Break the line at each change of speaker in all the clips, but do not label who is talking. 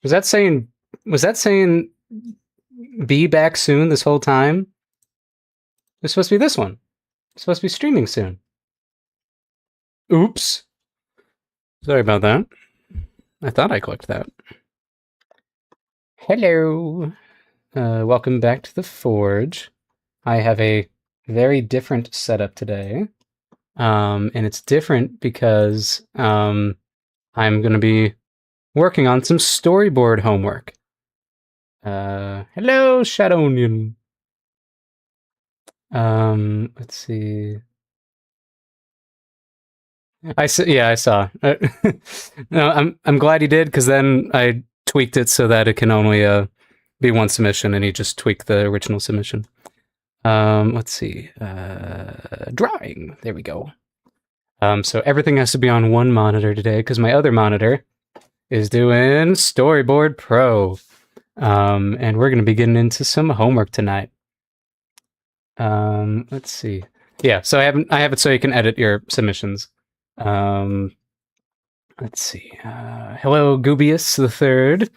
Was that saying be back soon this whole time? It's supposed to be this one. It's supposed to be streaming soon. Oops. Sorry about that. I thought I clicked that. Hello. Welcome back to the Forge. I have a very different setup today. And it's different because I'm going to be working on some storyboard homework. Hello, Shadownian. Let's see. I saw. No, I'm glad he did, because then I tweaked it so that it can only be one submission, and he just tweaked the original submission. Let's see. Drawing. There we go. So everything has to be on one monitor today, because my other monitor is doing Storyboard Pro. And we're going to be getting into some homework tonight. Let's see. Yeah, so I have it so you can edit your submissions. Let's see. Hello, Goobius the Third.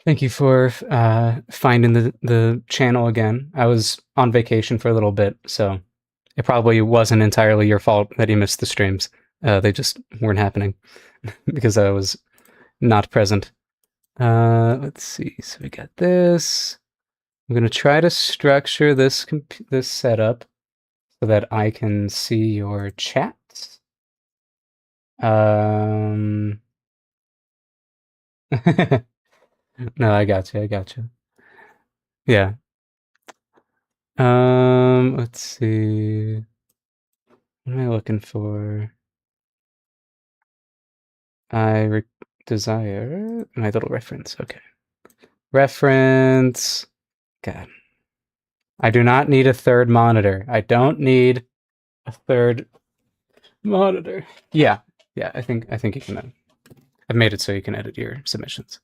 Thank you for finding the channel again. I was on vacation for a little bit, so it probably wasn't entirely your fault that you missed the streams. They just weren't happening because I was not present. Let's see. So we got this. I'm gonna try to structure this setup so that I can see your chats. No, I got you. Yeah. Let's see. What am I looking for? Desire my little reference. Okay. Reference. God. I do not need a third monitor. I don't need a third monitor. Yeah. I think you can. I've made it so you can edit your submissions.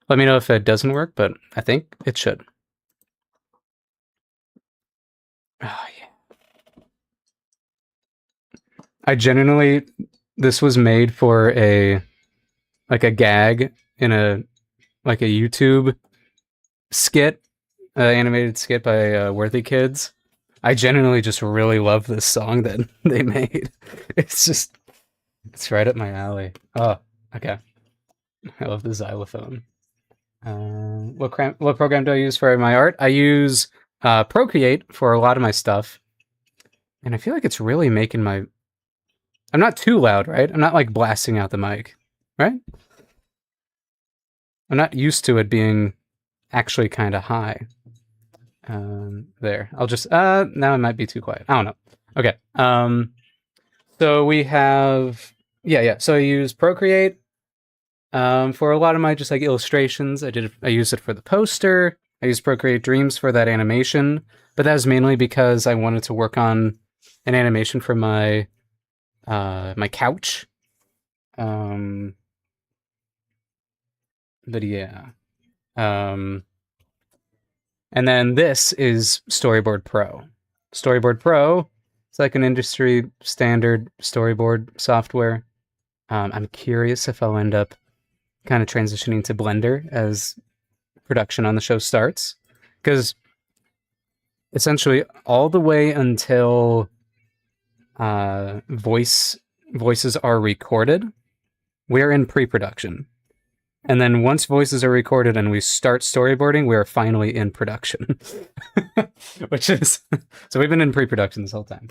Let me know if it doesn't work, but I think it should. Oh, yeah. I genuinely, this was made for a gag in a YouTube skit, animated skit by Worthy Kids. I genuinely just really love this song that they made. It's right up my alley. Oh, okay. I love the xylophone. What program do I use for my art? I use Procreate for a lot of my stuff. And I feel like it's really making my... I'm not too loud, right? I'm not like blasting out the mic, right? I'm not used to it being actually kind of high. There. I'll just... now it might be too quiet. I don't know. Okay. So we have... Yeah. So I use Procreate for a lot of my just like illustrations. I used it for the poster. I used Procreate Dreams for that animation. But that was mainly because I wanted to work on an animation for my my couch. But yeah. And then this is Storyboard Pro. Storyboard Pro, it's like an industry standard storyboard software. I'm curious if I'll end up kind of transitioning to Blender as production on the show starts. Because essentially all the way until voices are recorded, we're in pre-production. And then once voices are recorded and we start storyboarding, we are finally in production. Which is... So we've been in pre-production this whole time.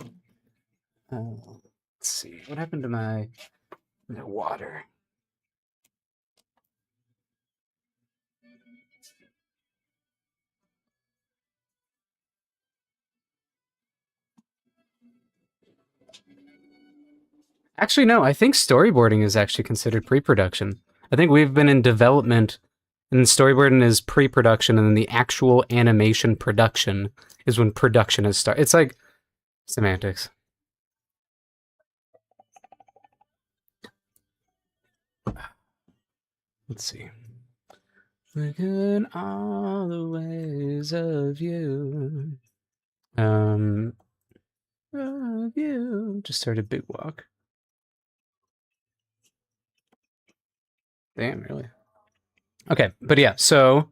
Let's see. What happened to my water? Actually, no. I think storyboarding is actually considered pre-production. I think we've been in development, and storyboarding is pre-production, and then the actual animation production is when production is started. It's like semantics. Let's see. Look at all the ways of you. Of you. Just started Big Walk. Damn, really? Okay, but yeah, so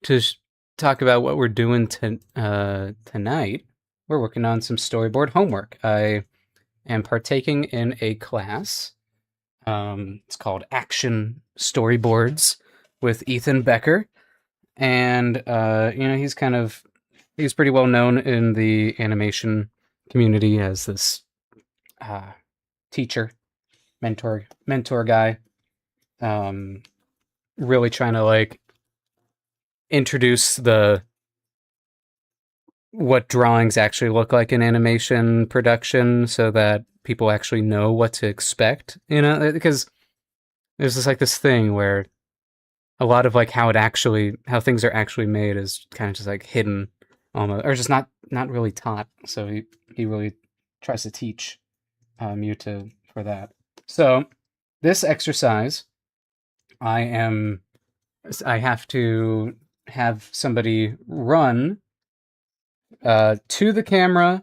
to talk about what we're doing tonight, we're working on some storyboard homework. I am partaking in a class. It's called Action Storyboards with Ethan Becker, and he's pretty well known in the animation community as this uh, teacher, mentor guy. Um, really trying to like introduce the what drawings actually look like in animation production so that people actually know what to expect, because there's this thing where a lot of like how things are actually made is kind of just like hidden almost, or just not really taught. So he really tries to teach you to for that. So this exercise, I am I have to have somebody run to the camera,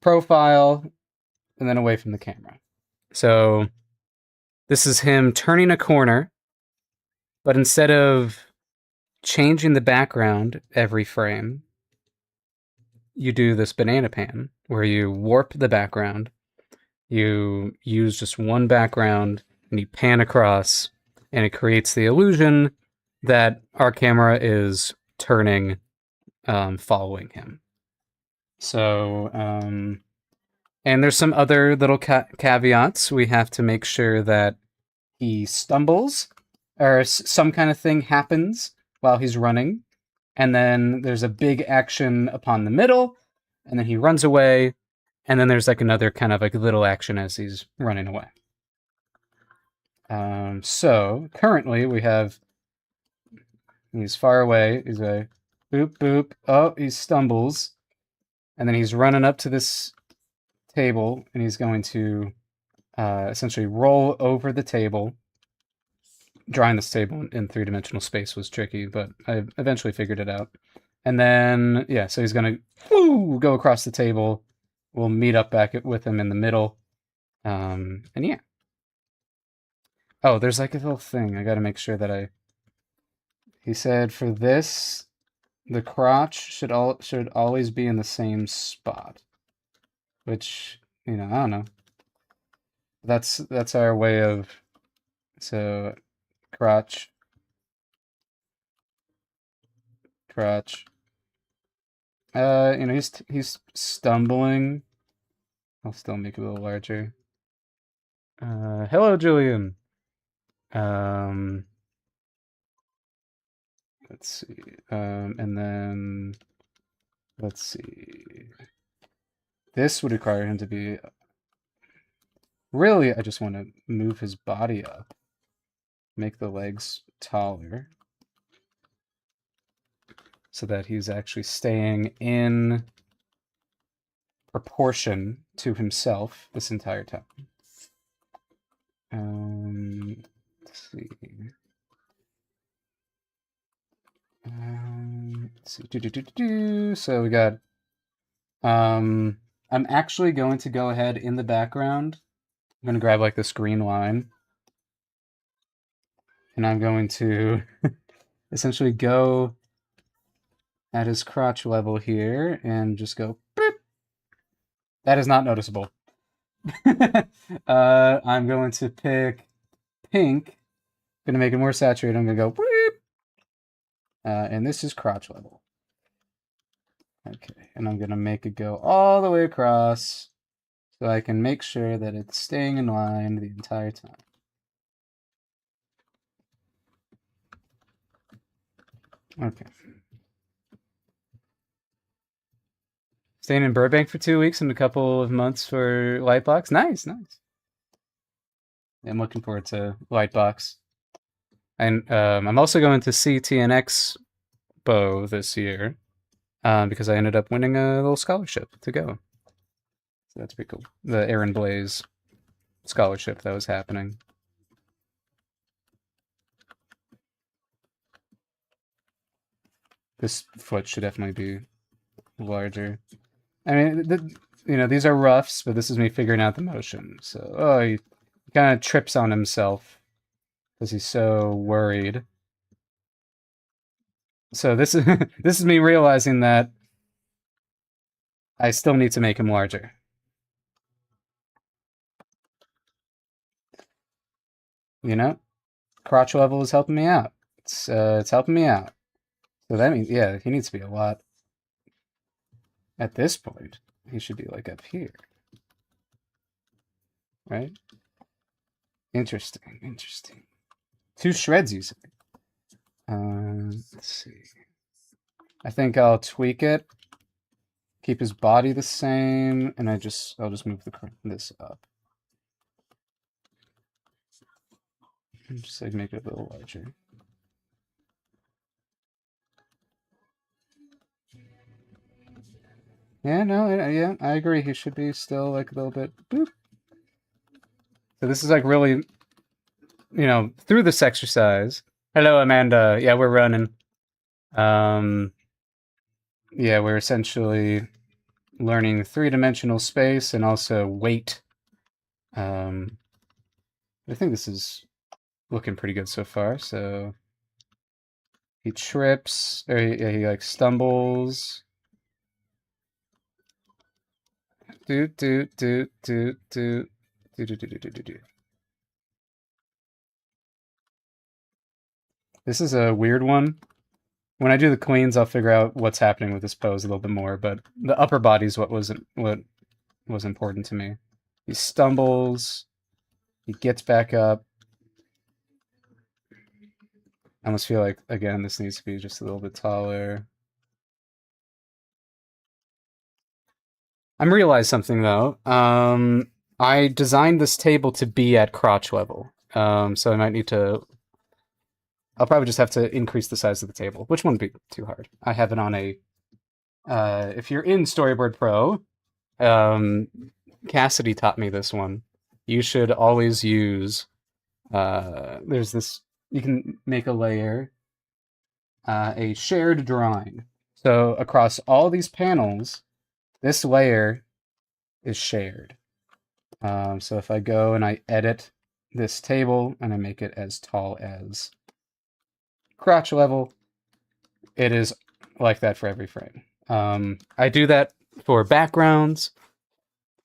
profile, and then away from the camera. So this is him turning a corner, but instead of changing the background every frame, you do this banana pan where you warp the background. You use just one background and you pan across, and it creates the illusion that our camera is turning, following him. So, and there's some other little caveats. We have to make sure that he stumbles or some kind of thing happens while he's running. And then there's a big action upon the middle, and then he runs away, and then there's like another kind of like little action as he's running away. So currently he's far away. He's like, boop, boop. Oh, he stumbles. And then he's running up to this table, and he's going to essentially roll over the table. Drawing this table in three-dimensional space was tricky, but I eventually figured it out. And then, yeah, so he's going to go across the table. We'll meet up back with him in the middle. And yeah. Oh, there's like a little thing. I got to make sure that he said for this, the crotch should always be in the same spot. Which, I don't know. That's our way of, so crotch. He's stumbling. I'll still make it a little larger. Hello, Julian. Let's see. And then let's see. This would require him to be. Really, I just want to move his body up, make the legs taller, so that he's actually staying in proportion to himself this entire time. Let's see. Let's see. So we got. I'm actually going to go ahead in the background. I'm going to grab like this green line, and I'm going to essentially go at his crotch level here and just go boop. That is not noticeable. I'm going to pick pink. I'm going to make it more saturated. I'm going to go boop. And this is crotch level. Okay, and I'm going to make it go all the way across so I can make sure that it's staying in line the entire time. Okay. Staying in Burbank for 2 weeks and a couple of months for Lightbox. Nice. I'm looking forward to Lightbox. And I'm also going to CTN Expo this year because I ended up winning a little scholarship to go. So that's pretty cool. The Aaron Blaze scholarship that was happening. This foot should definitely be larger. I mean, these are roughs, but this is me figuring out the motion. So, He kind of trips on himself because he's so worried. So this is this is me realizing that I still need to make him larger. You know, crotch level is helping me out. It's helping me out. So that means, yeah, he needs to be a lot. At this point, he should be like up here, right? Interesting, interesting. 2 shreds, you say? Let's see. I think I'll tweak it, keep his body the same, and I'll just move this up. And just like make it a little larger. Yeah, no, yeah, I agree. He should be still like a little bit. Boop. So this is like really, through this exercise. Hello, Amanda. Yeah, we're running. Yeah, we're essentially learning 3-dimensional space and also weight. I think this is looking pretty good so far. So he trips, or he like stumbles. Do do do do do do do do do do do. This is a weird one. When I do the queens, I'll figure out what's happening with this pose a little bit more. But the upper body is what was important to me. He stumbles. He gets back up. I almost feel like, again, this needs to be just a little bit taller. I'm realized something, though. I designed this table to be at crotch level. So I might need to... I'll probably just have to increase the size of the table, which wouldn't be too hard. I have it on a... if you're in Storyboard Pro, Cassidy taught me this one. You should always use... there's this... You can make a layer, a shared drawing. So across all these panels, this layer is shared. So if I go and I edit this table and I make it as tall as crotch level, it is like that for every frame. I do that for backgrounds,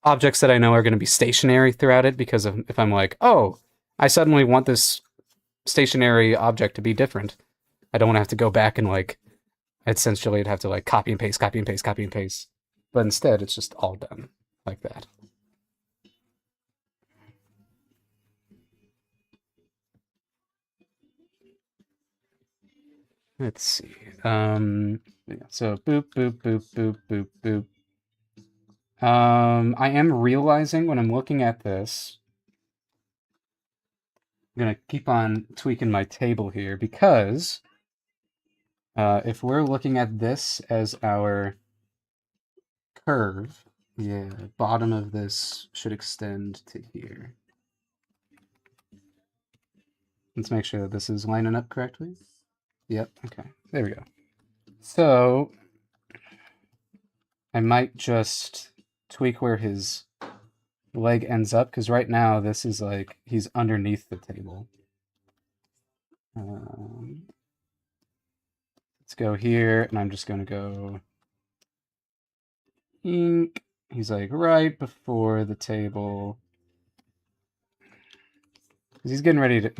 objects that I know are going to be stationary throughout it, because if I'm like, oh, I suddenly want this stationary object to be different, I don't want to have to go back and like, essentially I'd have to like copy and paste, copy and paste, copy and paste. But instead, it's just all done like that. Let's see. So boop, boop, boop, boop, boop, boop. I am realizing when I'm looking at this, I'm gonna keep on tweaking my table here, because if we're looking at this as our curve, yeah, bottom of this should extend to here. Let's make sure that this is lining up correctly. Yep, okay, there we go. So I might just tweak where his leg ends up, because right now this is like he's underneath the table. Let's go here, and I'm just gonna go ink. He's like right before the table. He's getting ready to,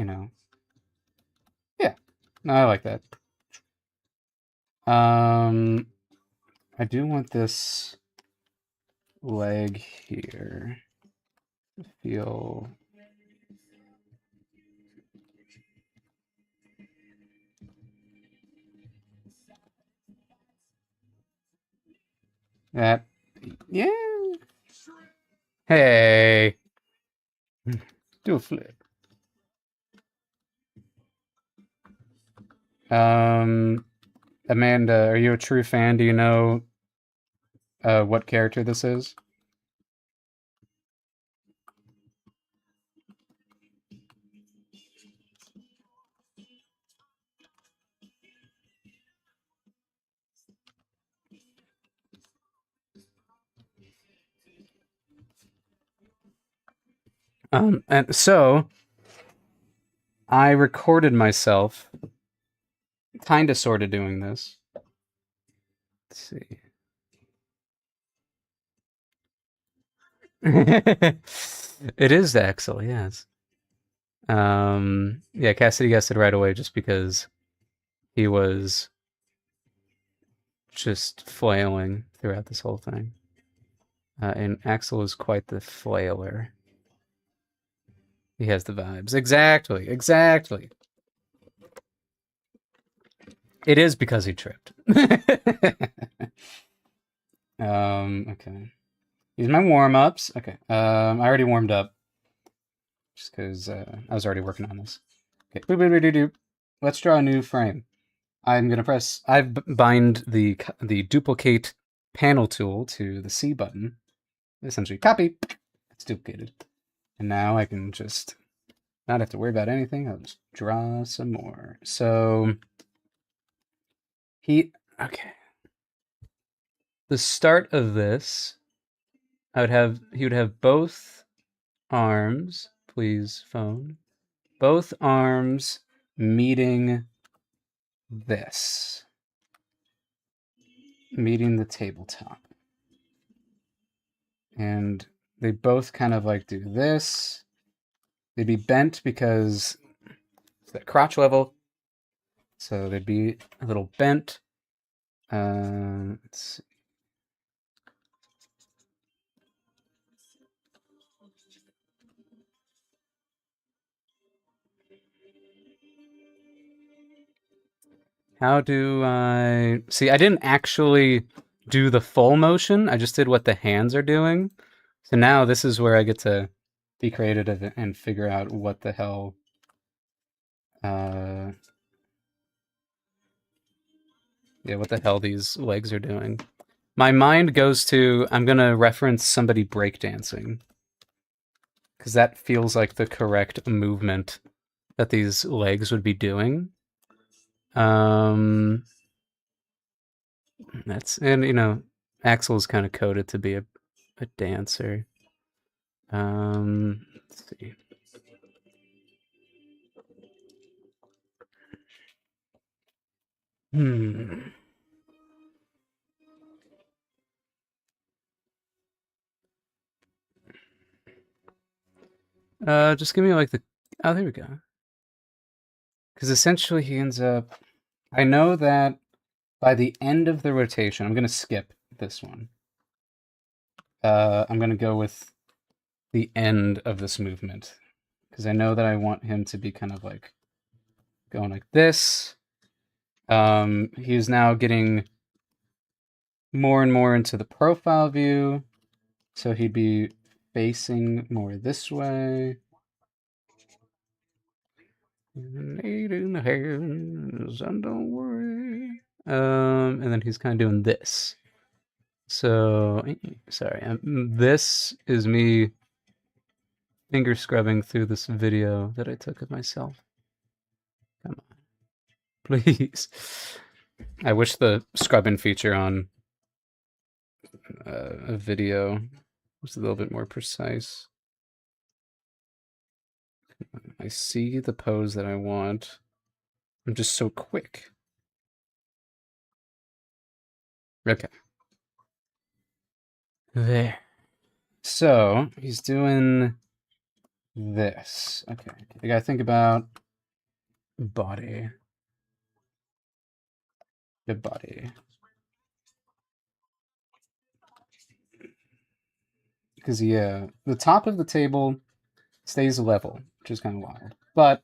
Yeah. No, I like that. I do want this leg here to feel... That, yeah. Hey. Do a flip. Amanda, are you a true fan? Do you know what character this is? And so I recorded myself kind of sort of doing this. Let's see. It is Axel, yes. Yeah, Cassidy guessed it right away just because he was just flailing throughout this whole thing. And Axel is quite the flailer. He has the vibes. Exactly, exactly. It is because he tripped. Okay. These are my warm-ups. Okay. I already warmed up just because I was already working on this. Okay. Let's draw a new frame. I'm gonna press. I bind the duplicate panel tool to the C button. Essentially, copy. It's duplicated, and now I can just not have to worry about anything. I'll just draw some more. So okay. The start of this, he would have both arms. Please, phone. Both arms meeting this, meeting the tabletop. And they both kind of like do this. They'd be bent because it's that crotch level. So they'd be a little bent. Let's see. How do I... See, I didn't actually do the full motion. I just did what the hands are doing. So now this is where I get to be creative and figure out what the hell... yeah, what the hell these legs are doing. My mind goes to, I'm going to reference somebody breakdancing. Because that feels like the correct movement that these legs would be doing. And you know, Axel's kind of coded to be a dancer. Let's see. Just give me like the... Oh, there we go. Because essentially he ends up... I know that by the end of the rotation, I'm going to skip this one. I'm going to go with the end of this movement. Because I know that I want him to be kind of like going like this. He is now getting more and more into the profile view. So he'd be facing more this way. Need in the hands, and don't worry. And then he's kind of doing this. So, sorry, this is me finger scrubbing through this video that I took of myself. Come on, please. I wish the scrubbing feature on a video was a little bit more precise. I see the pose that I want. I'm just so quick. Okay. There. So, he's doing this. Okay. I gotta think about body. The body. Because, yeah, the top of the table stays level, which is kind of wild. But,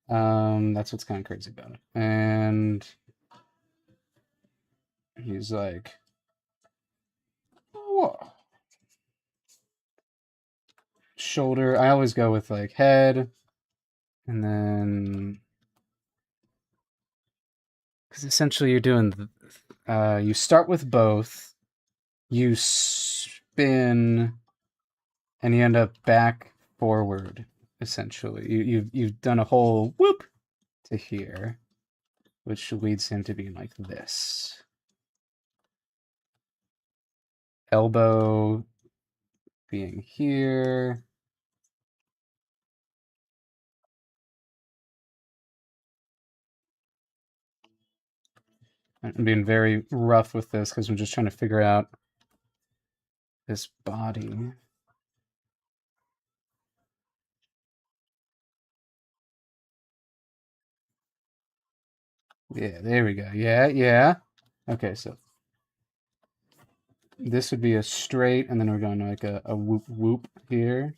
that's what's kind of crazy about it. And he's like, whoa. Shoulder. I always go with, like, head. And then... Because essentially you're doing... you start with both. You spin... And you end up back forward, essentially. You've done a whole whoop to here, which leads him to being like this. Elbow being here. I'm being very rough with this because I'm just trying to figure out this body. Yeah, there we go. Yeah, yeah. Okay, so this would be a straight, and then we're going like a whoop whoop here.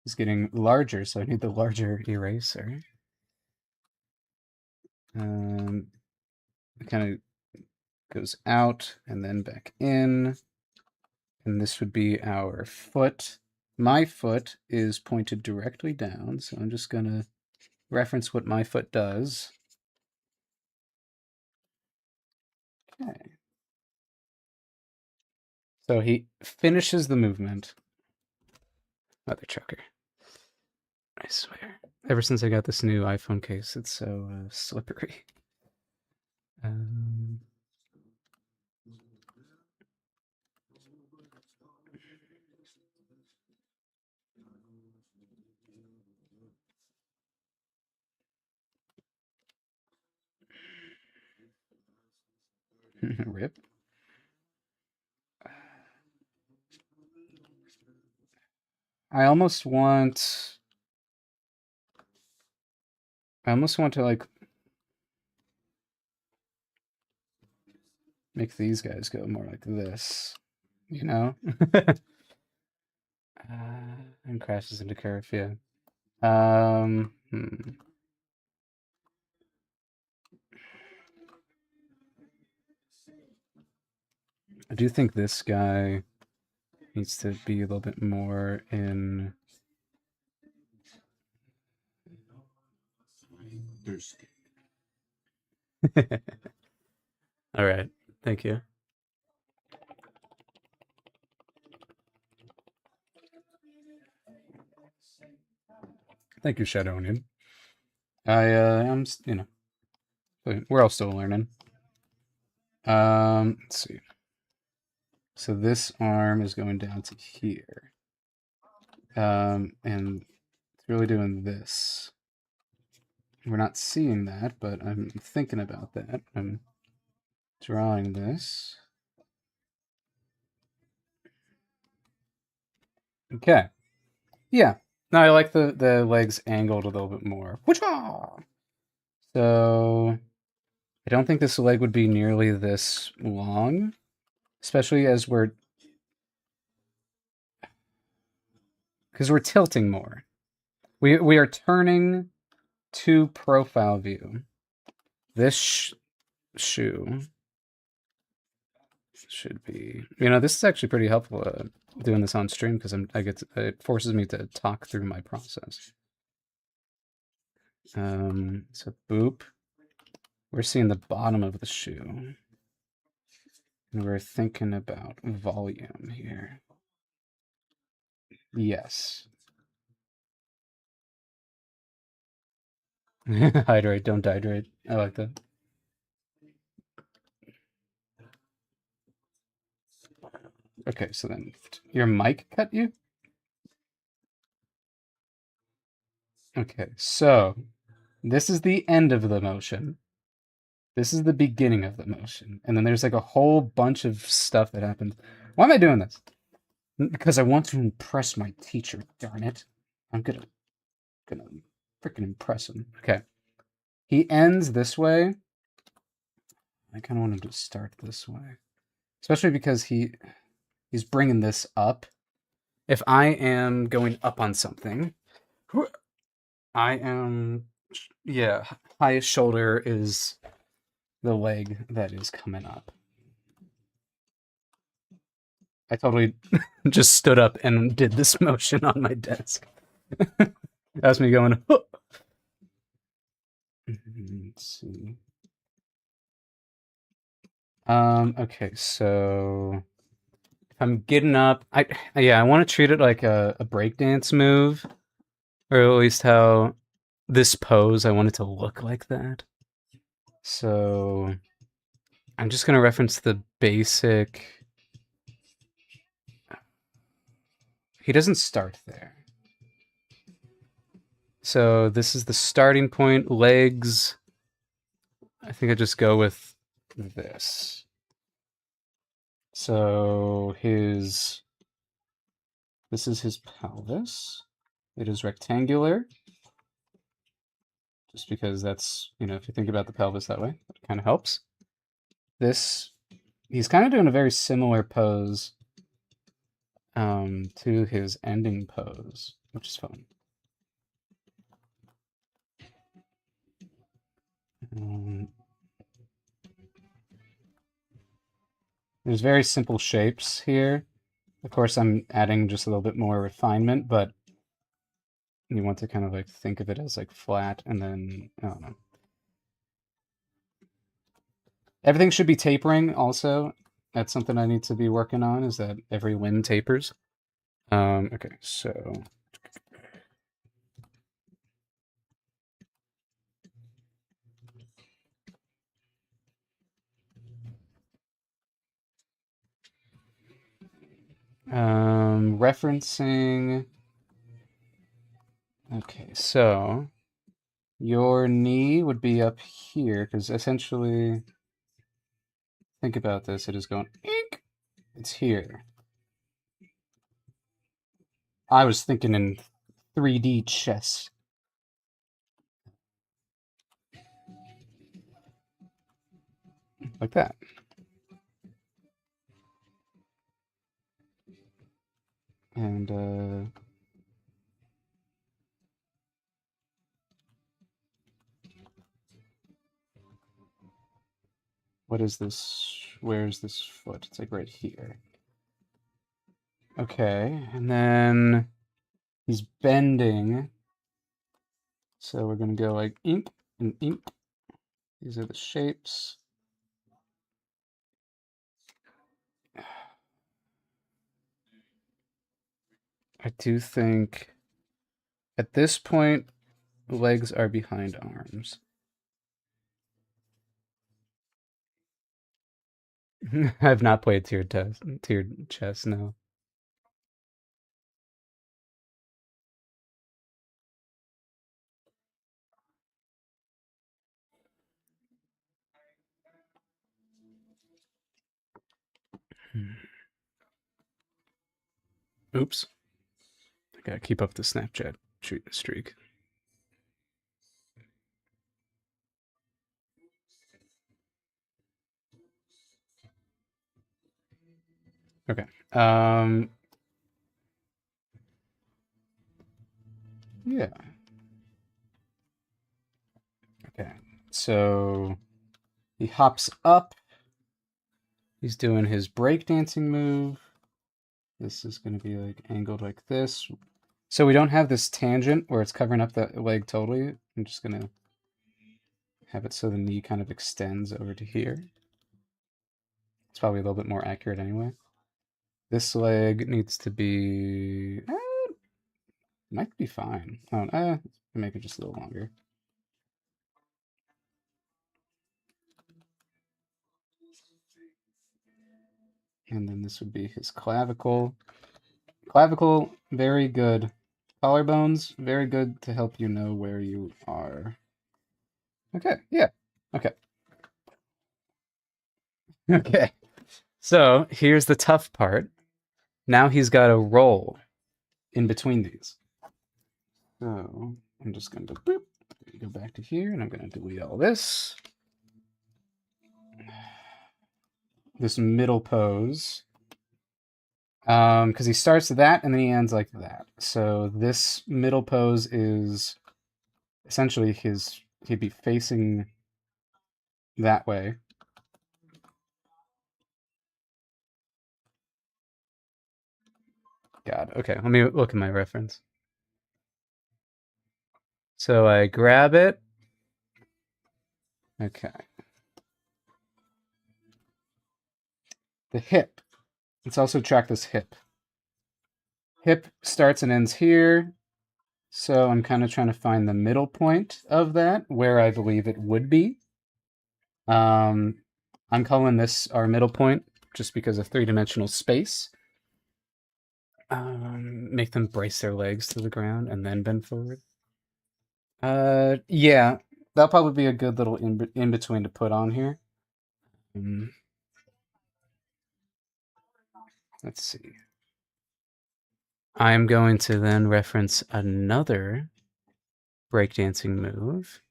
It's getting larger, so I need the larger eraser. It kind of goes out and then back in. And this would be our foot. My foot is pointed directly down, so I'm just going to reference what my foot does. Okay. So he finishes the movement. Mother trucker. I swear. Ever since I got this new iPhone case, it's so slippery. Rip. I almost want to like make these guys go more like this, you know? And crashes into curve, yeah. I do think this guy needs to be a little bit more in. All right, thank you. Thank you, Shadow Onion. I'm, you know, we're all still learning. Let's see. So this arm is going down to here. And it's really doing this. We're not seeing that, but I'm thinking about that. I'm drawing this. Okay. Yeah. No, I like the legs angled a little bit more. So I don't think this leg would be nearly this long, especially as because we're tilting more. We are turning to profile view. This shoe should be, this is actually pretty helpful doing this on stream because it forces me to talk through my process. So boop. We're seeing the bottom of the shoe. And we're thinking about volume here. Yes. Hydrate, don't hydrate. I like that. Okay, so then your mic cut you? Okay, so this is the end of the motion. This is the beginning of the motion. And then there's like a whole bunch of stuff that happens. Why am I doing this? Because I want to impress my teacher, darn it. I'm gonna freaking impress him. Okay. He ends this way. I kind of want him to start this way. Especially because he's bringing this up. If I am going up on something, I am, yeah, highest shoulder is the leg that is coming up. I totally just stood up and did this motion on my desk. That's me going, huh. Let's see. Okay, so if I'm getting up, I want to treat it like a breakdance move, or at least how this pose, I want it to look like that. So I'm just going to reference the basic. He doesn't start there. So this is the starting point. Legs. I think I just go with this. So this is his pelvis. It is rectangular. Just because that's, if you think about the pelvis that way, it kind of helps. He's kind of doing a very similar pose to his ending pose, which is fun. There's very simple shapes here. Of course, I'm adding just a little bit more refinement, but you want to kind of like think of it as like flat and then, I don't know. Everything should be tapering also. That's something I need to be working on, is that every limb tapers. Okay, so referencing. Okay, so your knee would be up here, because essentially, think about this, it is going, ink, it's here. I was thinking in 3D chess. Like that. And, what is this? Where's this foot? It's like right here. Okay, and then he's bending. So we're gonna go like ink and ink. These are the shapes. I do think at this point, legs are behind arms. I've not played tiered chess, no. Oops. I gotta keep up the Snapchat streak. Okay. Yeah. Okay. So he hops up. He's doing his breakdancing move. This is going to be like angled like this. So we don't have this tangent where it's covering up the leg totally. I'm just going to have it so the knee kind of extends over to here. It's probably a little bit more accurate anyway. This leg needs to be... might be fine. Oh, make it just a little longer. And then this would be his clavicle. Clavicle, very good. Collarbones, very good to help you know where you are. Okay, yeah. Okay. Okay. So here's the tough part. Now he's got to roll in between these. So I'm just going to boop, go back to here, and I'm going to delete all this. This middle pose. Because he starts that and then he ends like that. So this middle pose is essentially he'd be facing that way. God, okay, let me look at my reference. So I grab it. Okay. The hip. Let's also track this hip. Hip starts and ends here. So I'm kind of trying to find the middle point of that, where I believe it would be. I'm calling this our middle point just because of three-dimensional space. Make them brace their legs to the ground and then bend forward. Yeah, that'll probably be a good little in between to put on here. Let's see. I'm going to then reference another breakdancing move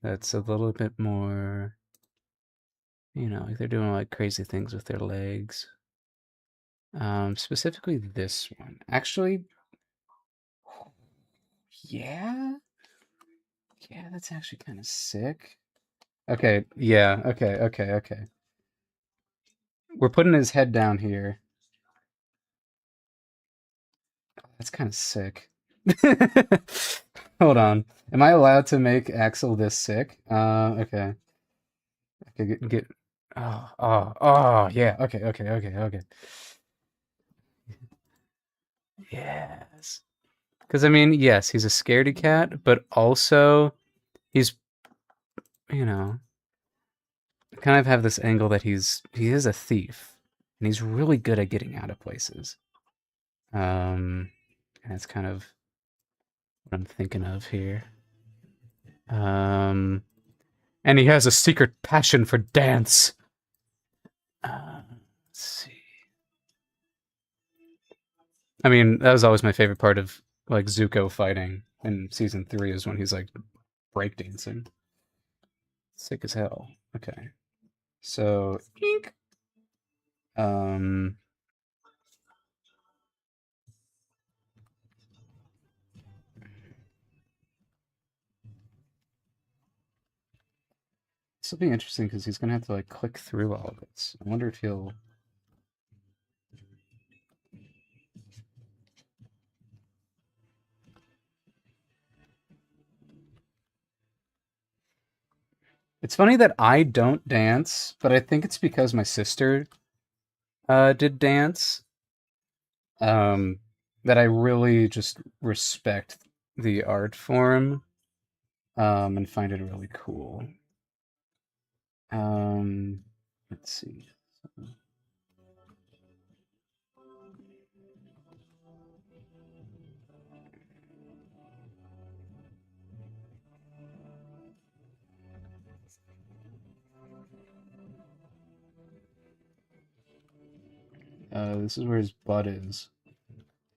that's a little bit more, you know, like they're doing like crazy things with their legs. Specifically this one. Actually, yeah. Yeah, that's actually kind of sick. Okay, yeah, okay. We're putting his head down here. That's kind of sick. Hold on. Am I allowed to make Axel this sick? Okay. Okay, get oh, yeah. Okay. Yes. Because I mean, yes, he's a scaredy cat, but also he's, you know, kind of have this angle that he is a thief, and he's really good at getting out of places. And that's kind of what I'm thinking of here. And he has a secret passion for dance. Let's see. I mean, that was always my favorite part of like Zuko fighting in season 3 is when he's like breakdancing. Sick as hell. Okay. So, eek. Um, this will be interesting because he's gonna have to like click through all of it. I wonder if he'll. It's funny that I don't dance, but I think it's because my sister did dance. Um, that I really just respect the art form and find it really cool. Let's see. This is where his butt is.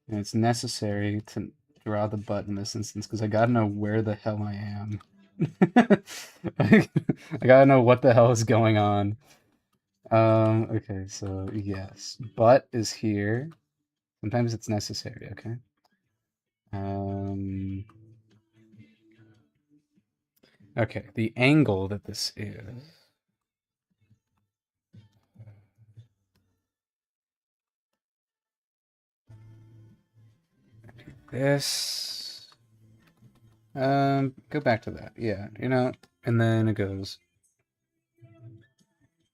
And it's necessary to draw the butt in this instance because I gotta know where the hell I am. I gotta know what the hell is going on. Okay, so yes. Butt is here. Sometimes it's necessary, okay? Okay, the angle that this is. This. Go back to that. Yeah, you know, and then it goes.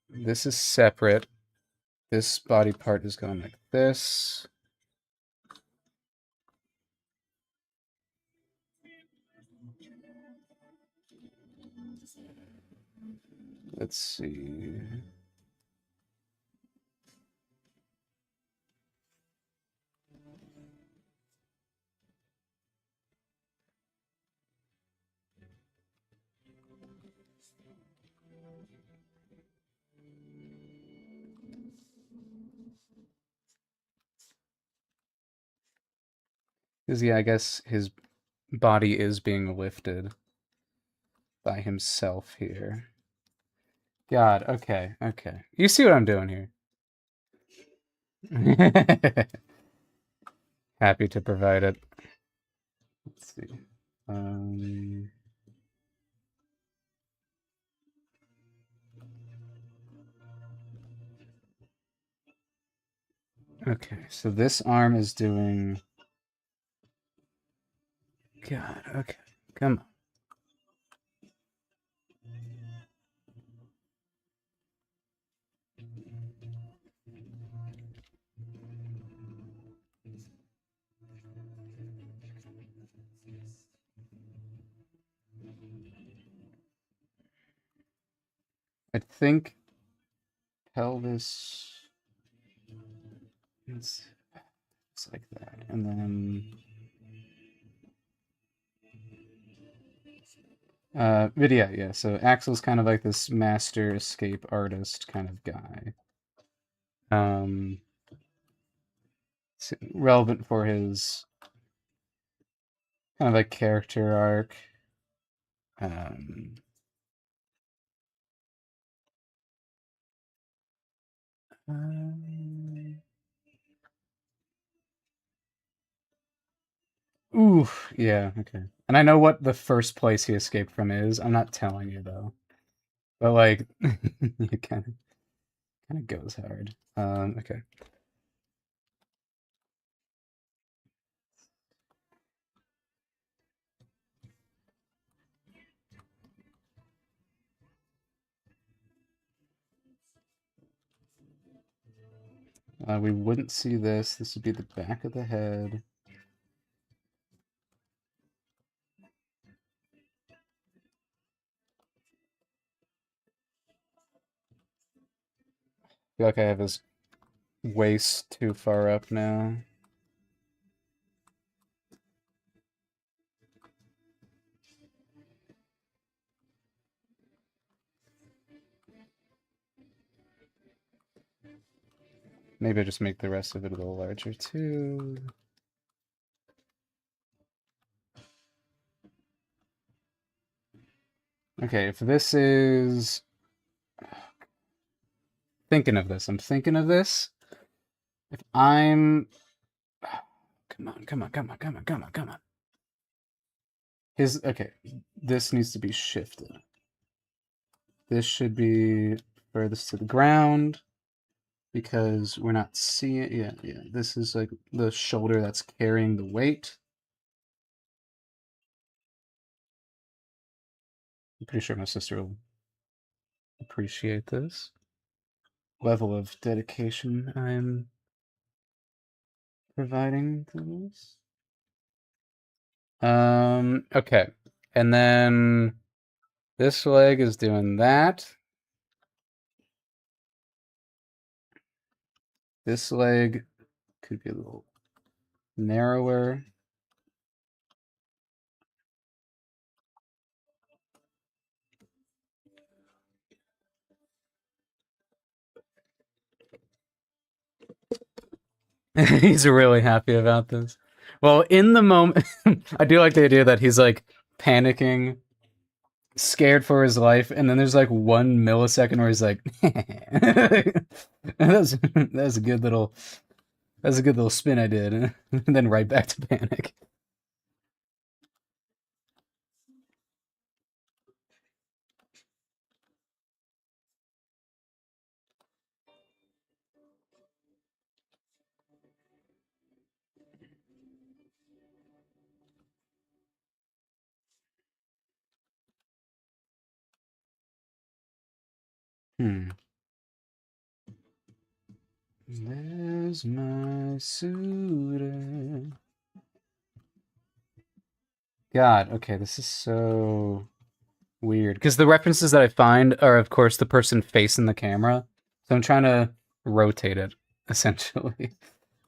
This is separate. This body part is going like this. Let's see. Because, yeah, I guess his body is being lifted by himself here. God, okay. You see what I'm doing here. Happy to provide it. Let's see. Okay, so this arm is doing. God, okay. Come on. I think pelvis. It's like that. And then video, yeah. So Axel's kind of like this master escape artist kind of guy. It's relevant for his kind of like character arc. Um, ooh, yeah, okay. And I know what the first place he escaped from is. I'm not telling you though. But like, it kind of goes hard. Okay. We wouldn't see this. This would be the back of the head. I feel like I have his waist too far up now. Maybe I just make the rest of it a little larger too. Okay, if this is... Thinking of this. I'm thinking of this. If I'm... Come on, come on, come on, come on, come on, come on. Okay, this needs to be shifted. This should be furthest to the ground because we're not seeing... Yeah, this is like the shoulder that's carrying the weight. I'm pretty sure my sister will appreciate this level of dedication I'm providing to this. Okay. And then this leg is doing that. This leg could be a little narrower. He's really happy about this. Well, in the moment, I do like the idea that he's like panicking, scared for his life, and then there's like 1 millisecond where he's like, that's a good little, that's a good little spin I did, and then right back to panic. There's my suitor. God, okay, this is so weird. Because the references that I find are, of course, the person facing the camera. So I'm trying to rotate it, essentially.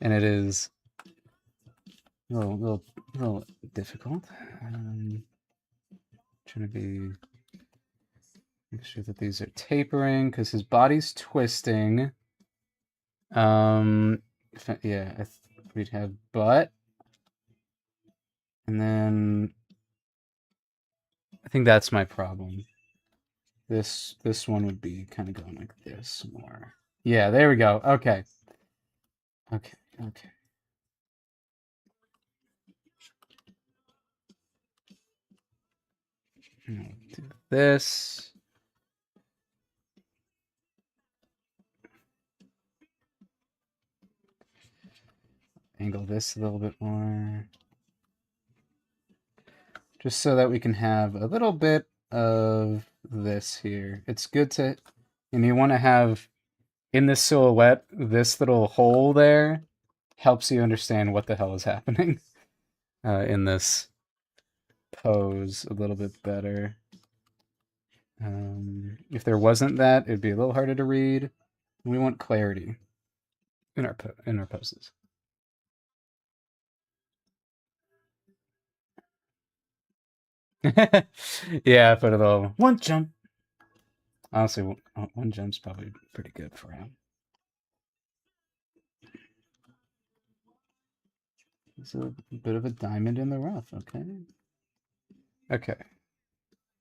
And it is a little difficult. Trying to make sure that these are tapering, because his body's twisting. Yeah, we'd have butt. And then I think that's my problem. This one would be kind of going like this more. Yeah, there we go. Okay. Okay. Do this. Angle this a little bit more. Just so that we can have a little bit of this here. It's good to, and you want to have in this silhouette, this little hole there helps you understand what the hell is happening in this pose a little bit better. If there wasn't that, it'd be a little harder to read. We want clarity in our poses. Yeah, put a little one jump. Honestly, one jump's probably pretty good for him. It's a bit of a diamond in the rough, okay? Okay.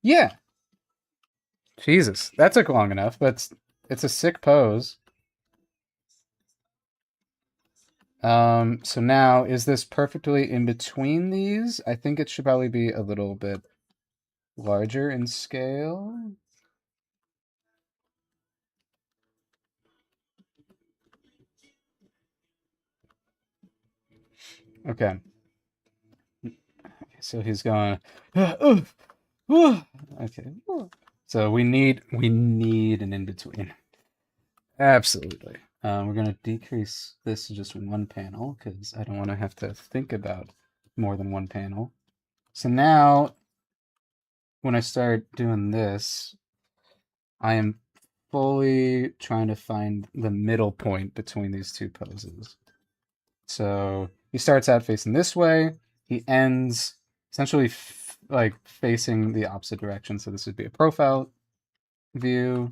Yeah. Jesus, that took long enough, but it's a sick pose. So now, is this perfectly in between these? I think it should probably be a little bit larger in scale. Okay. So he's going. Okay. So we need an in between. Absolutely. We're gonna decrease this to just one panel because I don't want to have to think about more than one panel. So now, when I start doing this, I am fully trying to find the middle point between these two poses. So he starts out facing this way. He ends essentially like facing the opposite direction. So this would be a profile view.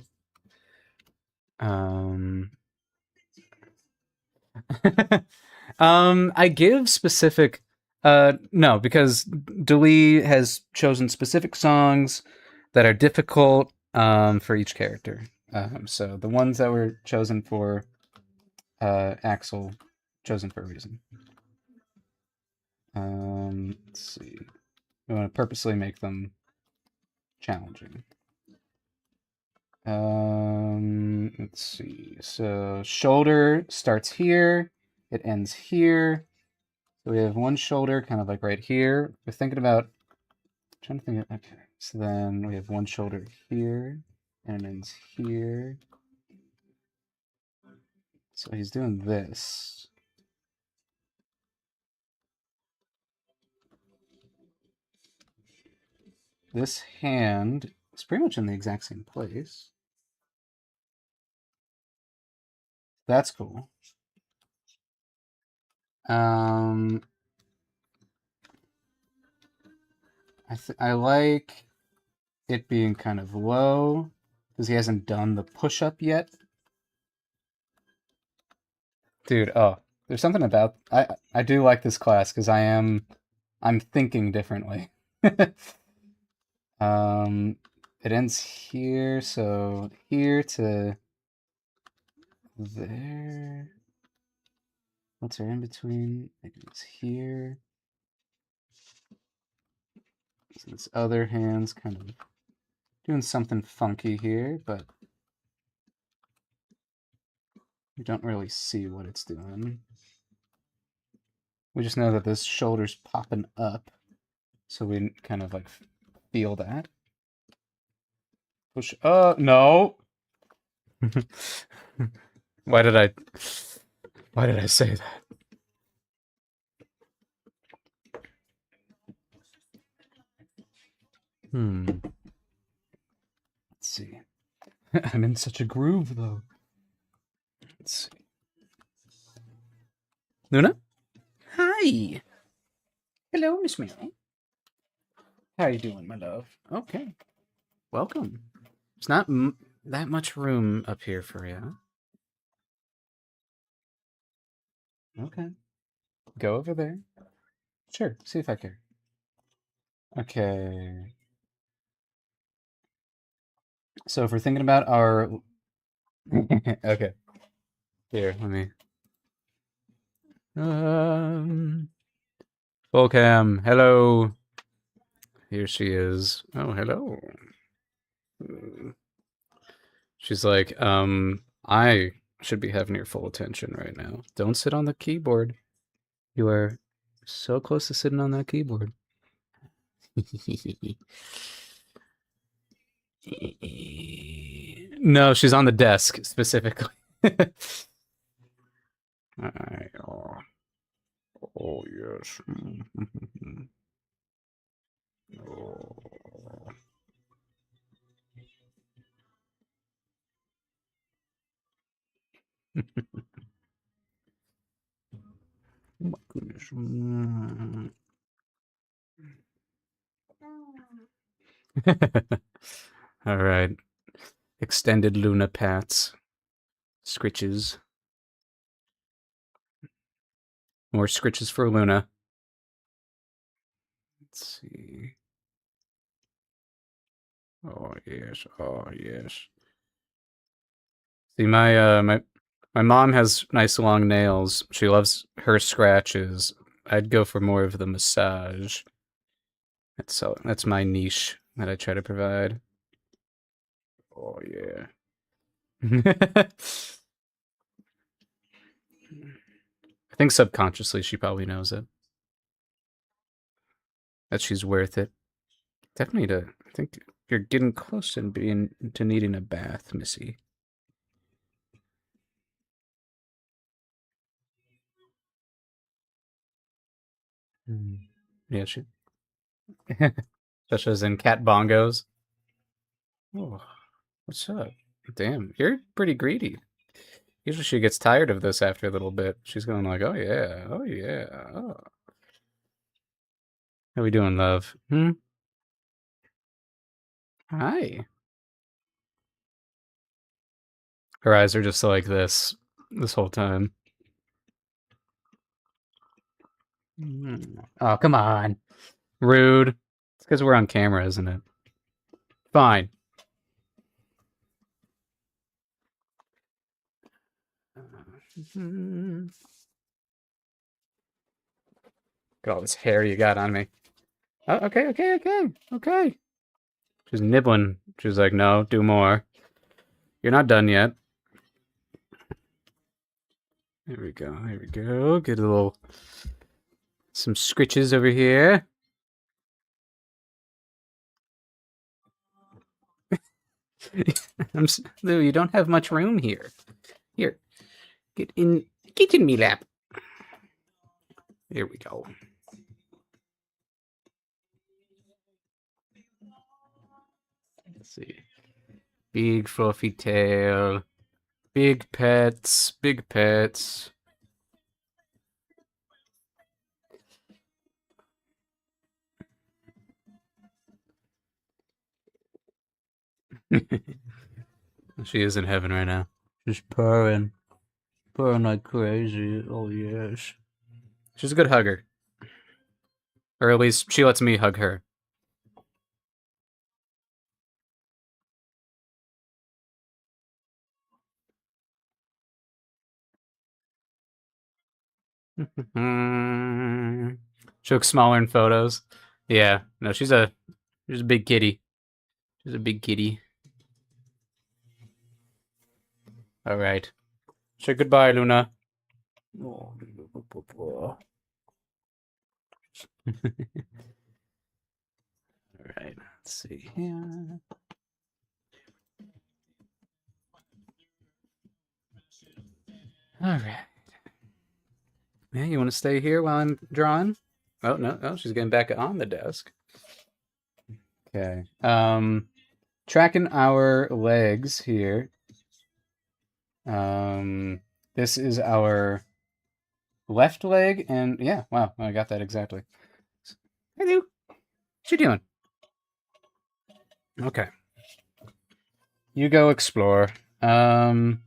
I give specific. No, because Dali has chosen specific songs that are difficult for each character. So the ones that were chosen for Axel, chosen for a reason. Let's see. We want to purposely make them challenging. Let's see. So shoulder starts here, it ends here. So we have one shoulder kind of like right here. We're thinking about, trying to think of, okay. So then we have one shoulder here, and it ends here. So he's doing this. This hand is pretty much in the exact same place. That's cool. I I like it being kind of low because he hasn't done the push up yet. Dude, oh, there's something about I do like this class because I'm thinking differently. um, it ends here, so here to there. What's there in between? Maybe it's here. So this other hand's kind of doing something funky here, but we don't really see what it's doing. We just know that this shoulder's popping up, so we kind of like feel that. Push. No. Why did I? Why did I say that? Let's see. I'm in such a groove, though. Let's see. Luna? Hi. Hello, Miss Mary. How you doing, my love? Okay. Welcome. There's not that much room up here for you. Okay. Go over there. Sure. See if I care. Okay. So if we're thinking about our... okay. Here, let me... Full cam. Hello. Here she is. Oh, hello. She's like, I should be having your full attention right now. Don't sit on the keyboard. You are so close to sitting on that keyboard. No, she's on the desk specifically. Oh yes. Oh. my goodness. All right. Extended Luna pats. Scritches. More scritches for Luna. Let's see. Oh yes. Oh yes. See, my mom has nice long nails. She loves her scratches. I'd go for more of the massage. That's my niche that I try to provide. Oh yeah. I think subconsciously she probably knows it. That she's worth it. Definitely I think you're getting close to needing a bath, Missy. Mm. Yeah, she such as in cat bongos. Oh, what's up? Damn, you're pretty greedy. Usually she gets tired of this after a little bit. She's going like, "Oh yeah, oh yeah, oh." How we doing, love? Hmm? Hi. Her eyes are just like this whole time. Oh, come on. Rude. It's because we're on camera, isn't it? Fine. Look at all this hair you got on me. Oh, okay, okay, okay, okay. She's nibbling. She's like, no, do more. You're not done yet. Here we go. Here we go. Get a little some scritches over here. Lou, you don't have much room here. Here, get in me lap. Here we go. Let's see. Big fluffy tail. Big pets. Big pets. She is in heaven right now. She's purring. Purring like crazy. Oh, yes. She's a good hugger. Or at least she lets me hug her. She looks smaller in photos. Yeah. No, she's a big kitty. She's a big kitty. All right. Say goodbye, Luna. Oh, all right. Let's see here. All right. Yeah, you want to stay here while I'm drawing? Oh no, oh, she's getting back on the desk. Okay. Tracking our legs here. This is our left leg, and yeah, wow, I got that exactly. Hello. What you doing? Okay. You go explore. Um,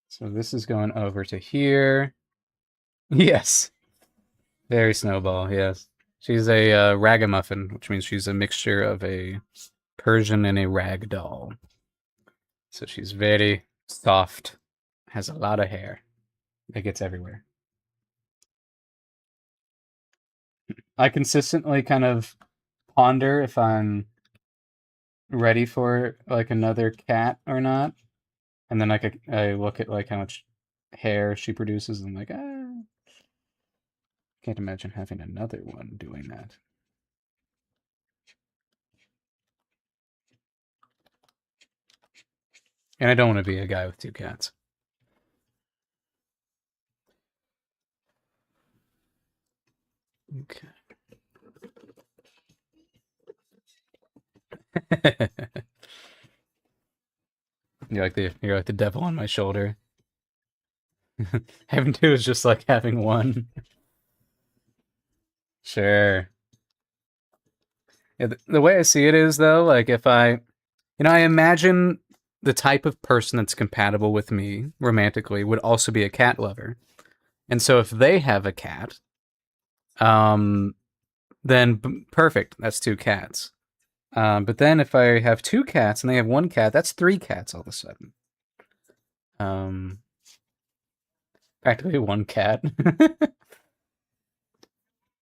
so this is going over to here. Yes. Very snowball, yes. She's a ragamuffin, which means she's a mixture of a Persian and a rag doll. So she's very soft, has a lot of hair. It gets everywhere. I consistently kind of ponder if I'm ready for like another cat or not. And then I look at like how much hair she produces and I'm like, can't imagine having another one doing that. And I don't want to be a guy with two cats. Okay. You're like the devil on my shoulder. Having two is just like having one. Sure. Yeah, the way I see it is though, like if I imagine the type of person that's compatible with me romantically would also be a cat lover. And so if they have a cat, um, then perfect. That's two cats. But then if I have two cats and they have one cat, that's three cats all of a sudden. Um, Practically one cat.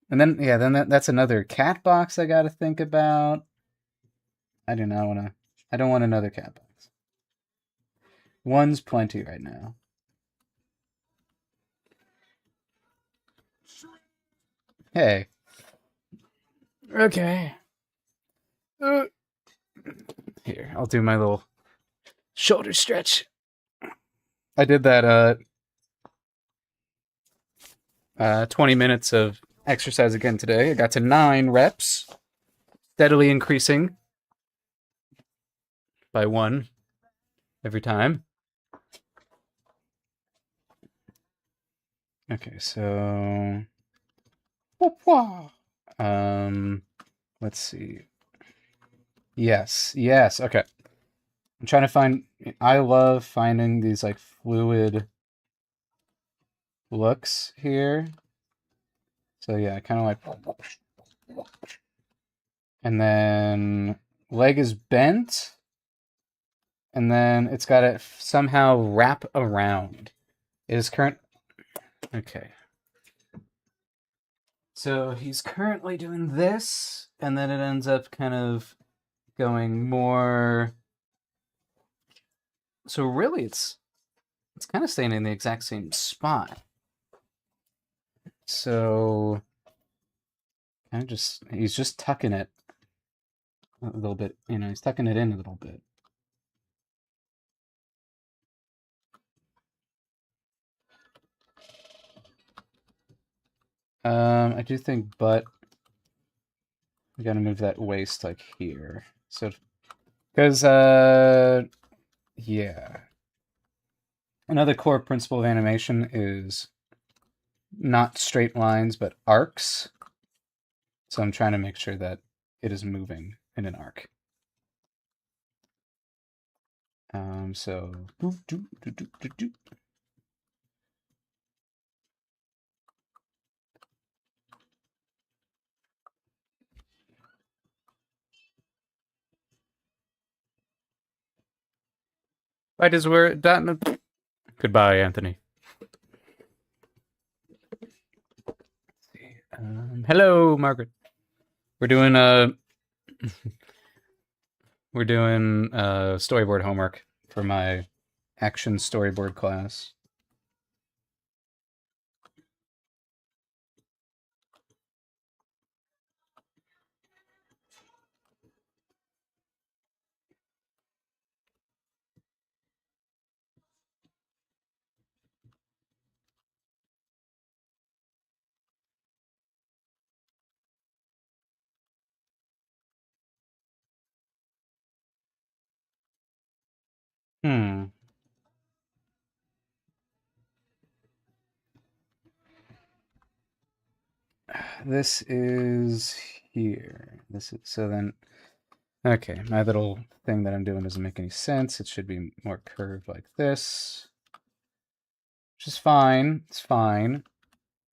And then yeah, then that's another cat box I got to think about. I do not want to. I don't want another cat box. One's plenty right now. Hey. Okay. Here, I'll do my little shoulder stretch. I did that 20 minutes of exercise again today. I got to 9 reps, steadily increasing by 1 every time. Okay, so let's see. Yes. Okay. I'm trying to find. I love finding these like fluid looks here. So yeah, kind of like, and then leg is bent, and then it's got to somehow wrap around. It is current. Okay. So he's currently doing this, and then it ends up kind of going more. So really, it's kind of staying in the exact same spot. So kind of he's just tucking it a little bit. He's tucking it in a little bit. I do think, but we gotta move that waist like here. So, because yeah. Another core principle of animation is not straight lines, but arcs. So I'm trying to make sure that it is moving in an arc. So right as we're done. Goodbye, Anthony. Hello, Margaret. We're doing storyboard homework for my action storyboard class. Hmm. This is here. This is so then. Okay, my little thing that I'm doing doesn't make any sense. It should be more curved like this, which is fine. It's fine.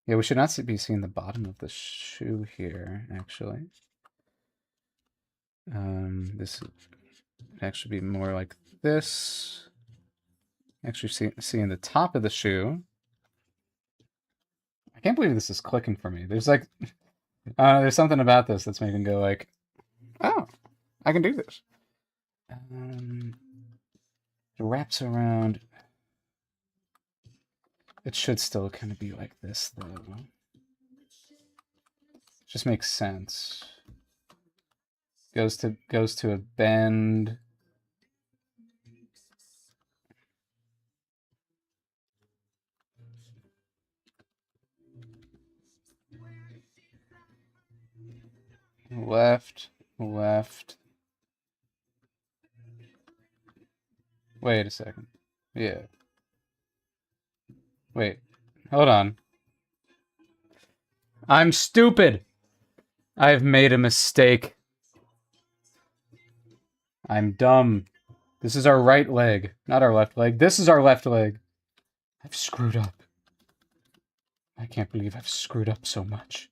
Yeah, we should not be seeing the bottom of the shoe here, actually. This would actually be more like this. Actually, seeing the top of the shoe. I can't believe this is clicking for me. There's like, there's something about this that's making me go like, oh, I can do this. It wraps around. It should still kind of be like this, though. Just makes sense. Goes to a bend. Left, left. Wait a second. Yeah. Wait. Hold on. I'm stupid! I've made a mistake. I'm dumb. This is our right leg, not our left leg. This is our left leg. I've screwed up. I can't believe I've screwed up so much.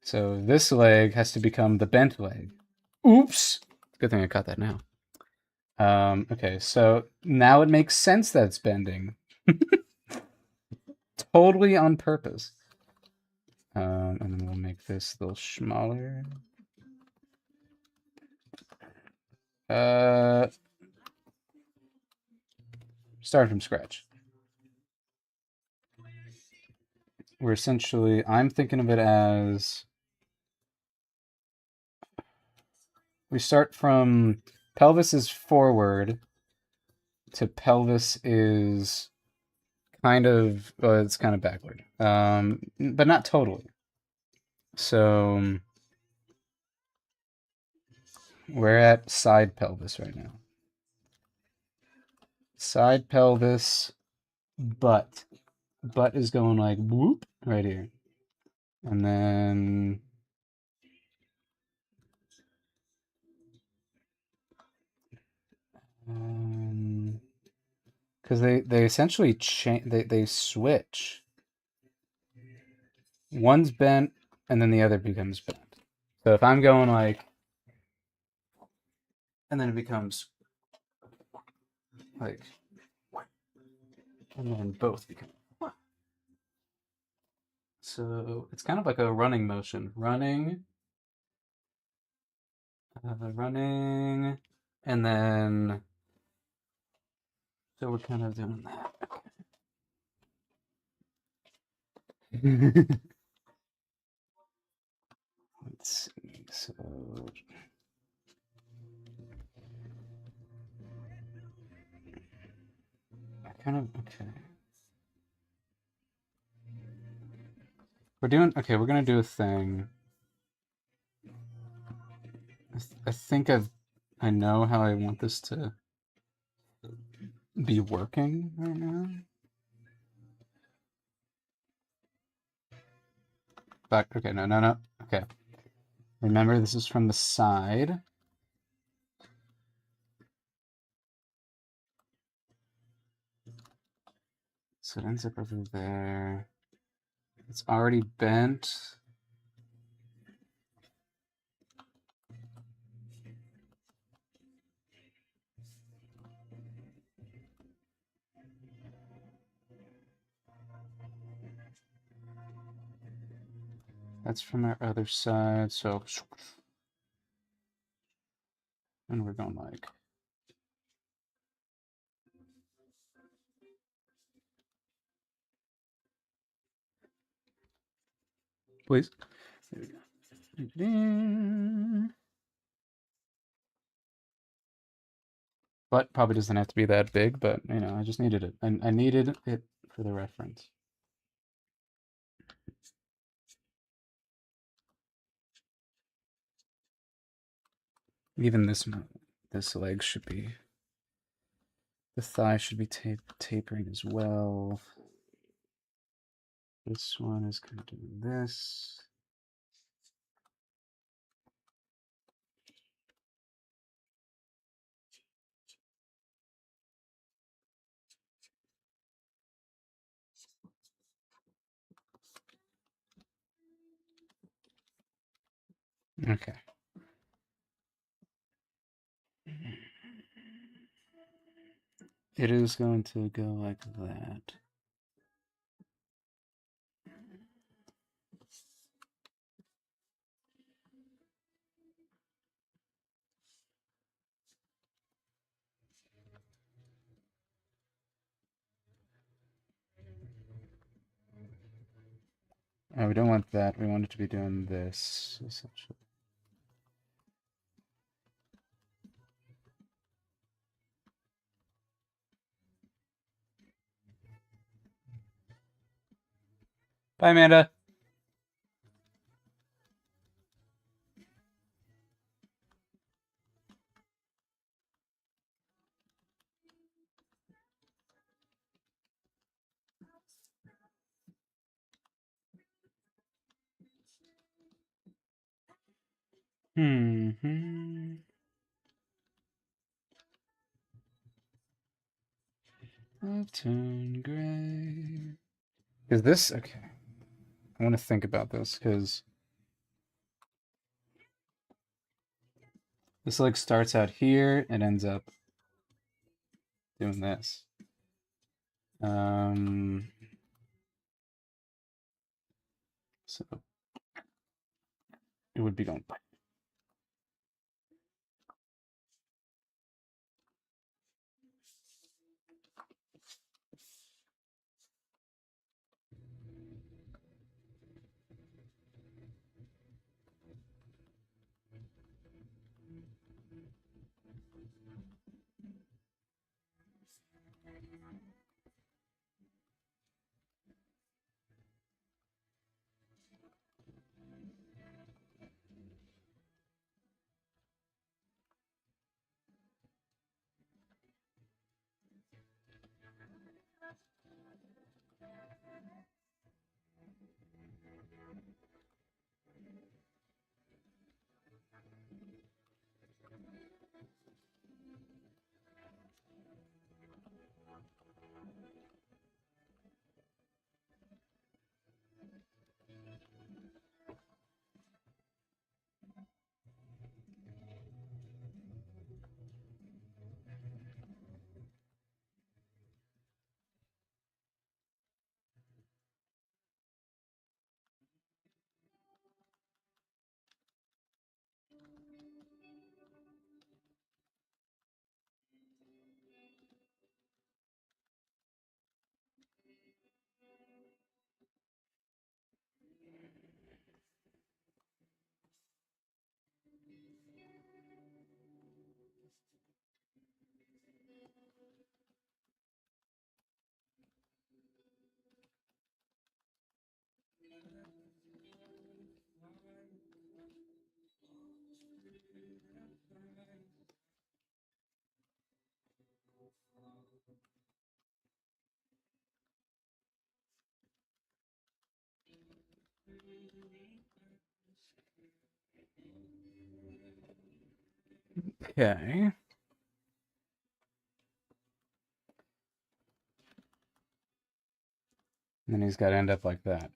So this leg has to become the bent leg. Oops! Good thing I caught that now. Okay, so now it makes sense that it's bending. Totally on purpose. And then we'll make this a little smaller. Start from scratch. We're essentially, I'm thinking of it as, we start from pelvis is forward to pelvis is kind of, well, it's kind of backward, but not totally. So we're at side pelvis right now. Side pelvis, butt. Butt is going like whoop right here. And then because they essentially change, they switch. One's bent and then the other becomes bent. So if I'm going like, and then it becomes like, and then both become. So it's kind of like a running motion. Running, running, and then, so we're kind of doing that. Okay. Let's see, so. I kind of, okay. We're doing, okay, we're gonna do a thing. I think I know how I want this to be working right now. Back, okay, no. Okay. Remember, this is from the side. So it ends up over there. It's already bent. That's from our other side, so. And we're going like. Please. There we go. But probably doesn't have to be that big, but you know, I just needed it. I needed it for the reference. Even this leg should be, the thigh should be tapering as well. This one is kind of doing this. Okay. It is going to go like that. Oh, we don't want that. We want it to be doing this, essentially. Bye, Amanda. Hmm. I've turned gray. Is this okay? I want to think about this because this like starts out here and ends up doing this. So it would be going. Okay. And then he's got to end up like that.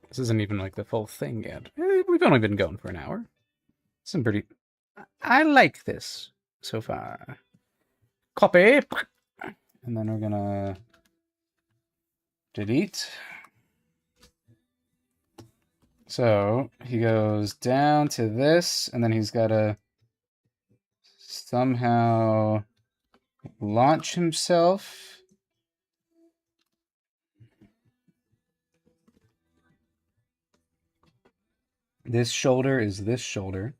This isn't even like the full thing yet. We've only been going for an hour. Some pretty. I like this so far. Copy. And then we're gonna delete. So he goes down to this, and then he's got to somehow launch himself. This shoulder is this shoulder.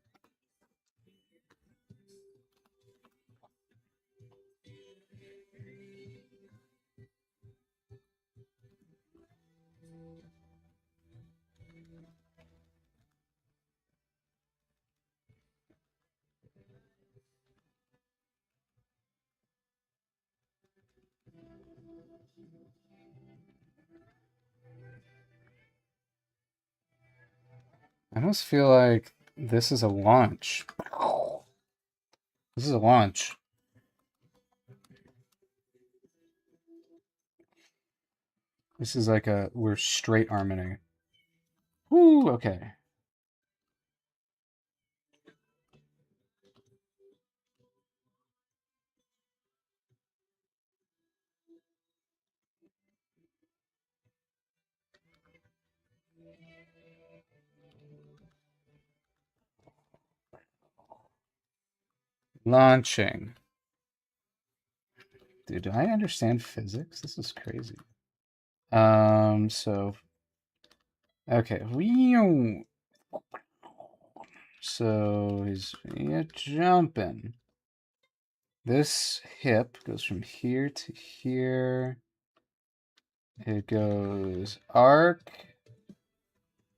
I almost feel like this is a launch. This is a launch. This is like we're straight arming. Woo, okay. Launching. Dude, do I understand physics? This is crazy. So okay, so he's jumping. This hip goes from here to here. It goes arc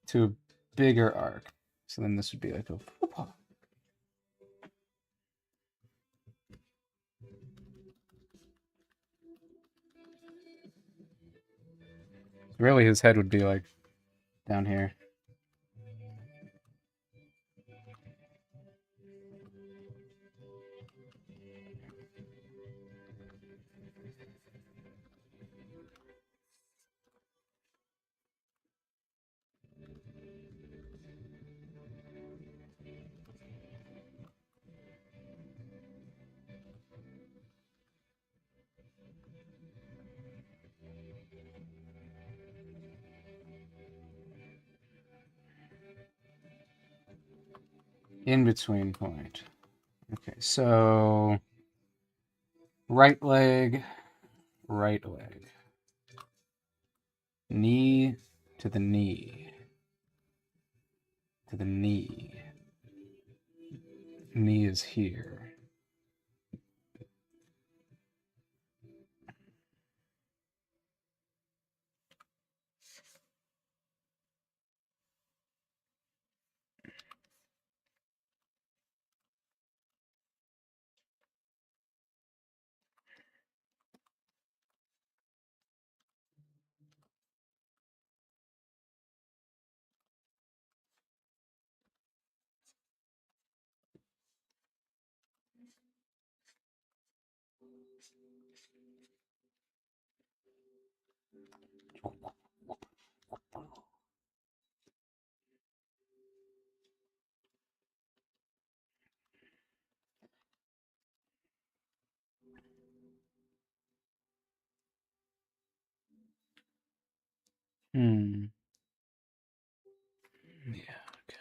to a bigger arc. So then this would be like a whoop. Really, his head would be like down here. in-between point. Okay, so right leg, right leg. Knee to the knee. To the knee. Knee is here. Yeah, okay.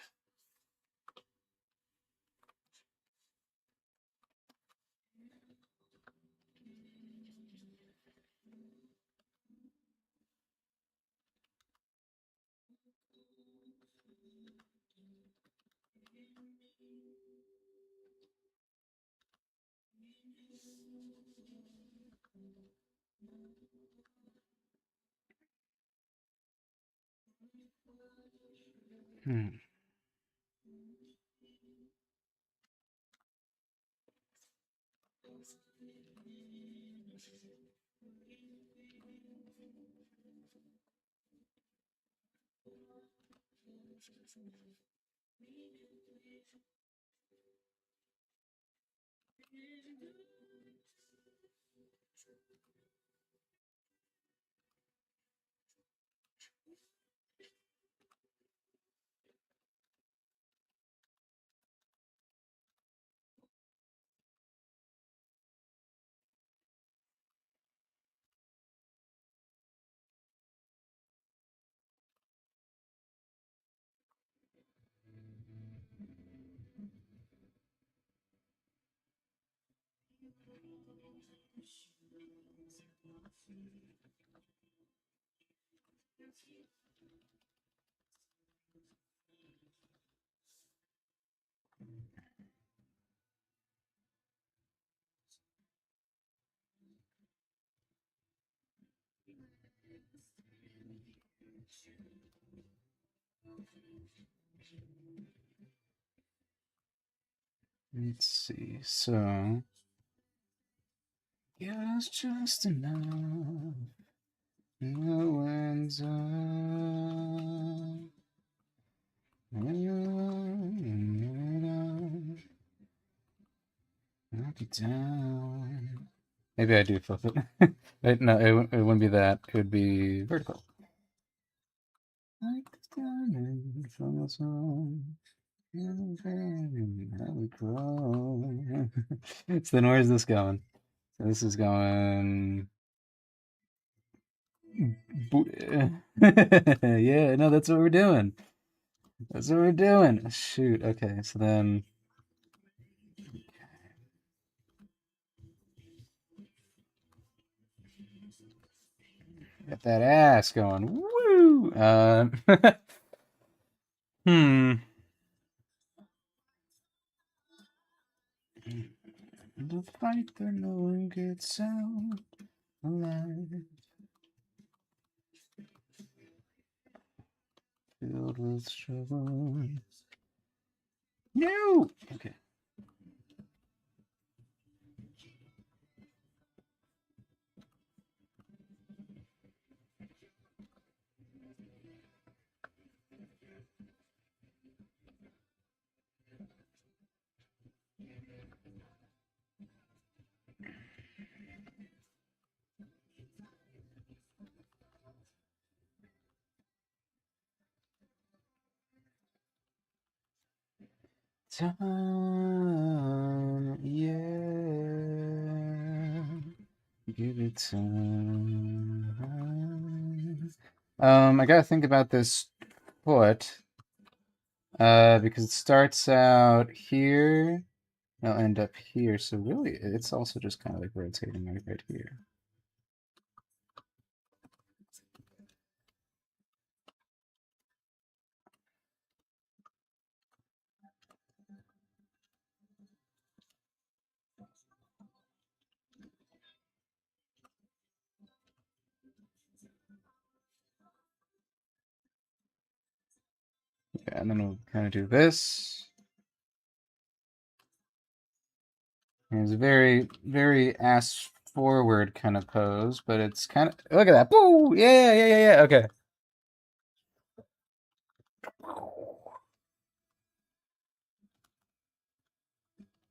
Let's see. So, yeah, it's just enough. No one's on. Knock it down. Maybe I do flip it. No, it wouldn't be that. It would be vertical. Like the diamond from the sun. So then where's this going? So this is going. Yeah, no, that's what we're doing. That's what we're doing. Shoot. Okay, so then. Get that ass going. Woo! Hmm. The fight that no one gets out alive. Filled with struggle. No! Okay. Time, yeah. Give it time. I gotta think about this foot. Because it starts out here, it'll end up here. So really, it's also just kind of like rotating right here. Yeah, and then we'll kind of do this. And it's a very, very ass forward kind of pose, but it's kind of, look at that. Boo! Yeah. Okay.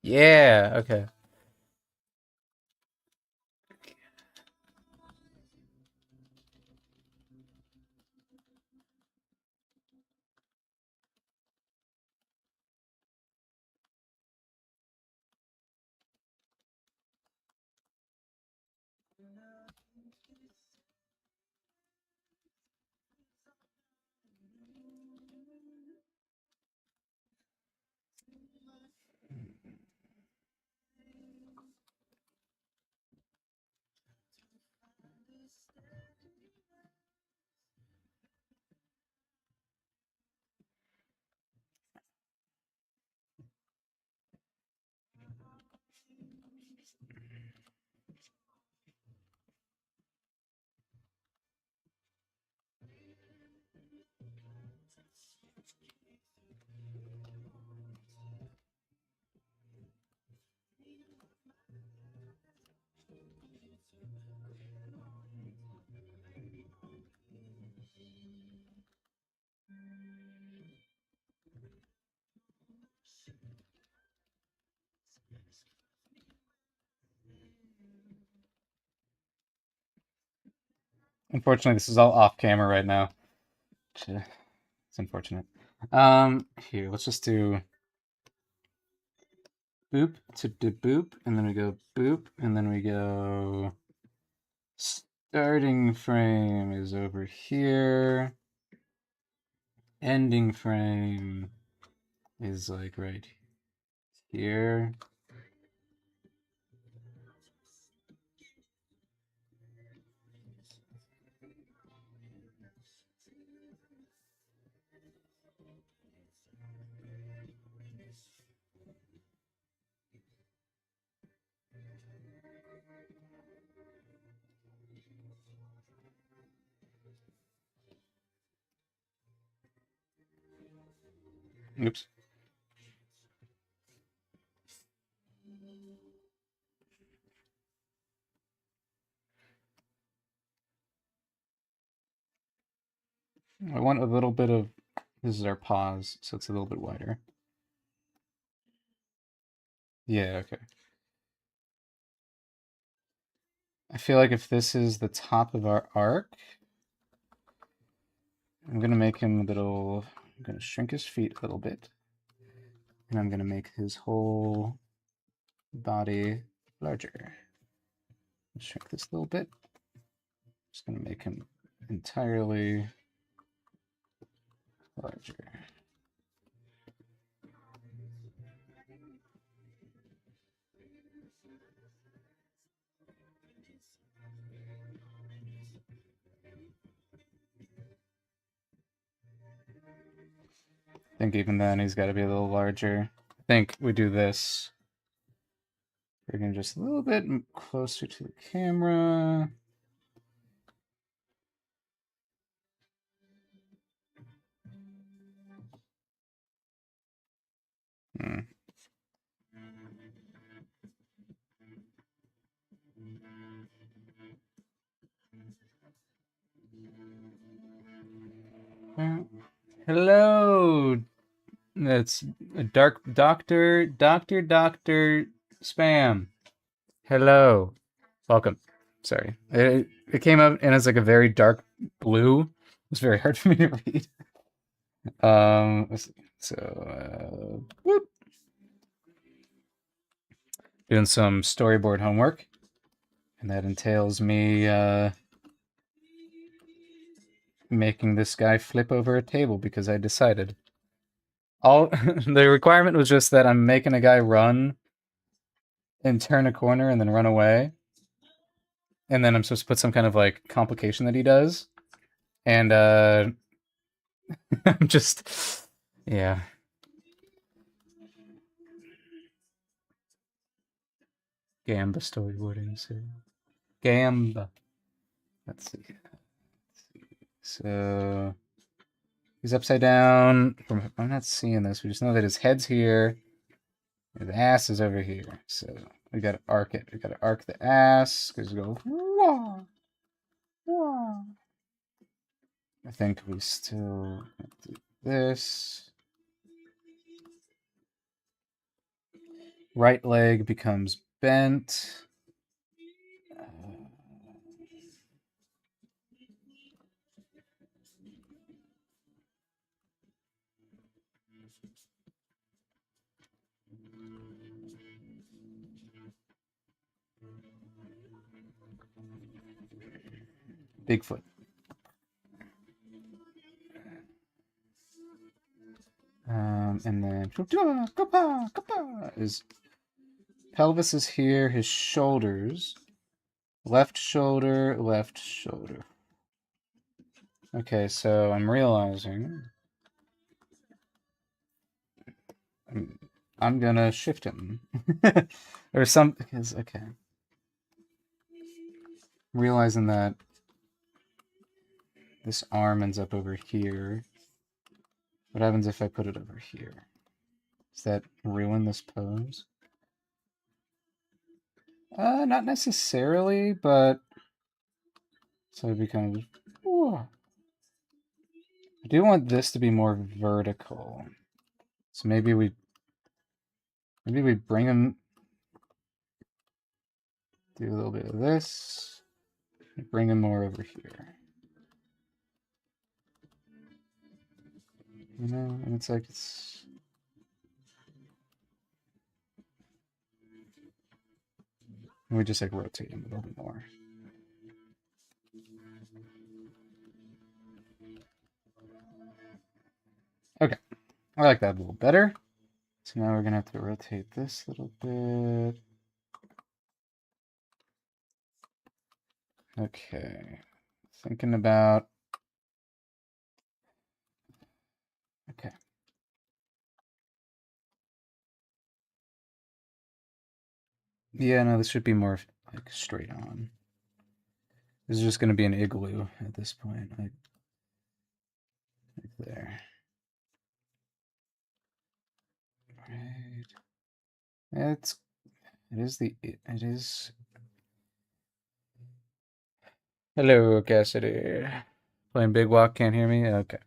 Yeah, okay. Unfortunately, this is all off camera right now. It's unfortunate. Here, let's just do boop to boop, and then we go boop, and then we go starting frame is over here. Ending frame is like right here. Oops. I want a little bit of, this is our pause, so it's a little bit wider. Yeah, okay. I feel like if this is the top of our arc, I'm gonna make him a little, I'm gonna shrink his feet a little bit. And I'm gonna make his whole body larger. Shrink this a little bit. Just gonna make him entirely larger. I think even then he's got to be a little larger. I think we do this. We're gonna just a little bit closer to the camera. Hello. That's a dark doctor spam. Hello. Welcome. Sorry. It came up and it's like a very dark blue. It was very hard for me to read. Let's see. So, whoop. Doing some storyboard homework, and that entails me making this guy flip over a table because I decided. All the requirement was just that I'm making a guy run and turn a corner and then run away. And then I'm supposed to put some kind of like complication that he does. And I'm just yeah. Gamba storyboarding. So Gamba. Let's see. So he's upside down. I'm not seeing this. We just know that his head's here. His ass is over here. So we gotta arc it. We gotta arc the ass. Because we go. Wah, wah. I think we still do this. Right leg becomes bent. Bigfoot. And then his pelvis is here, his shoulders. Left shoulder, left shoulder. Okay, so I'm realizing I'm gonna shift him. Or some, because, okay. I'm realizing that this arm ends up over here. What happens if I put it over here? Does that ruin this pose? Not necessarily, but so it becomes. Ooh. I do want this to be more vertical, so maybe we bring him. Do a little bit of this. Bring him more over here. You know, and it's like it's. We just like rotate him a little bit more. Okay, I like that a little better. So now we're gonna have to rotate this a little bit. Okay, thinking about. Okay. Yeah, no, this should be more like straight on. This is just gonna be an igloo at this point, like there. Right. It is. Hello, Cassidy. Playing Big Walk, can't hear me? Okay.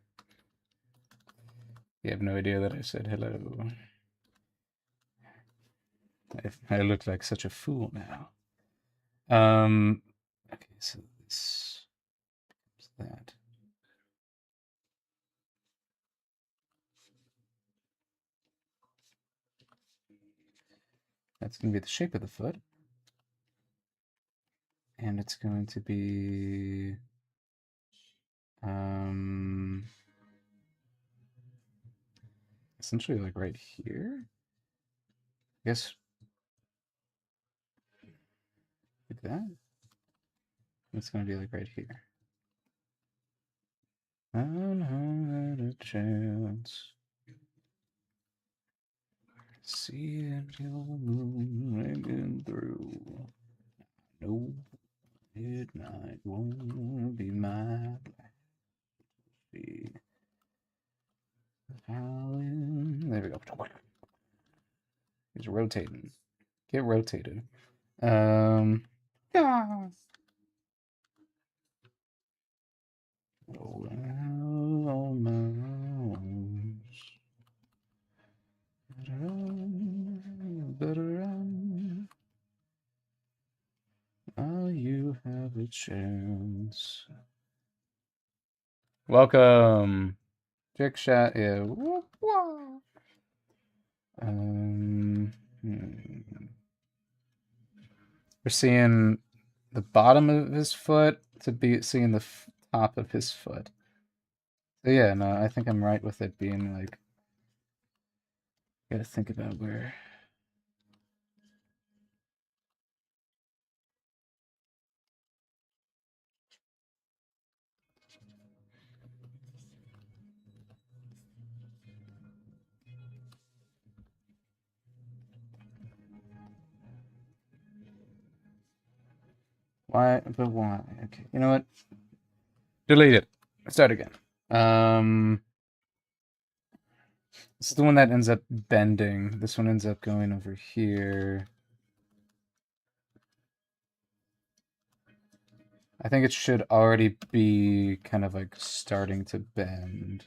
You have no idea that I said hello. I look like such a fool now. Okay, so this is that. That's going to be the shape of the foot. And it's going to be essentially like right here. I guess like that. It's going to be like right here. I don't have a chance. See it, your moon ringing through. No, midnight won't be my be howling. There we go. He's rotating. Get rotated. Yeah. Oh, my better run. Oh, you have a chance. Welcome. Trick shot. Yeah. We're seeing the bottom of his foot to be seeing the top of his foot. So yeah, no, I think I'm right with it being like Gotta think about where. Why? But why? Okay. You know what? Delete it. Start again. This is the one that ends up bending. This one ends up going over here. I think it should already be kind of like starting to bend.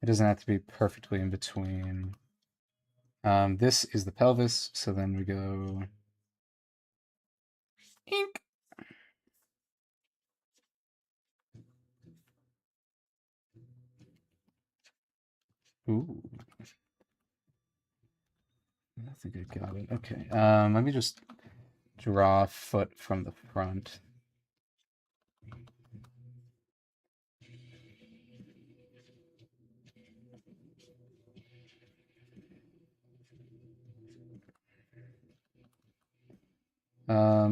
It doesn't have to be perfectly in between. This is the pelvis, so then we go ink. Ooh. I think I got it. Okay. Let me just draw a foot from the front.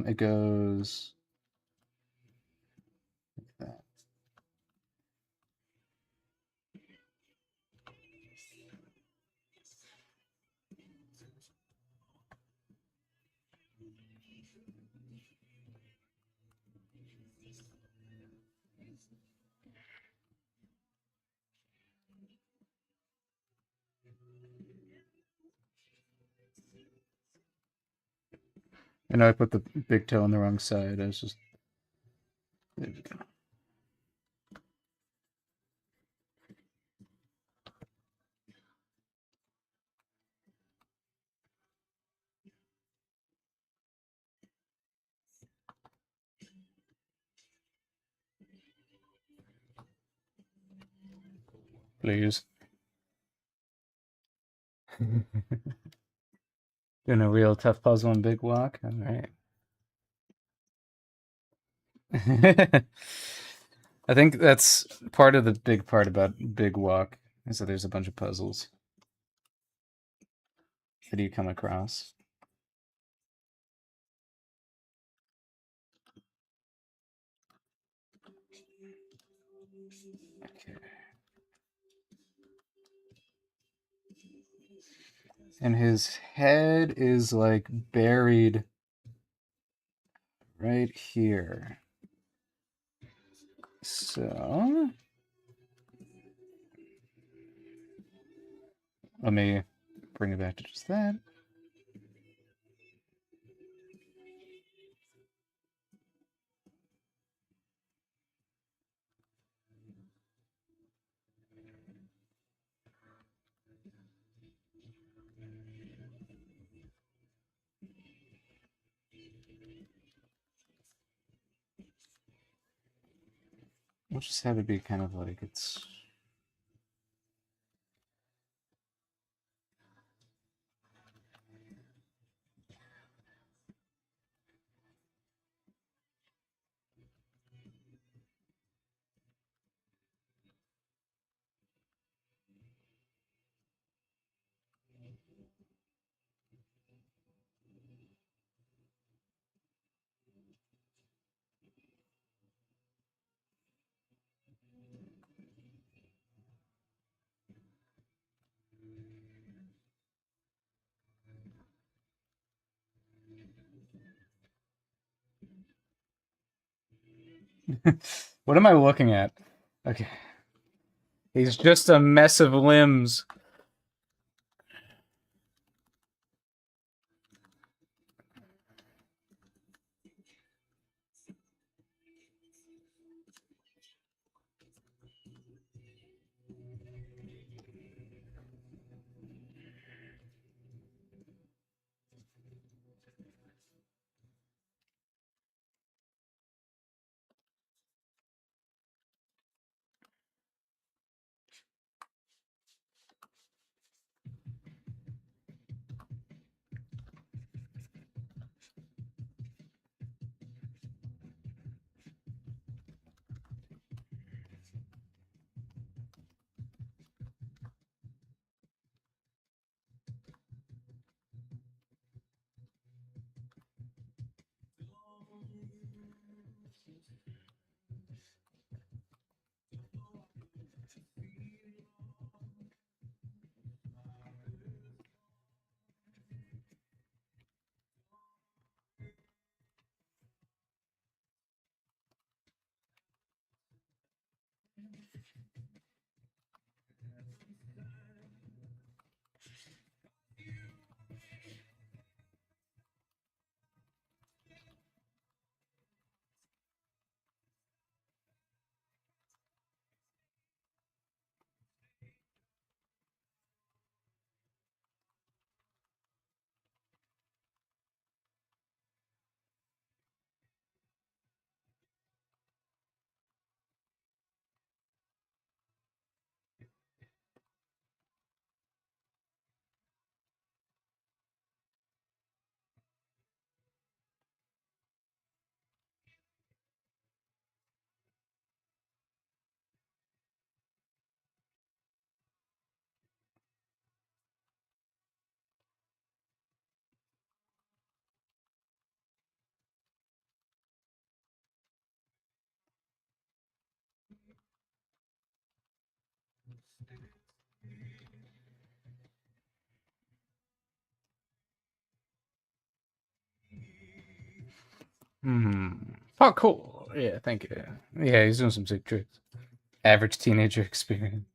It goes like that. I know I put the big toe on the wrong side. I was just there we go. Please. Doing a real tough puzzle and big walk. All right. I think that's part of the big part about big walk is that there's a bunch of puzzles that you come across. Okay. And his head is like buried right here. So let me bring it back to just that. We'll just have it be kind of like it's. What am I looking at? Okay. He's just a mess of limbs. Parkour. Yeah, thank you. Yeah, he's doing some sick tricks. Average teenager experience.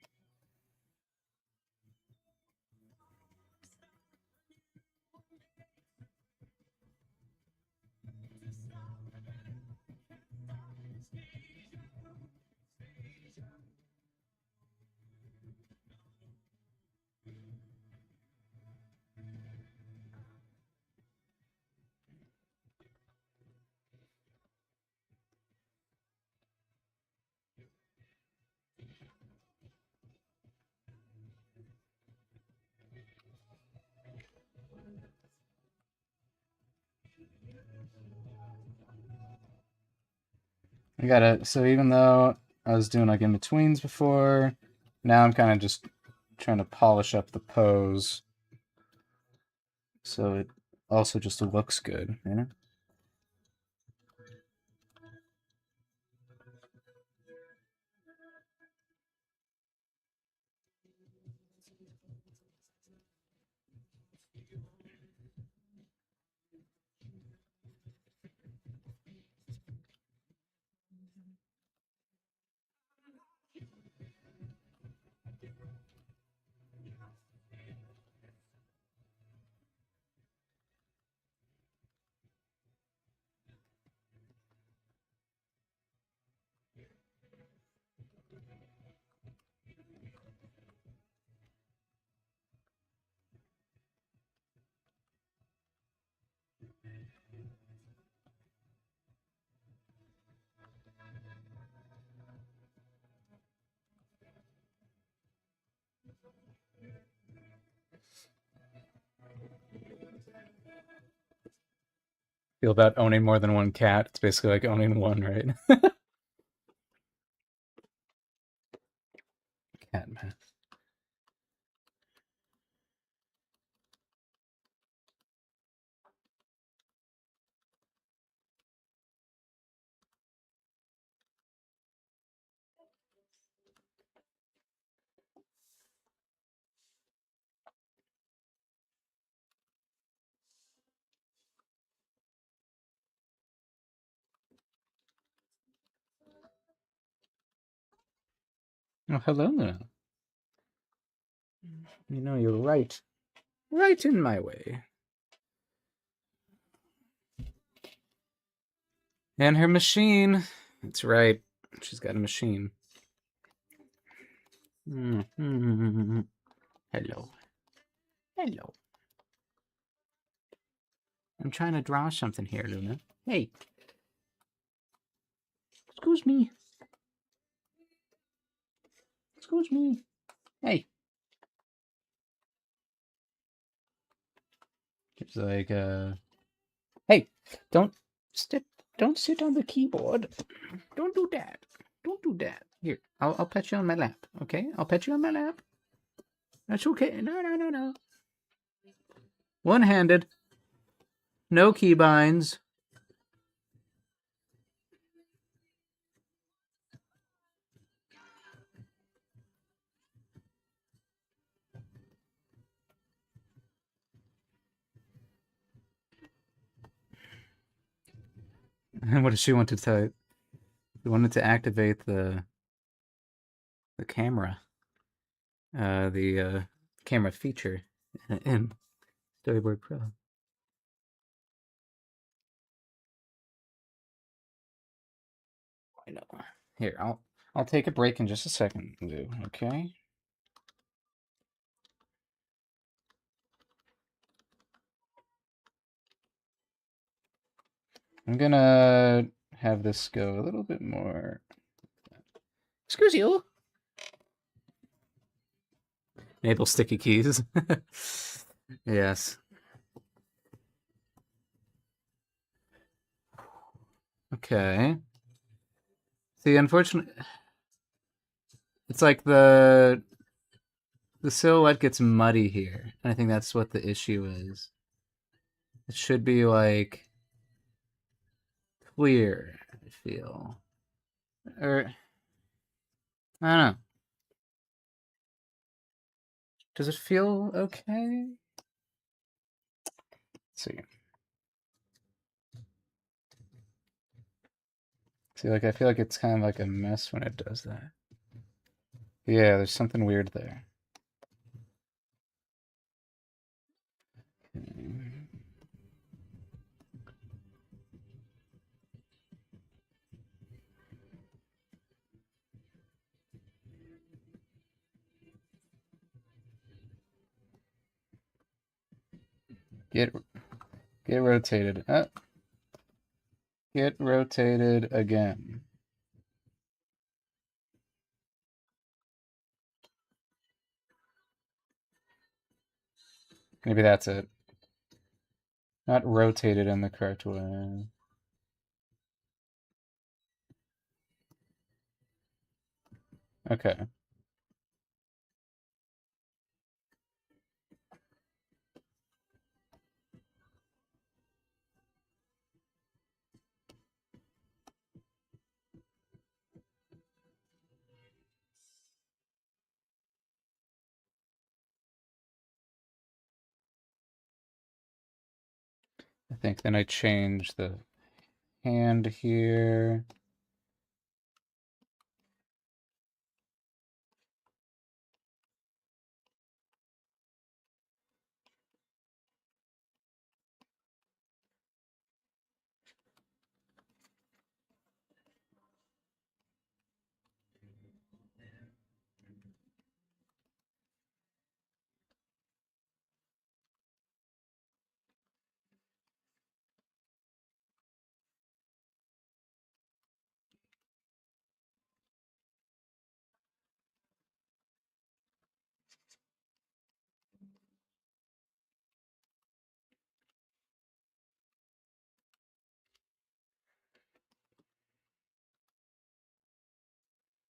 I gotta, so even though I was doing like in betweens before, now I'm kind of just trying to polish up the pose so it also just looks good, you know? Feel about owning more than one cat. It's basically like owning one, right? Cat man. Oh, hello there. You know, you're right. Right in my way. And her machine. That's right. She's got a machine. Mm-hmm. Hello. Hello. I'm trying to draw something here, Luna. Hey. Excuse me. Excuse me. Hey. It's like, hey, don't step, don't sit on the keyboard. Don't do that. Don't do that. Here, I'll pet you on my lap, okay? I'll pet you on my lap. That's okay. No. One-handed. No keybinds. What does she want to tell you? She wanted to activate the the camera, the camera feature in Storyboard Pro. I know. Here, I'll take a break in just a second, Lou, okay? I'm gonna have this go a little bit more. Excuse you. Enable sticky keys. Yes. Okay. See, unfortunately, it's like the silhouette gets muddy here. And I think that's what the issue is. It should be like clear, I feel. Or I don't know. Does it feel okay? Let's see. See, like I feel like it's kind of like a mess when it does that. Yeah, there's something weird there. Okay. Get rotated. Get rotated again. Maybe that's it. Not rotated in the correct way. Okay. I think then I change the hand here.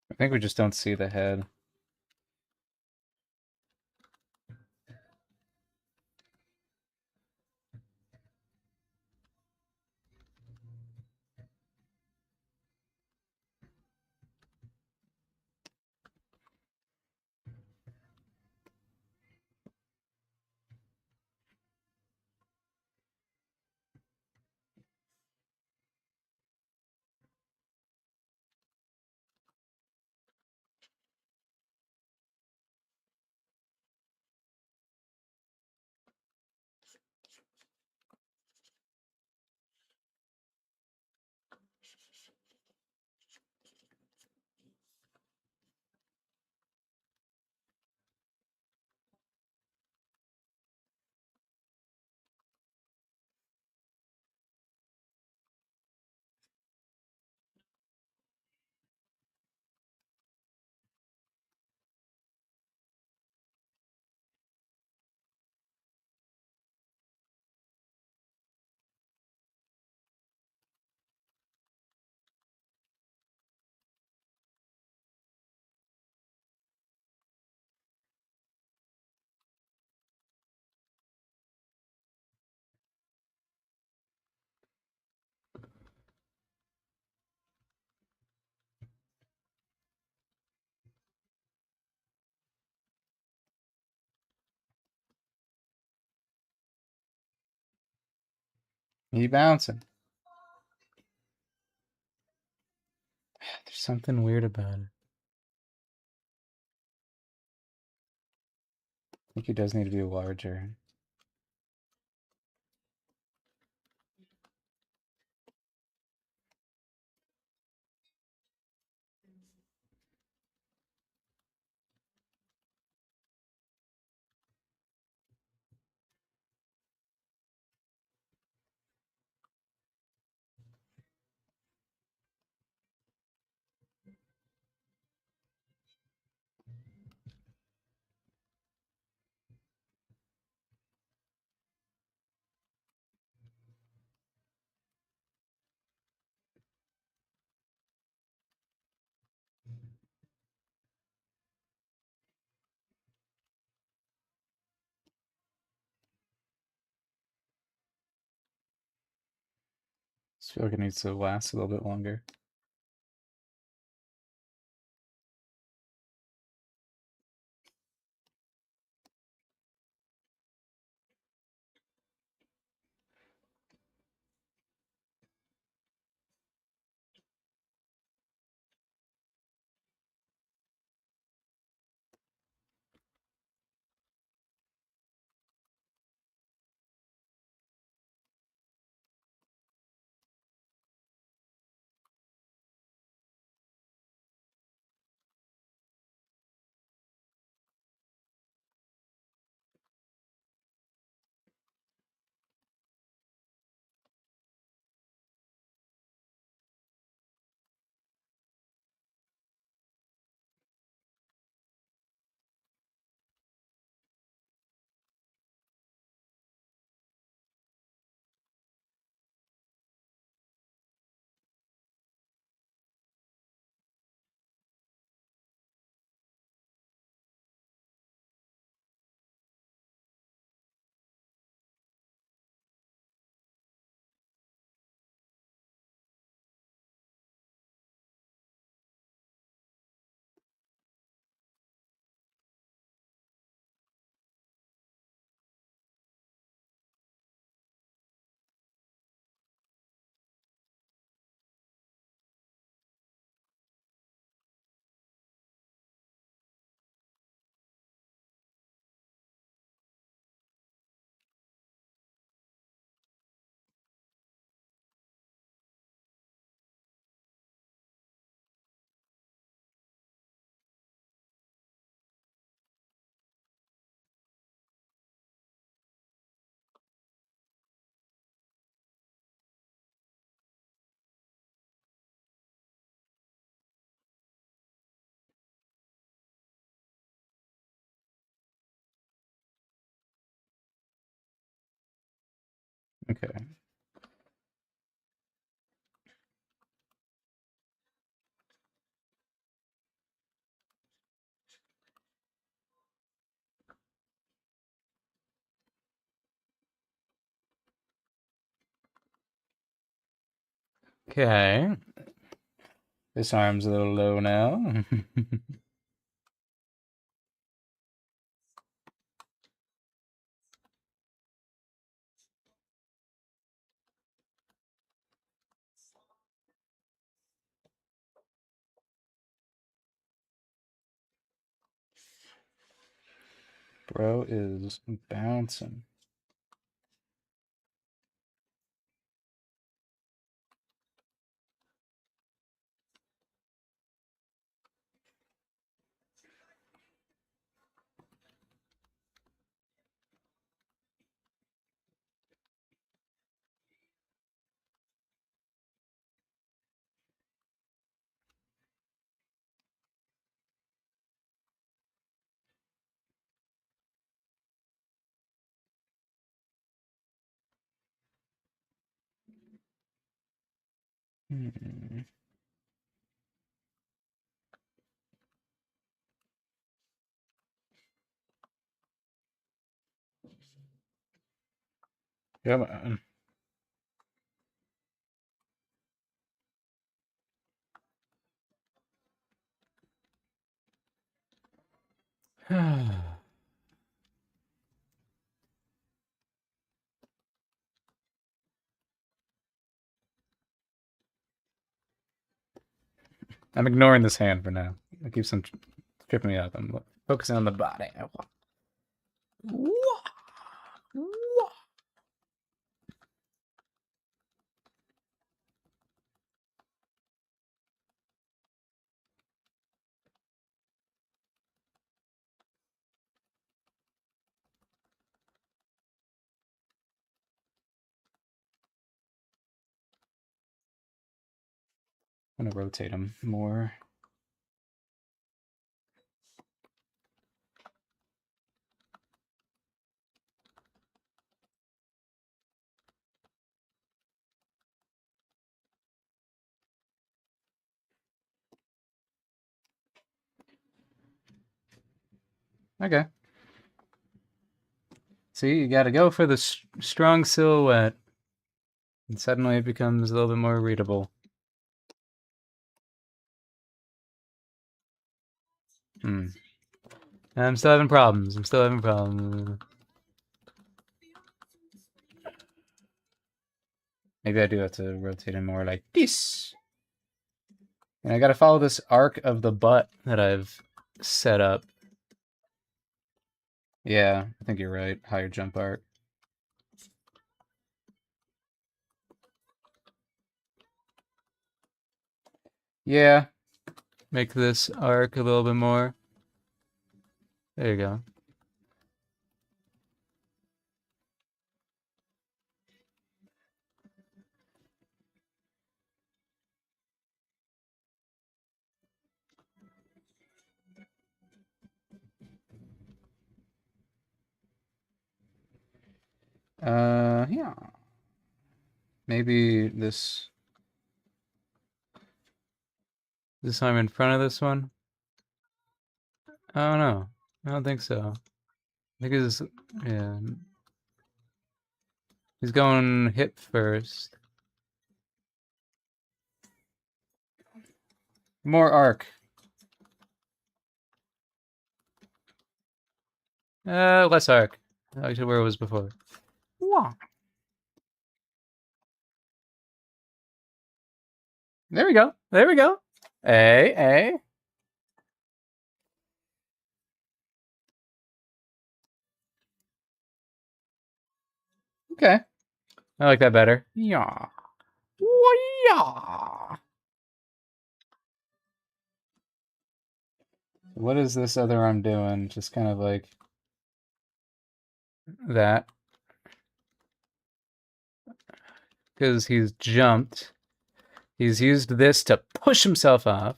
I think we just don't see the head. He bouncing. There's something weird about it. think he does need to be larger. I feel like it needs to last a little bit longer. Okay. Okay. This arm's a little low now. Bro is bouncing. Hmm. Come on. I'm ignoring this hand for now. It keeps on tripping me up. I'm focusing on the body. I'm gonna rotate him more. Okay. See, you gotta go for the strong silhouette. And suddenly it becomes a little bit more readable. I'm still having problems. Maybe I do have to rotate him more like this. And I gotta follow this arc of the butt that I've set up. Yeah, I think you're right. Higher jump arc. Yeah. Make this arc a little bit more. There you go. Yeah. Maybe this time in front of this one? I don't know. I don't think so. I think it's, yeah. He's going hip first. More arc. Less arc. Actually, where it was before. Wah. There we go. There we go. A. Okay. I like that better. Yeah. Yeah. What is this other arm doing? Just kind of like that. Because he's jumped. He's used this to push himself off.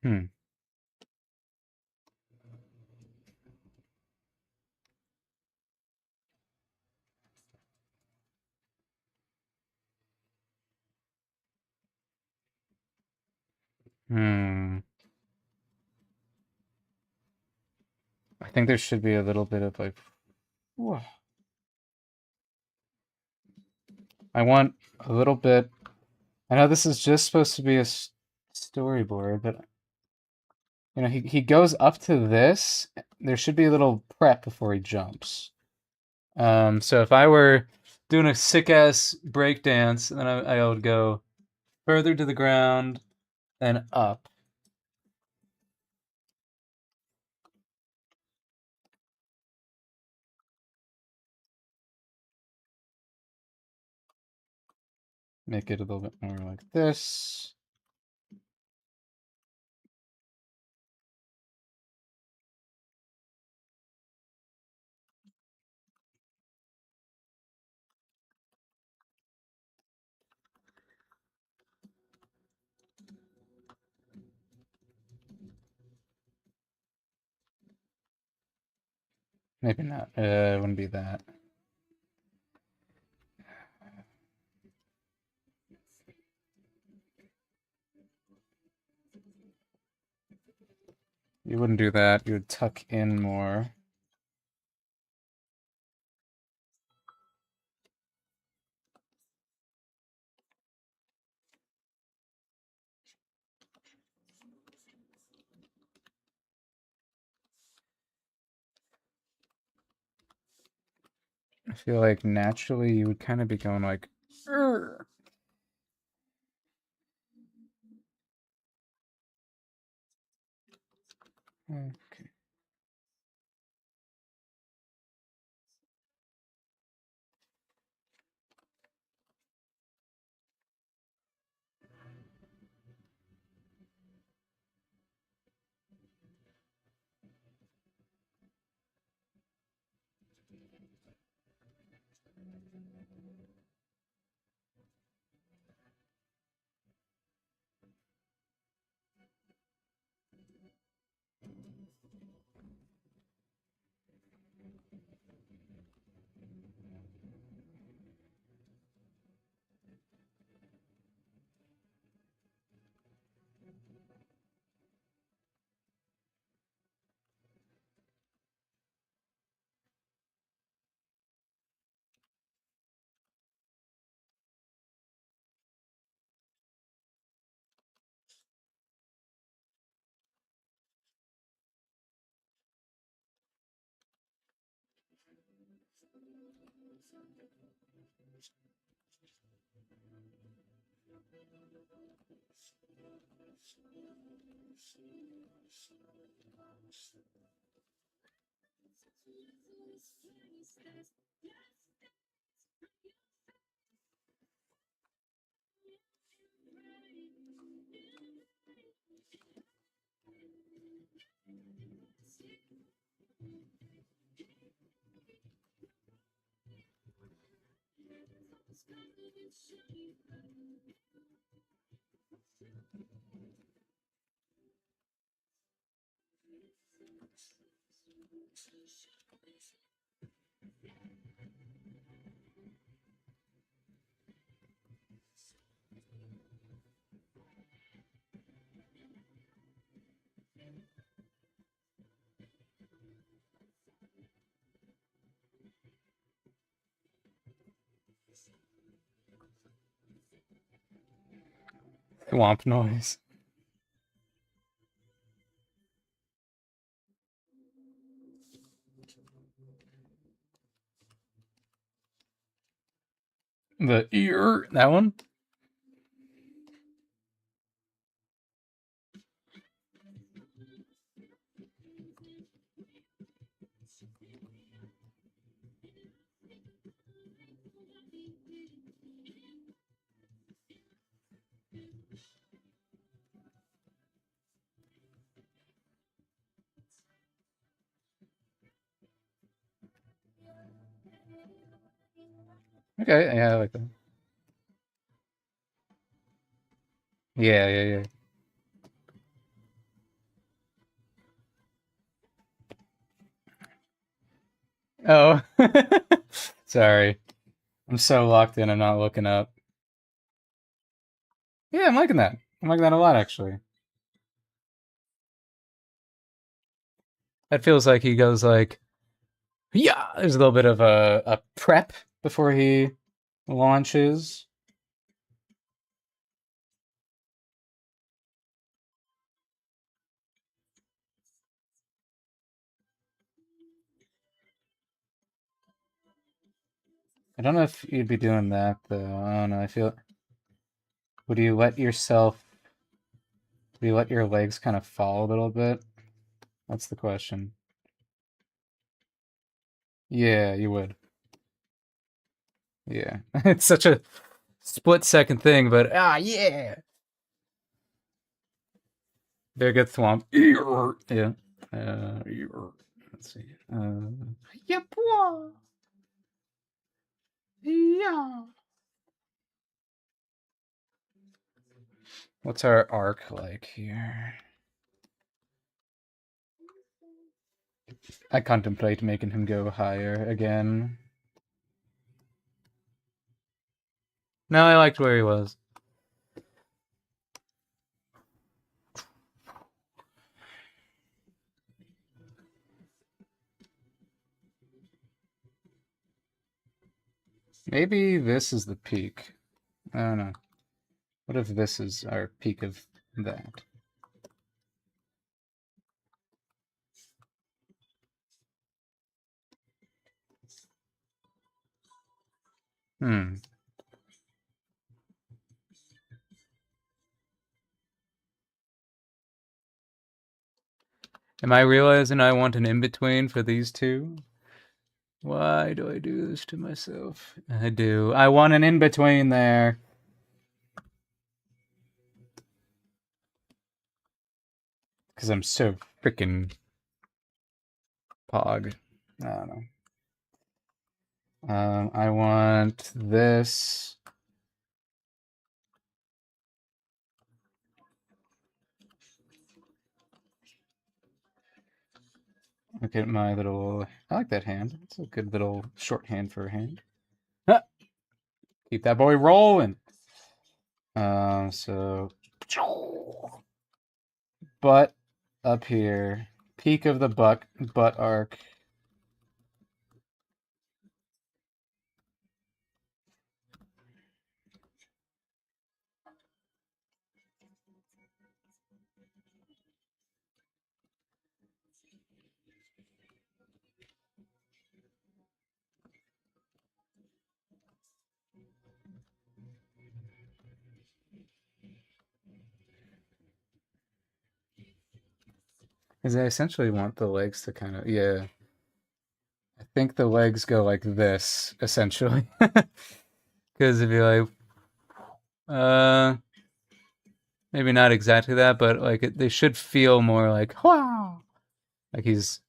Hmm. Hmm. I think there should be a little bit of like. Whoa. I want a little bit. I know this is just supposed to be a storyboard, but you know, he goes up to this. There should be a little prep before he jumps. So if I were doing a sick ass break dance, then I would go further to the ground and up. Make it a little bit more like this. Maybe not. It wouldn't be that. You wouldn't do that. You would tuck in more. I feel like naturally you would kind of be going like, "Urgh." Okay. Swamp noise. The ear, that one? Okay, yeah, I like that. Yeah, yeah, yeah. Oh. Sorry. I'm so locked in, I'm not looking up. Yeah, I'm liking that. I'm liking that a lot, actually. That feels like he goes like, yeah, there's a little bit of a prep before he launches. I don't know if you'd be doing that, though. I don't know. I feel. Would you let yourself. Would you let your legs kind of fall a little bit? That's the question. Yeah, you would. Yeah. It's such a split second thing, but yeah. Very good thwomp. Yeah. Let's see. Yeah, boy. Yeah. What's our arc like here? I contemplate making him go higher again. No, I liked where he was. Maybe this is the peak. I don't know. What if this is our peak of that? Hmm. Am I realizing I want an in-between for these two? Why do I do this to myself? I do. I want an in-between there. Because I'm so freaking pog. I don't know. I want this. Look at my little... I like that hand. It's a good little shorthand for a hand. Ah, keep that boy rolling. So... Butt up here. Peak of the butt arc. Because I essentially want the legs to kind of... Yeah. I think the legs go like this, essentially. Because if you're like... maybe not exactly that, but like they should feel more like wow, like he's.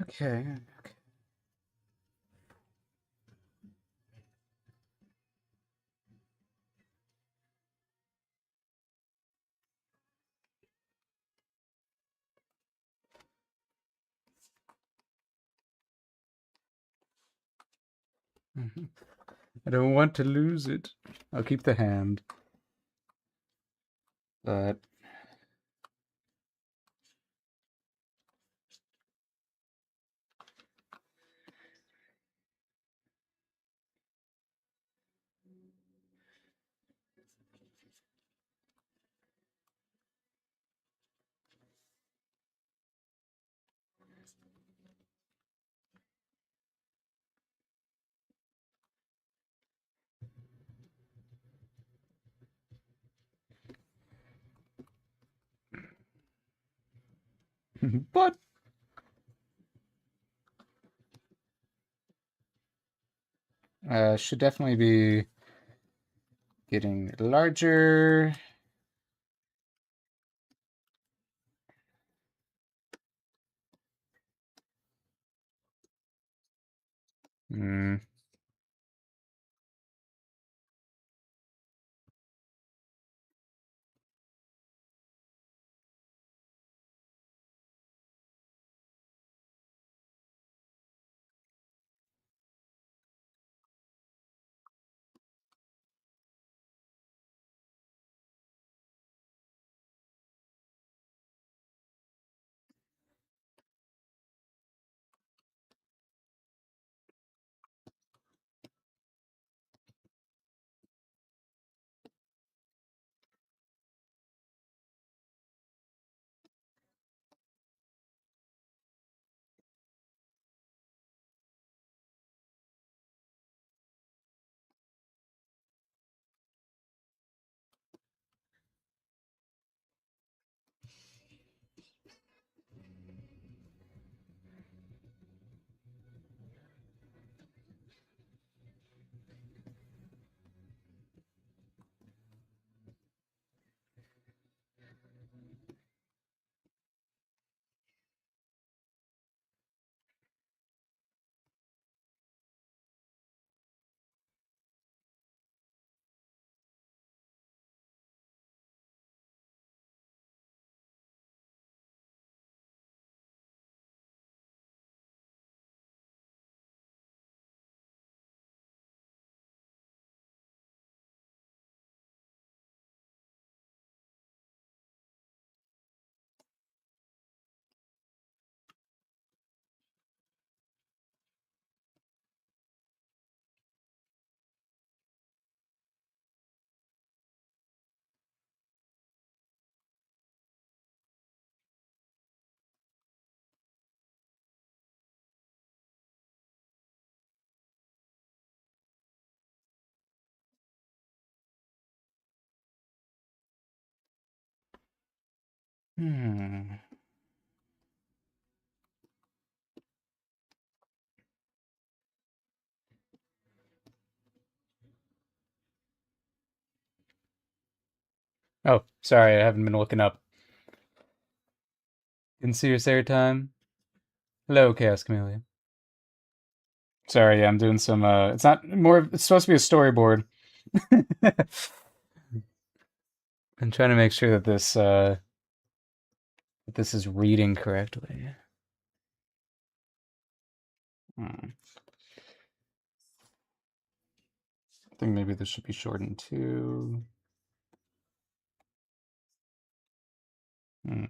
Okay. I don't want to lose it. I'll keep the hand, but But should definitely be getting larger. Hmm. Hmm. Oh, sorry, I haven't been looking up. Didn't see your Sarah time. Hello, Chaos Chameleon. Sorry, yeah, I'm doing some. It's not more. It's supposed to be a storyboard. I'm trying to make sure that this is reading correctly. Hmm. I think maybe this should be shortened too. Hmm.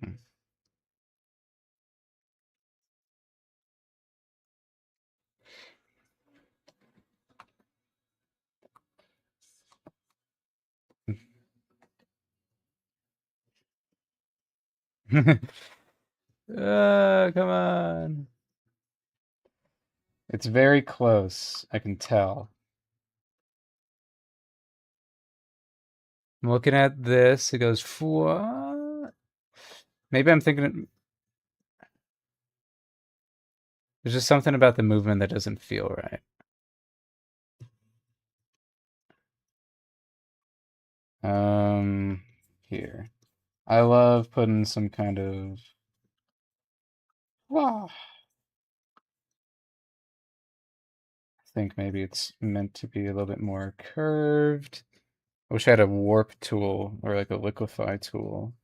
Come on. It's very close. I can tell. I'm looking at this. It goes, what? Maybe I'm thinking there's just something about the movement that doesn't feel right. Here. I love putting some kind of, wow. I think maybe it's meant to be a little bit more curved. I wish I had a warp tool or like a liquefy tool.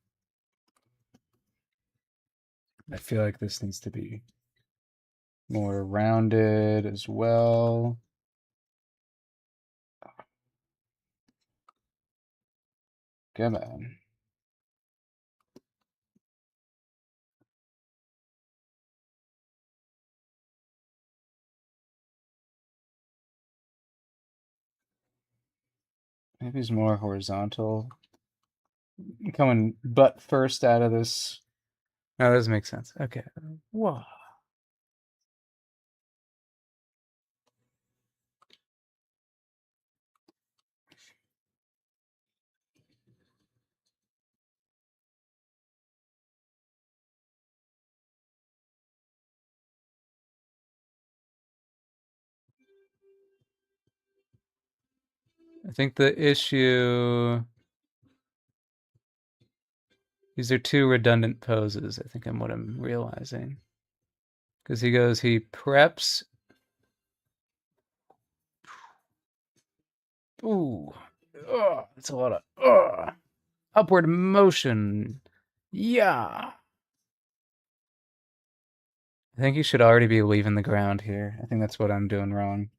I feel like this needs to be more rounded as well. Come on. Maybe it's more horizontal. Coming butt first out of this. No, that doesn't make sense. Okay. Whoa. I think the issue... These are two redundant poses, I think what I'm realizing. Because he preps. Ooh. Ugh, that's a lot of upward motion. Yeah. I think you should already be leaving the ground here. I think that's what I'm doing wrong.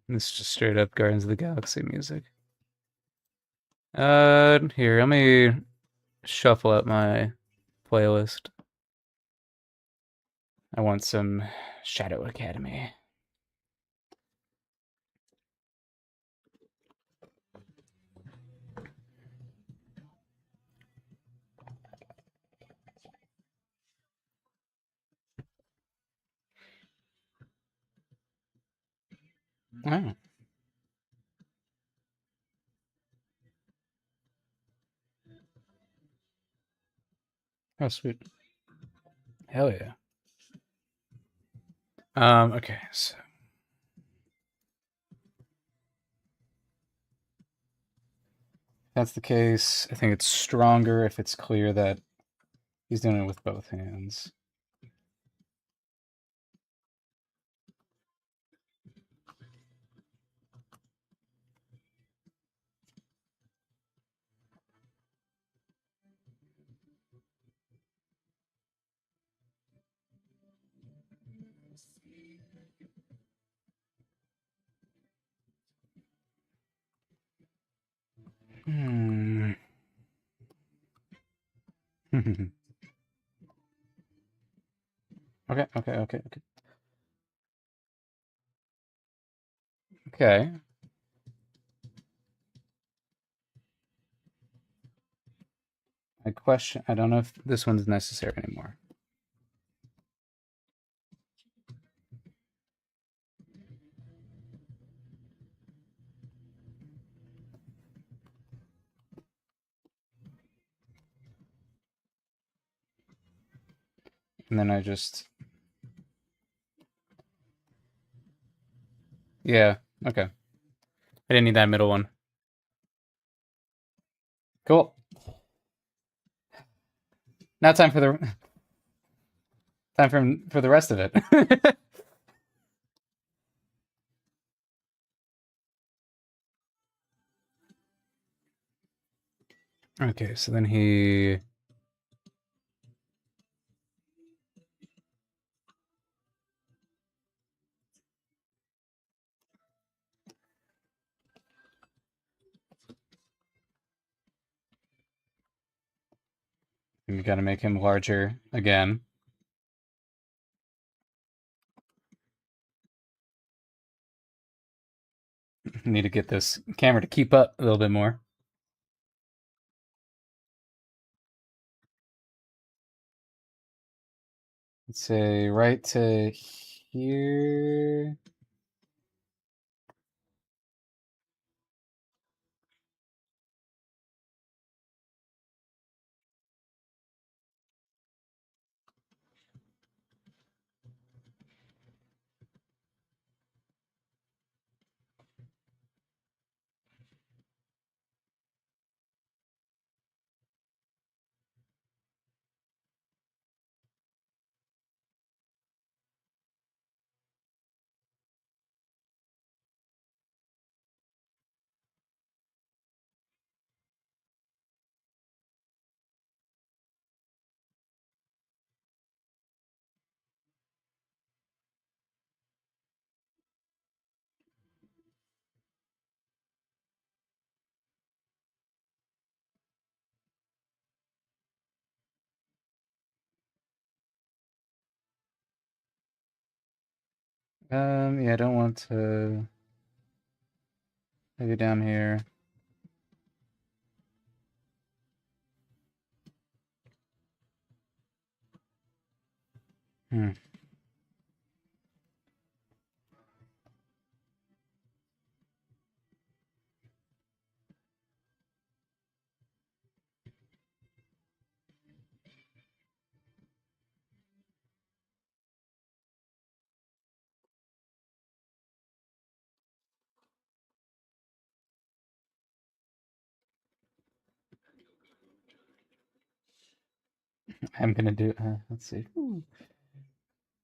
This is just straight up Guardians of the Galaxy music. Here, let me shuffle out my playlist. I want some Shadow Academy. Oh. Oh, sweet. Hell yeah. Okay, so if that's the case, I think it's stronger if it's clear that he's doing it with both hands. Hmm. Okay. Okay. I don't know if this one's necessary anymore. And then I just... Yeah, okay. I didn't need that middle one. Cool. Now time for the... Time for the rest of it. Okay, so then he... We gotta make him larger again. Need to get this camera to keep up a little bit more. Let's say right to here. Yeah, I don't want to have you down here. Hmm. I'm gonna do. Let's see.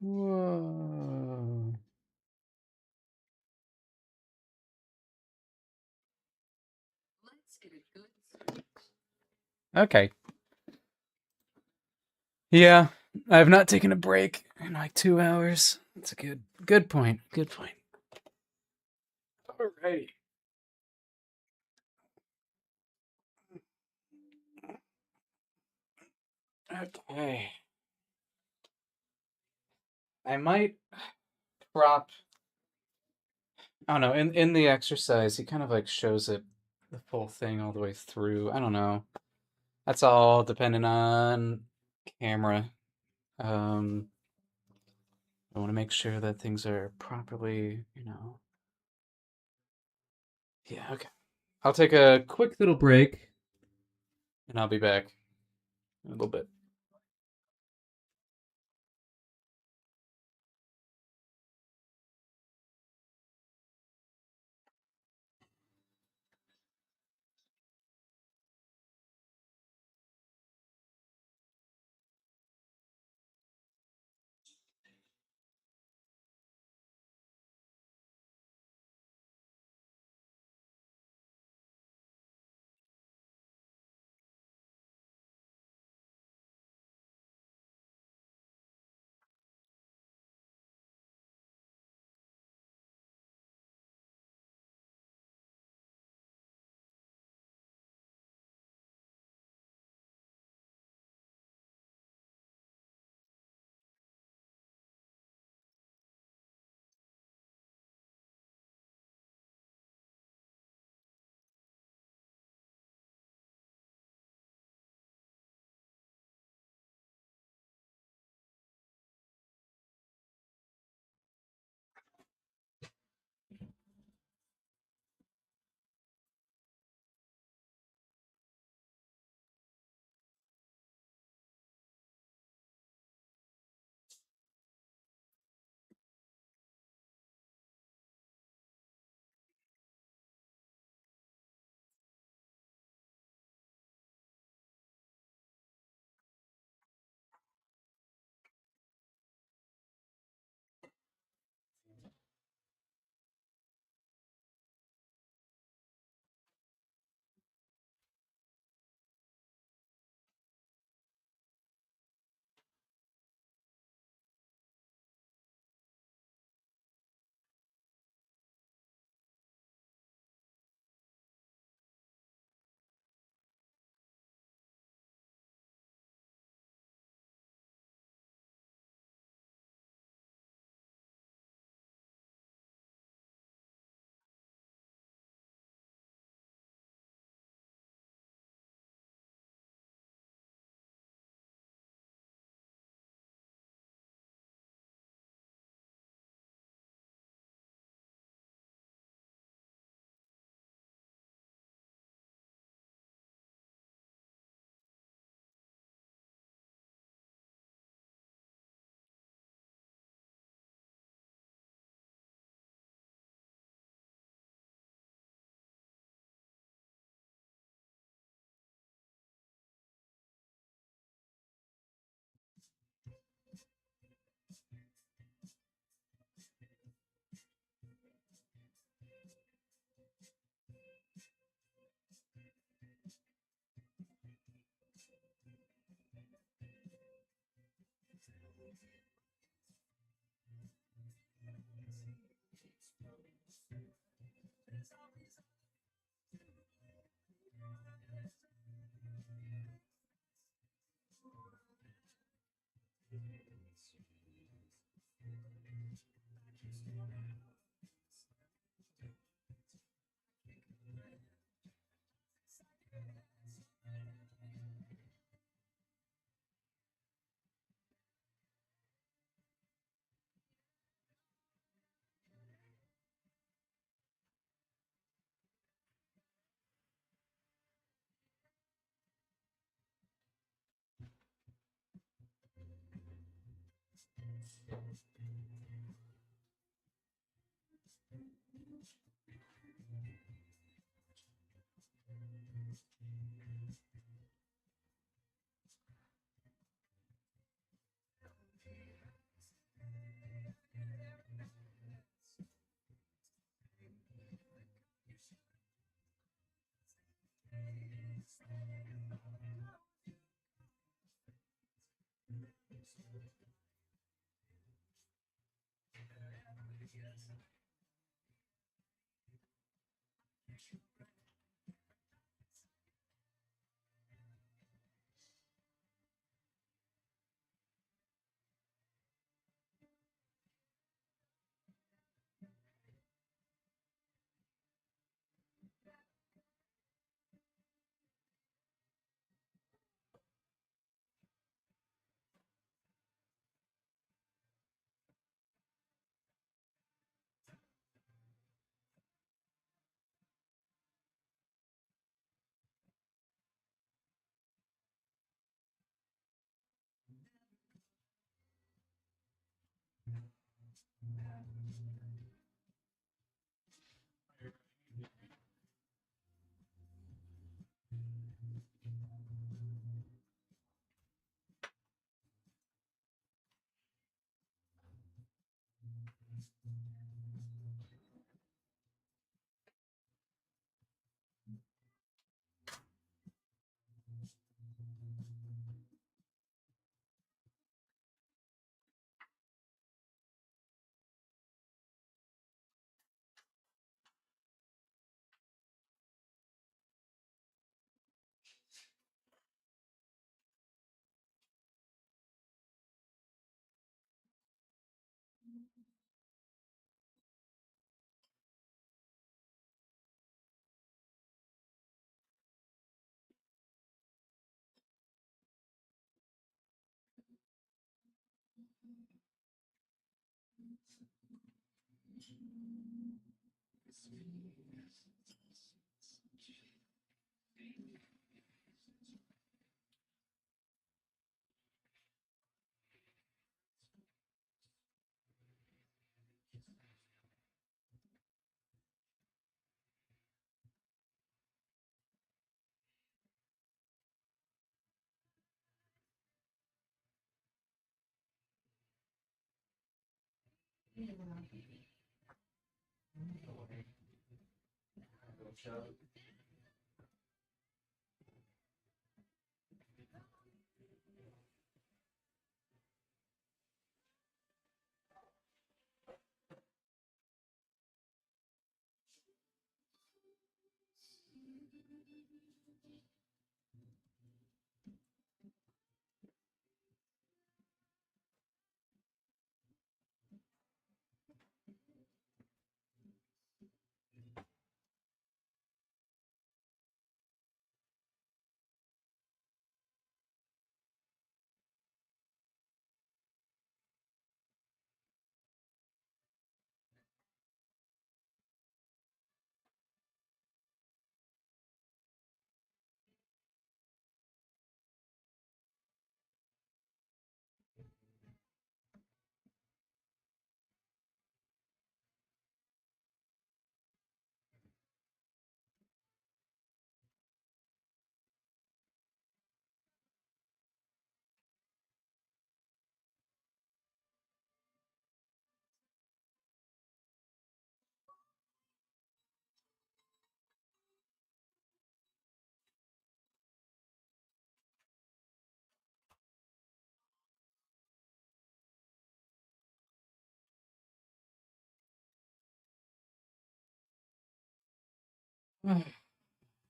Whoa. Okay. Yeah, I have not taken a break in like 2 hours. That's a good point. Good point. Alrighty. Okay. I might prop. I don't know. In the exercise, he kind of like shows it the full thing all the way through. I don't know. That's all dependent on camera. Um, I want to make sure that things are properly. Yeah, okay. I'll take a quick little break and I'll be back in a little bit.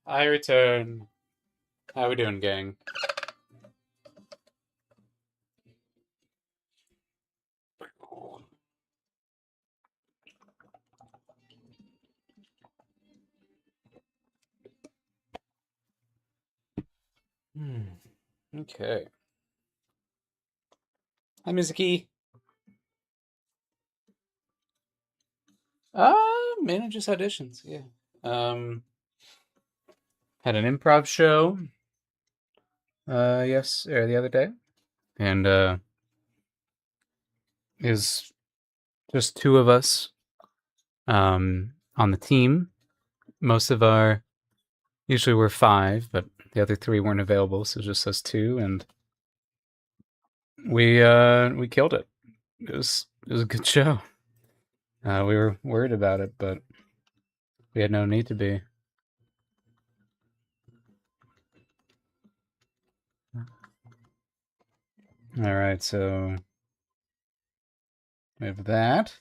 I return. How we doing, gang? Okay. Hi, Mizuki. Mainly just auditions, yeah. Had an improv show, the other day. And, is just two of us on the team. Most of our usually we're five, but the other three weren't available, so just us two, and we killed it. It was a good show. We were worried about it, but we had no need to be. All right, so we have that.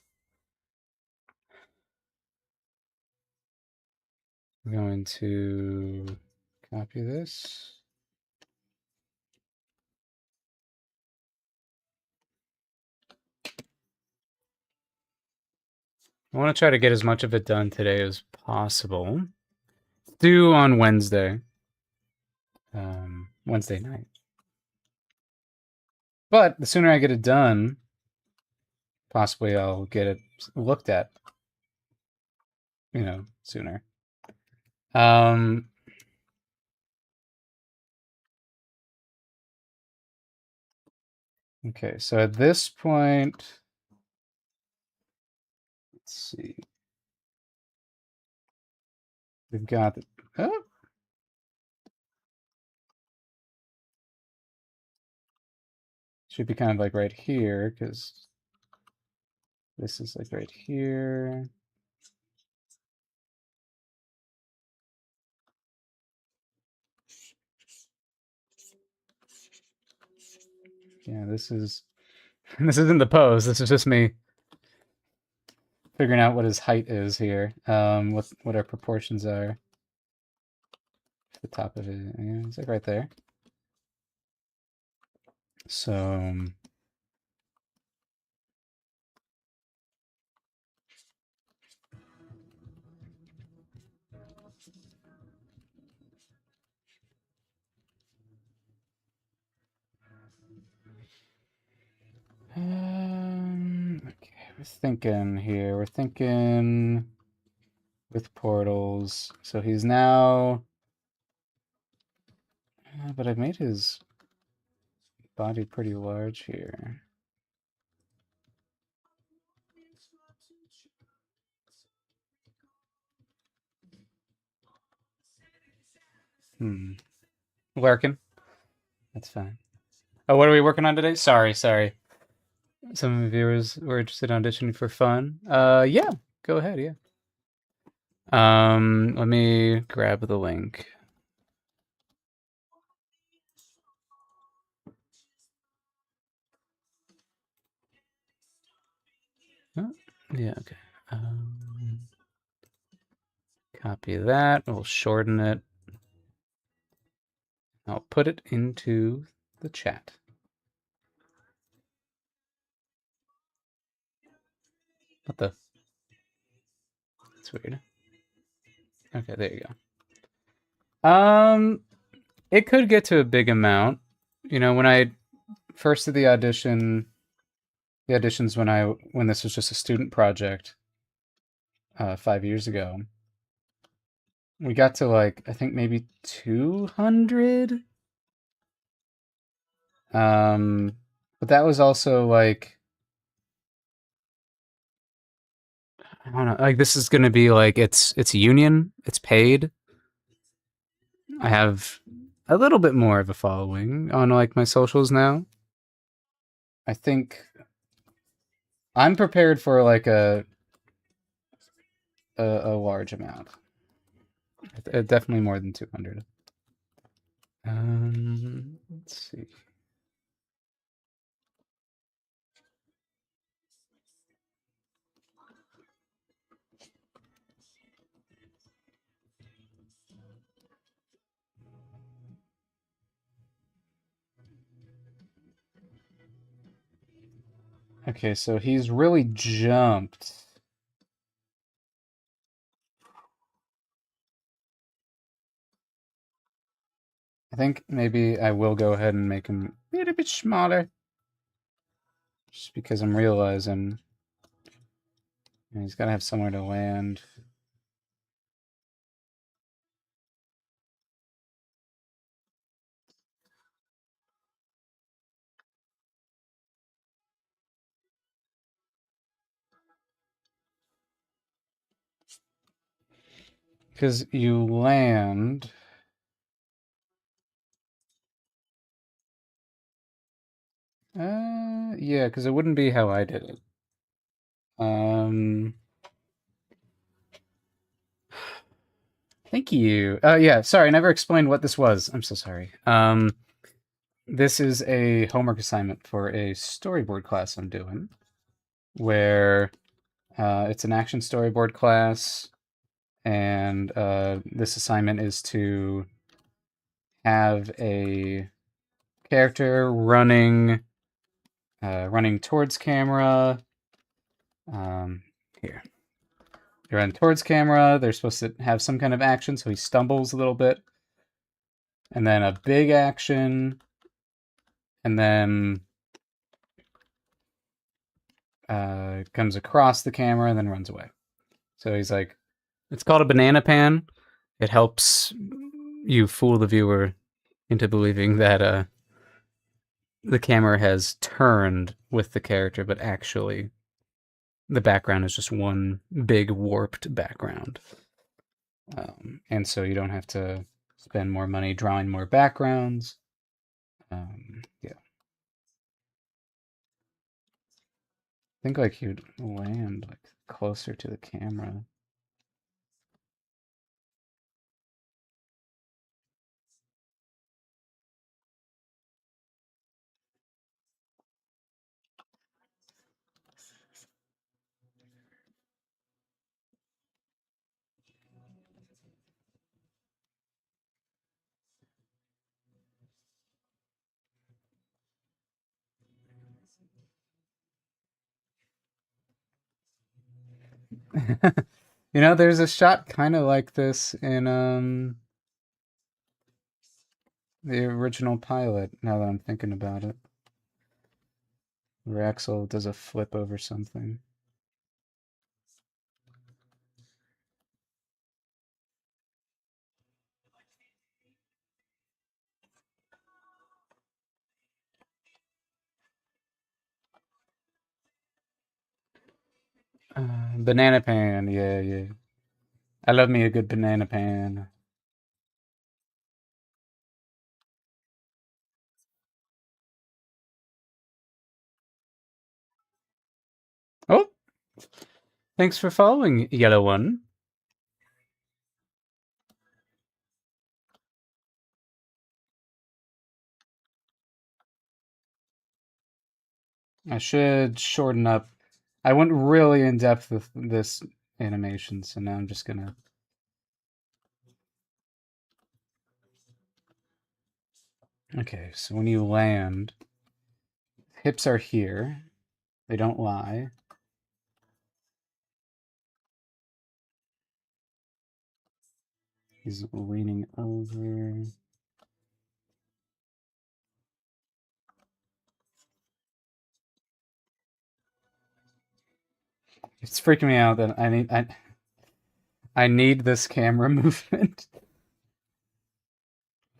I'm going to copy this. I want to try to get as much of it done today as possible. Due on Wednesday. Wednesday night. But the sooner I get it done, possibly I'll get it looked at, sooner. Okay, so at this point, let's see. We've got should be kind of like right here, because this is like right here. Yeah, this isn't the pose. This is just me figuring out what his height is here. What our proportions are. The top of it, yeah, it's like right there. So okay, we're thinking here. We're thinking with portals. So he's now, but I've made his body pretty large here. Working. That's fine. Oh, what are we working on today? Sorry. Some of the viewers were interested in auditioning for fun. Yeah, go ahead, yeah. Let me grab the link. Oh, yeah, okay. Copy that. We'll shorten it. I'll put it into the chat. What the? That's weird. Okay, there you go. It could get to a big amount. When I first did the auditions when this was just a student project 5 years ago, we got to like I think maybe 200. But that was also like I don't know. Like this is gonna be like it's union. It's paid. I have a little bit more of a following on like my socials now. I think I'm prepared for like a large amount. Definitely more than 200. Let's see. Okay, so he's really jumped. I think maybe I will go ahead and make him a little bit smaller. Just because I'm realizing he's got to have somewhere to land. Because you land. Yeah, because it wouldn't be how I did it. Thank you. Yeah, sorry, I never explained what this was. I'm so sorry. This is a homework assignment for a storyboard class I'm doing, where it's an action storyboard class, and this assignment is to have a character running towards camera. Here. They run towards camera. They're supposed to have some kind of action, so he stumbles a little bit. And then a big action. And then comes across the camera and then runs away. So he's like, it's called a banana pan. It helps you fool the viewer into believing that the camera has turned with the character, but actually the background is just one big warped background. And so you don't have to spend more money drawing more backgrounds. Yeah. I think like you'd land like closer to the camera. You know, there's a shot kind of like this in the original pilot, now that I'm thinking about it. Where Axel does a flip over something. Banana pan, yeah, yeah. I love me a good banana pan. Oh, thanks for following, yellow one. I should shorten up. I went really in depth with this animation, so now I'm just gonna. Okay, so when you land, hips are here. They don't lie. He's leaning over. It's freaking me out that I need this camera movement.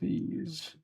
These.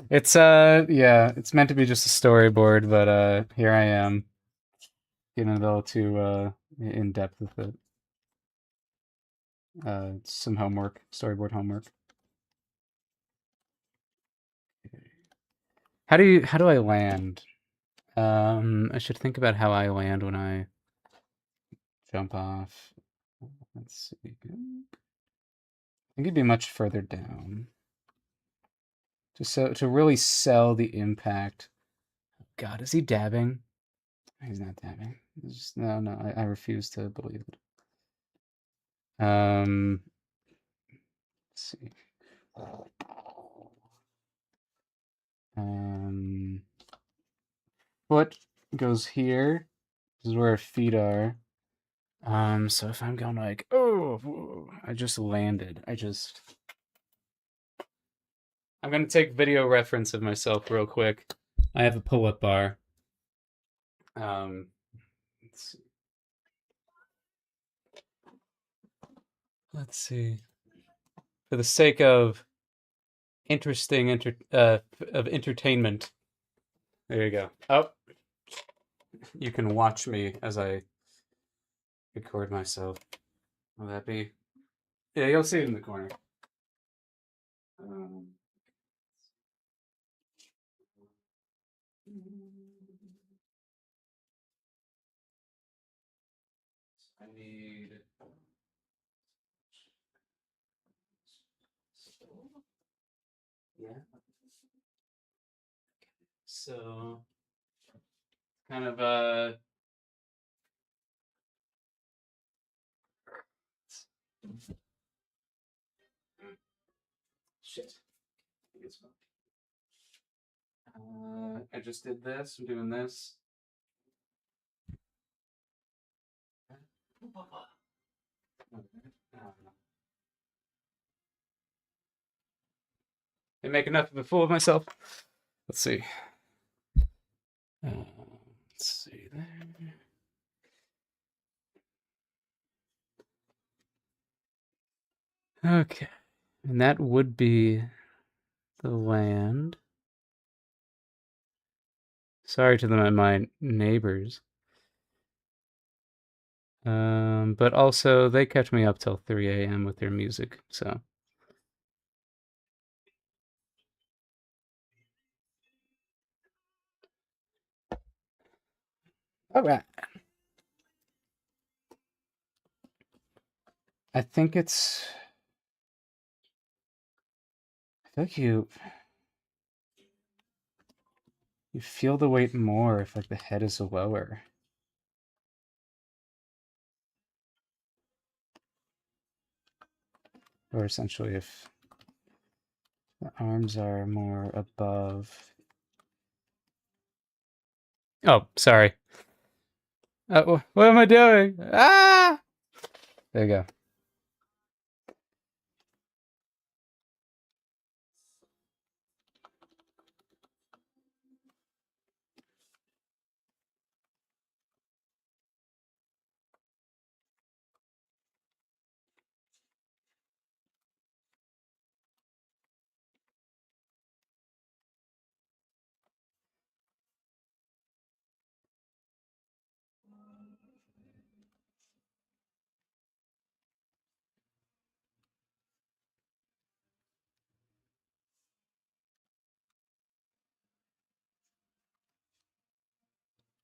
It's yeah, it's meant to be just a storyboard, but here I am getting a little too in depth with it. Some homework, storyboard homework. How do I land? I should think about how I land when I jump off. Let's see. I think it'd be much further down. To really sell the impact. God, is he dabbing? He's not dabbing. No, I refuse to believe it. Let's see. Um, Foot goes here. This is where our feet are. So if I'm going like, oh, I just landed. I'm gonna take video reference of myself real quick. I have a pull-up bar. Um, let's see. Let's see. For the sake of of entertainment. There you go. Oh, you can watch me as I record myself. Will that be? Yeah, you'll see it in the corner. Um, I need. Yeah. So kind of shit. I just did this. I'm doing this. I make enough of a fool of myself. Let's see. Let's see there. Okay, and that would be the land. Sorry to my neighbors. But also they kept me up till 3 a.m. with their music, so. All right. I think it's. I feel like you feel the weight more if like the head is lower, or essentially if the arms are more above. Oh, sorry. What am I doing? Ah! There you go.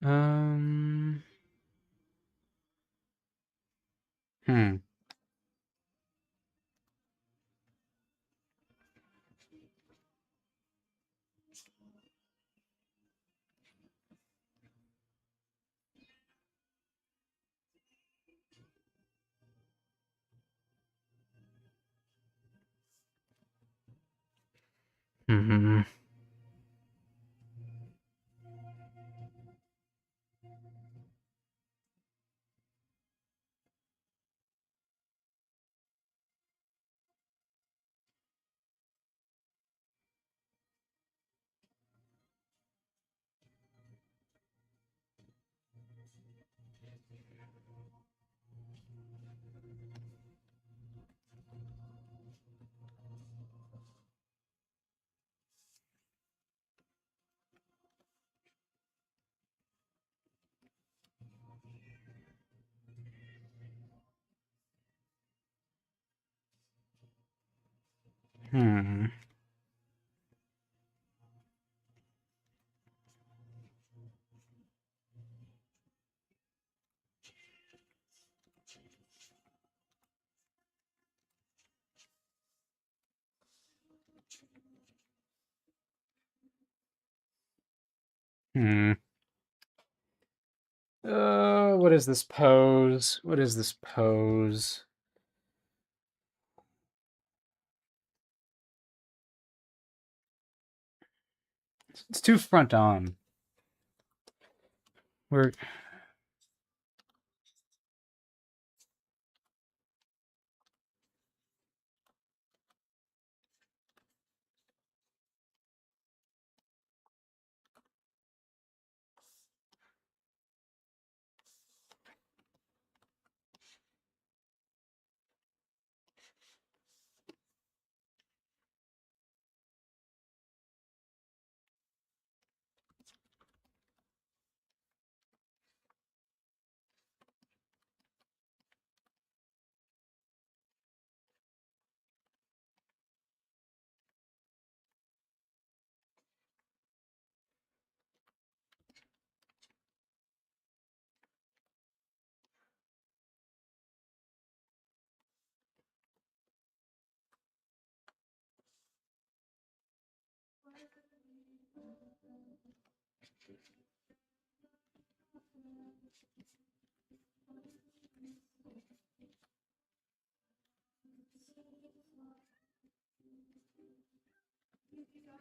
Um. Hmm. Hmm. Hmm. Hmm. What is this pose? What is this pose? It's too front on. We're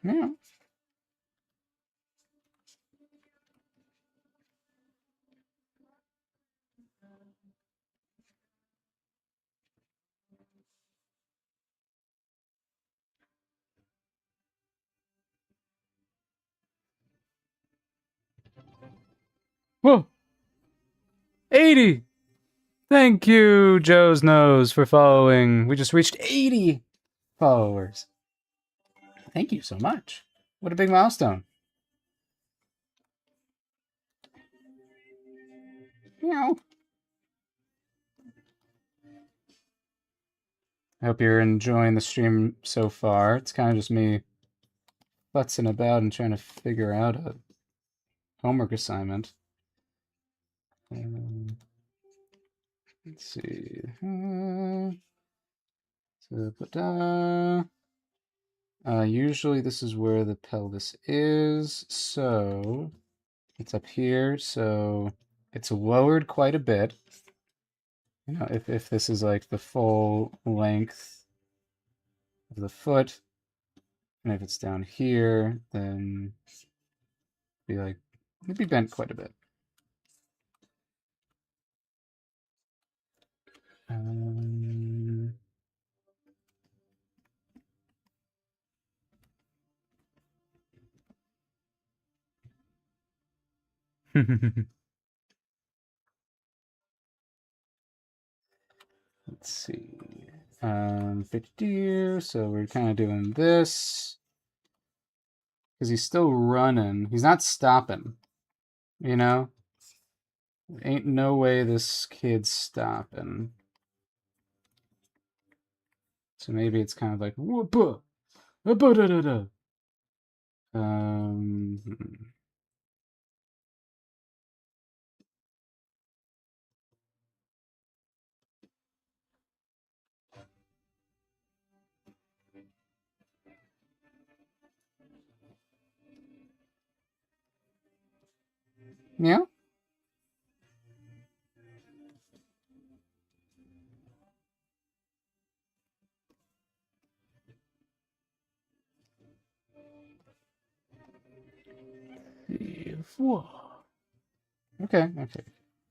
Yeah. Whoa. 80. Thank you, Joe's Nose, for following. We just reached 80 followers. Thank you so much. What a big milestone. Meow. I hope you're enjoying the stream so far. It's kind of just me futzing about and trying to figure out a homework assignment. Let's see. Usually this is where the pelvis is, so it's up here, so it's lowered quite a bit. You know, if this is like the full length of the foot, and if it's down here, then it'd be bent quite a bit. Let's see. 50, so we're kind of doing this. Because he's still running. He's not stopping. You know? Ain't no way this kid's stopping. So maybe it's kind of like whoop. Yeah. Okay.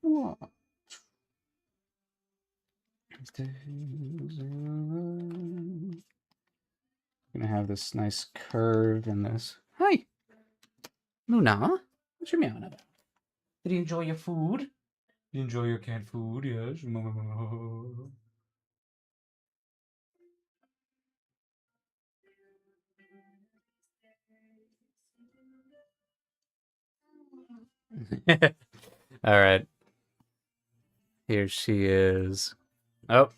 Whoa. Gonna have this nice curve in this. Hi, Luna. What you meowing about? Did you enjoy your food? Did you enjoy your cat food? Yes. All right. Here she is. Oh.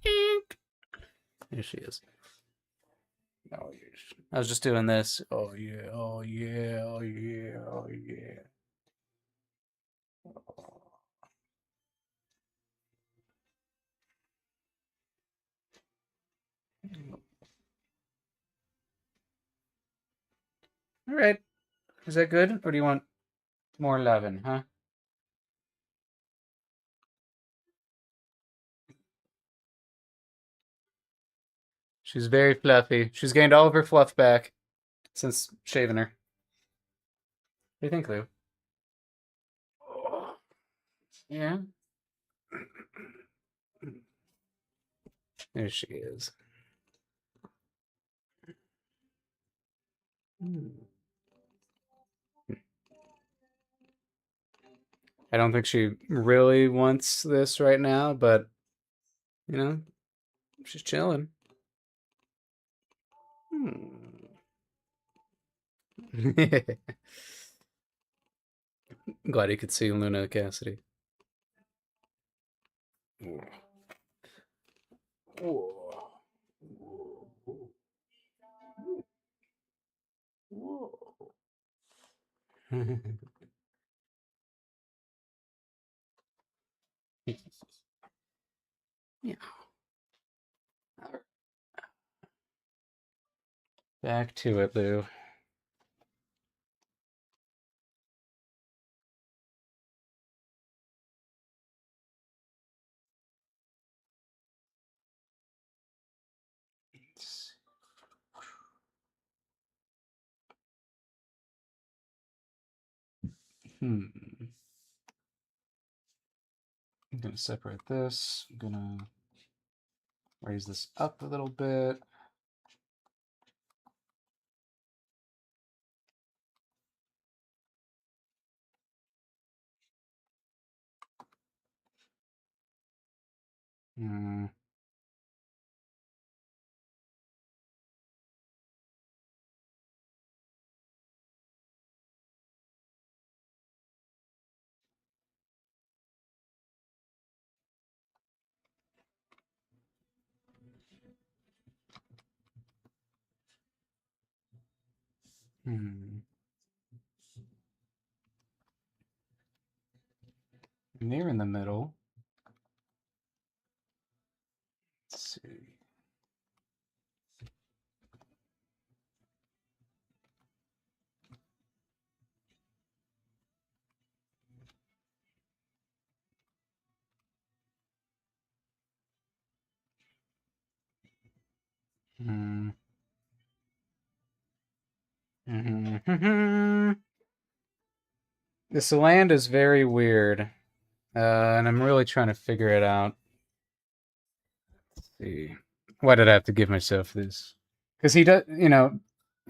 Here she is. Oh, I was just doing this. Oh yeah, oh yeah, oh yeah, oh yeah. All right. Is that good? Or do you want more loving, huh? She's very fluffy. She's gained all of her fluff back since shaving her. What do you think, Lou? Yeah. There she is. I don't think she really wants this right now, but you know, she's chilling. Glad you could see Luna Cassidy. Yeah. Back to it, Lou. I'm gonna separate this. I'm gonna raise this up a little bit. Hmm. Hmm. Near in the middle. Let's see. Hmm. This land is very weird, and I'm really trying to figure it out. Let's see. Why did I have to give myself this? Because he does,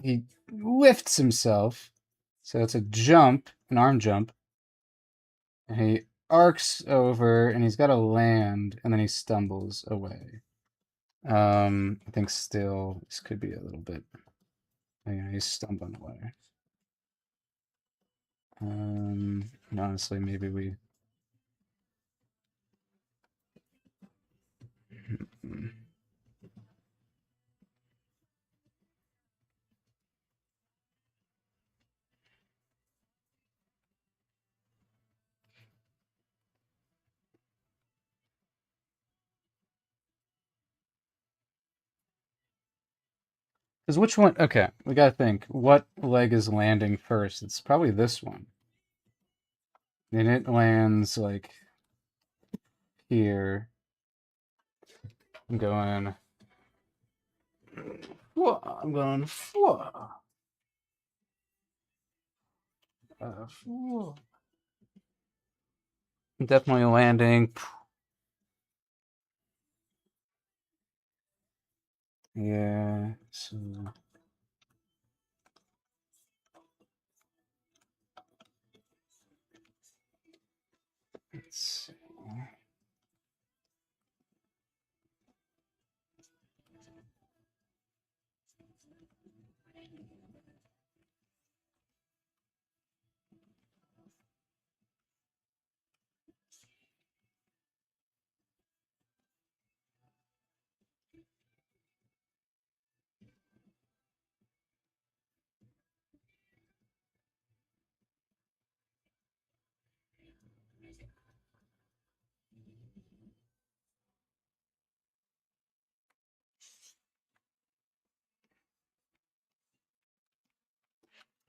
he lifts himself. So it's a jump, an arm jump, and he arcs over, and he's got to land, and then he stumbles away. I think still this could be a little bit. Yeah, he's stumbling away. And honestly, maybe we. Because which one? Okay, we gotta think. What leg is landing first? It's probably this one. And it lands like here. I'm going. Whoa, I'm going. Whoa. Whoa. Definitely landing. Yeah. So let's see.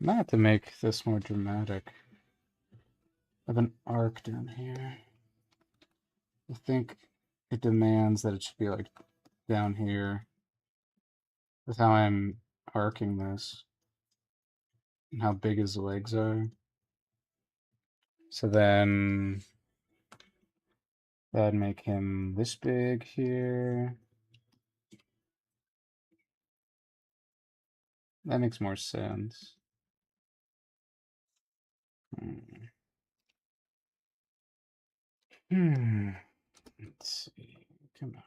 I might have to make this more dramatic. I have an arc down here. I think it demands that it should be like down here. With how I'm arcing this and how big his legs are. So then that'd make him this big here. That makes more sense. Let's see. Come on.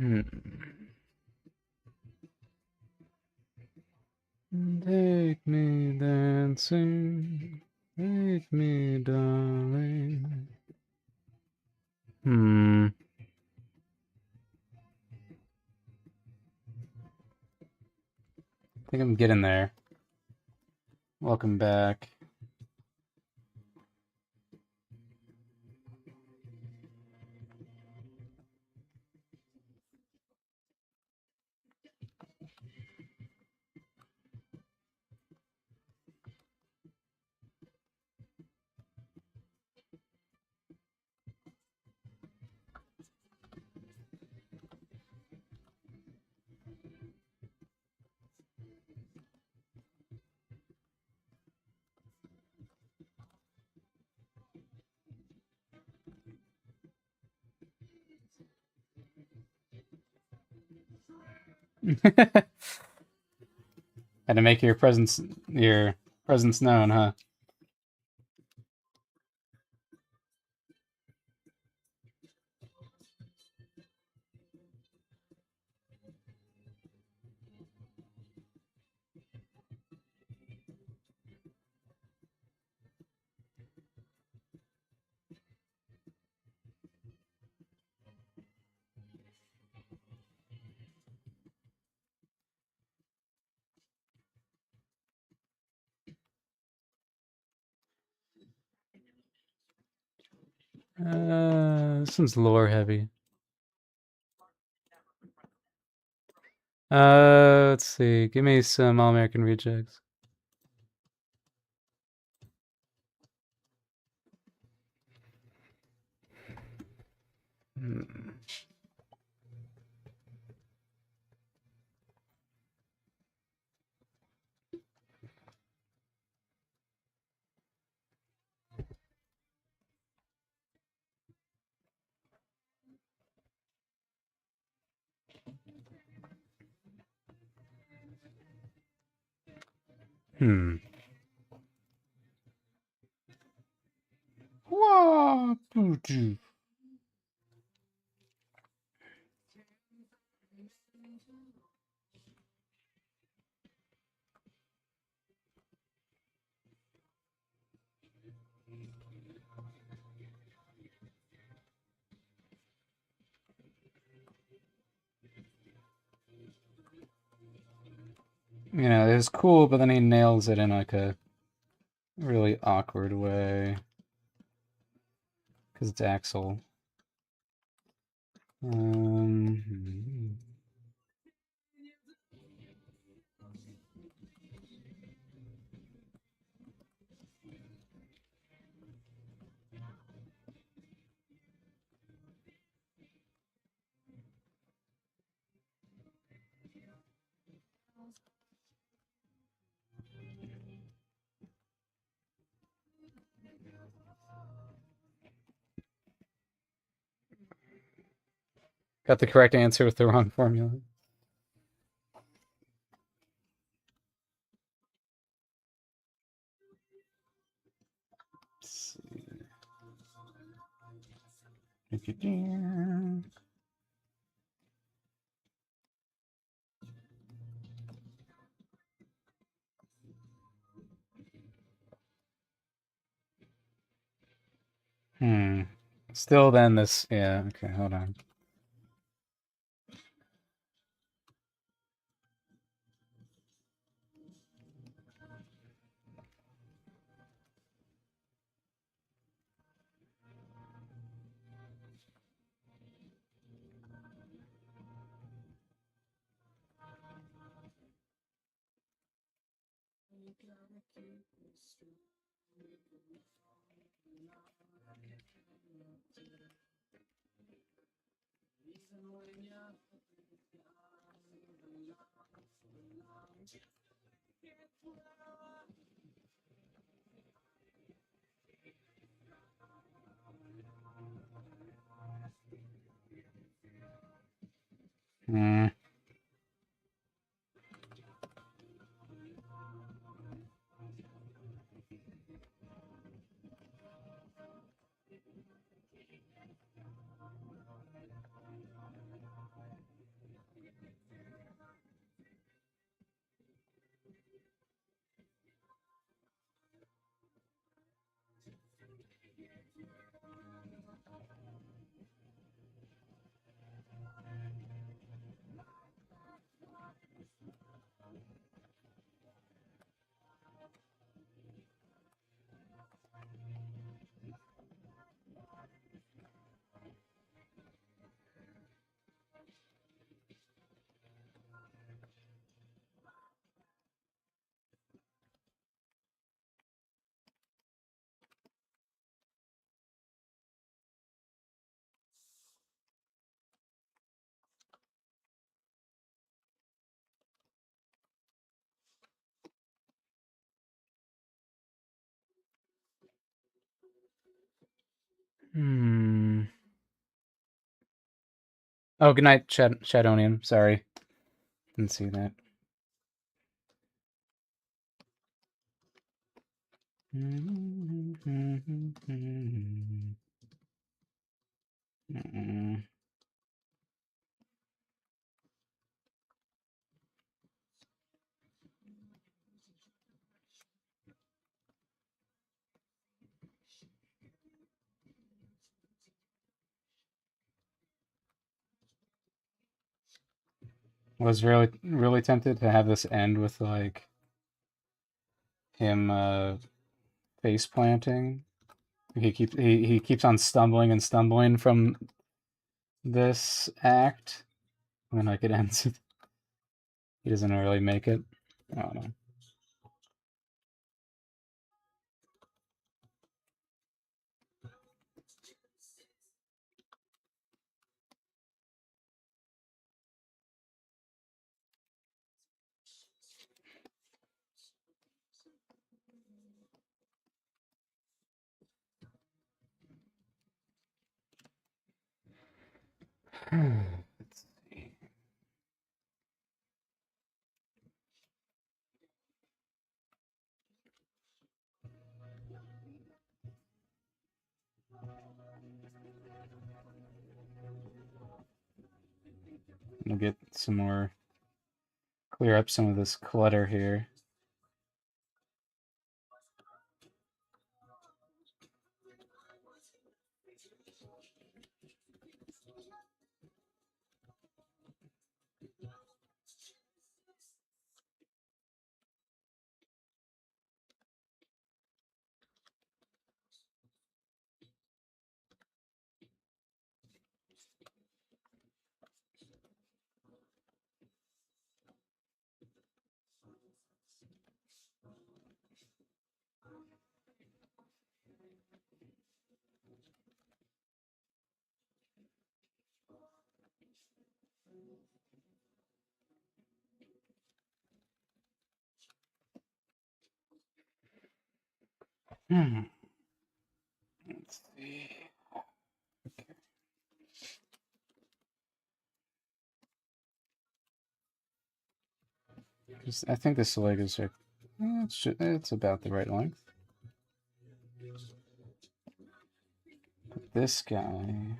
Take me dancing, take me, darling. I think I'm getting there. Welcome back. Had to make your presence known, huh? This one's lore heavy. Let's see. Give me some All-American Rejects. Wah, boo-doo. You know, it's cool, but then he nails it in like a really awkward way. Because it's Axel. Got the correct answer with the wrong formula. Let's see. Still then this, yeah, okay, hold on. Oh, good night, Shadonian. Sorry. Didn't see that. Was really tempted to have this end with like him face planting. He keeps on stumbling and stumbling from this act, and then like it ends. He doesn't really make it. I don't know. Let's see. We'll get some more, clear up some of this clutter here. Let's see. Okay. I think this leg is like, it's about the right length. But this guy.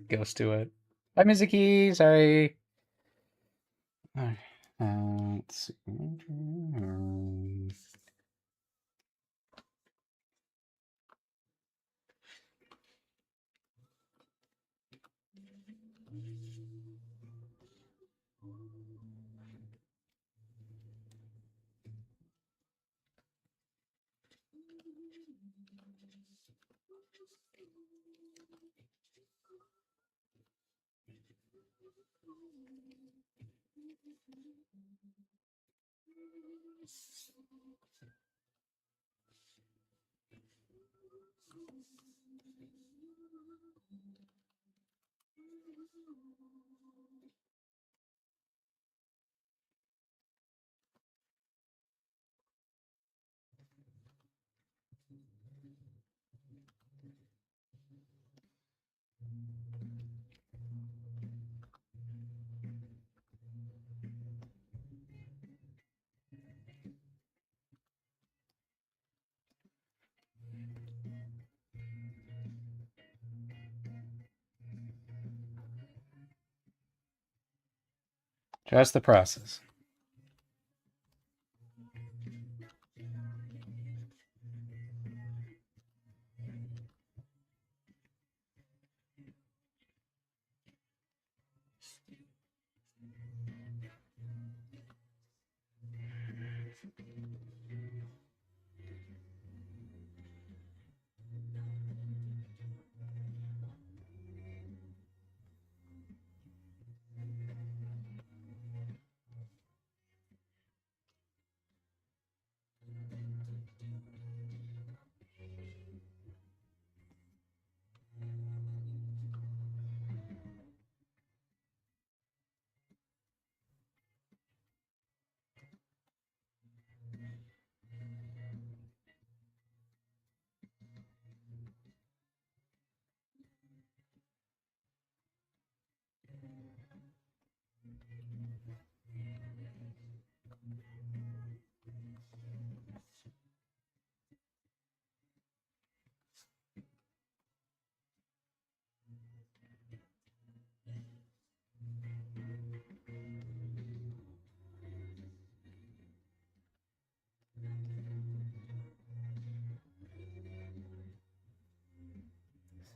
Ghost to it. Bye, Mizuki. Sorry. Alright. Let's see. Trust the process.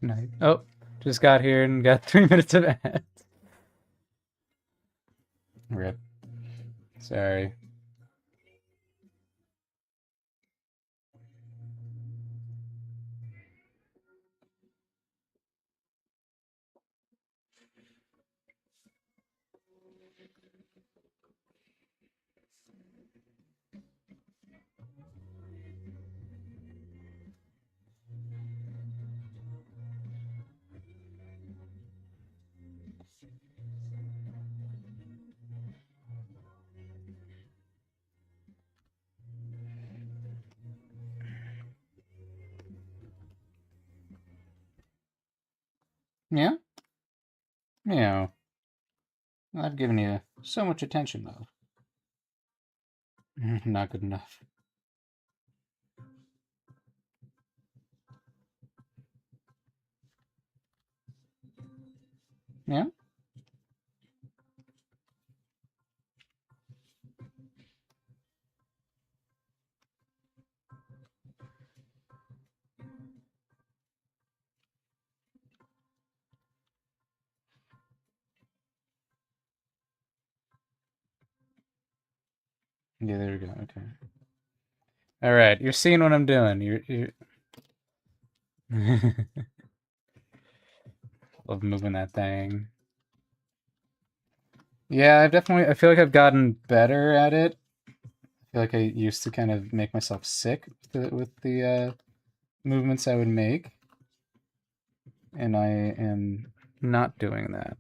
Night. Oh, just got here and got 3 minutes of ads. Rip. Sorry. Yeah? Meow. I've given you so much attention, though. Not good enough. Yeah? Yeah, there we go. Okay. All right, you're seeing what I'm doing. You're... Love moving that thing. Yeah, I feel like I've gotten better at it. I feel like I used to kind of make myself sick with the movements I would make. And I am not doing that.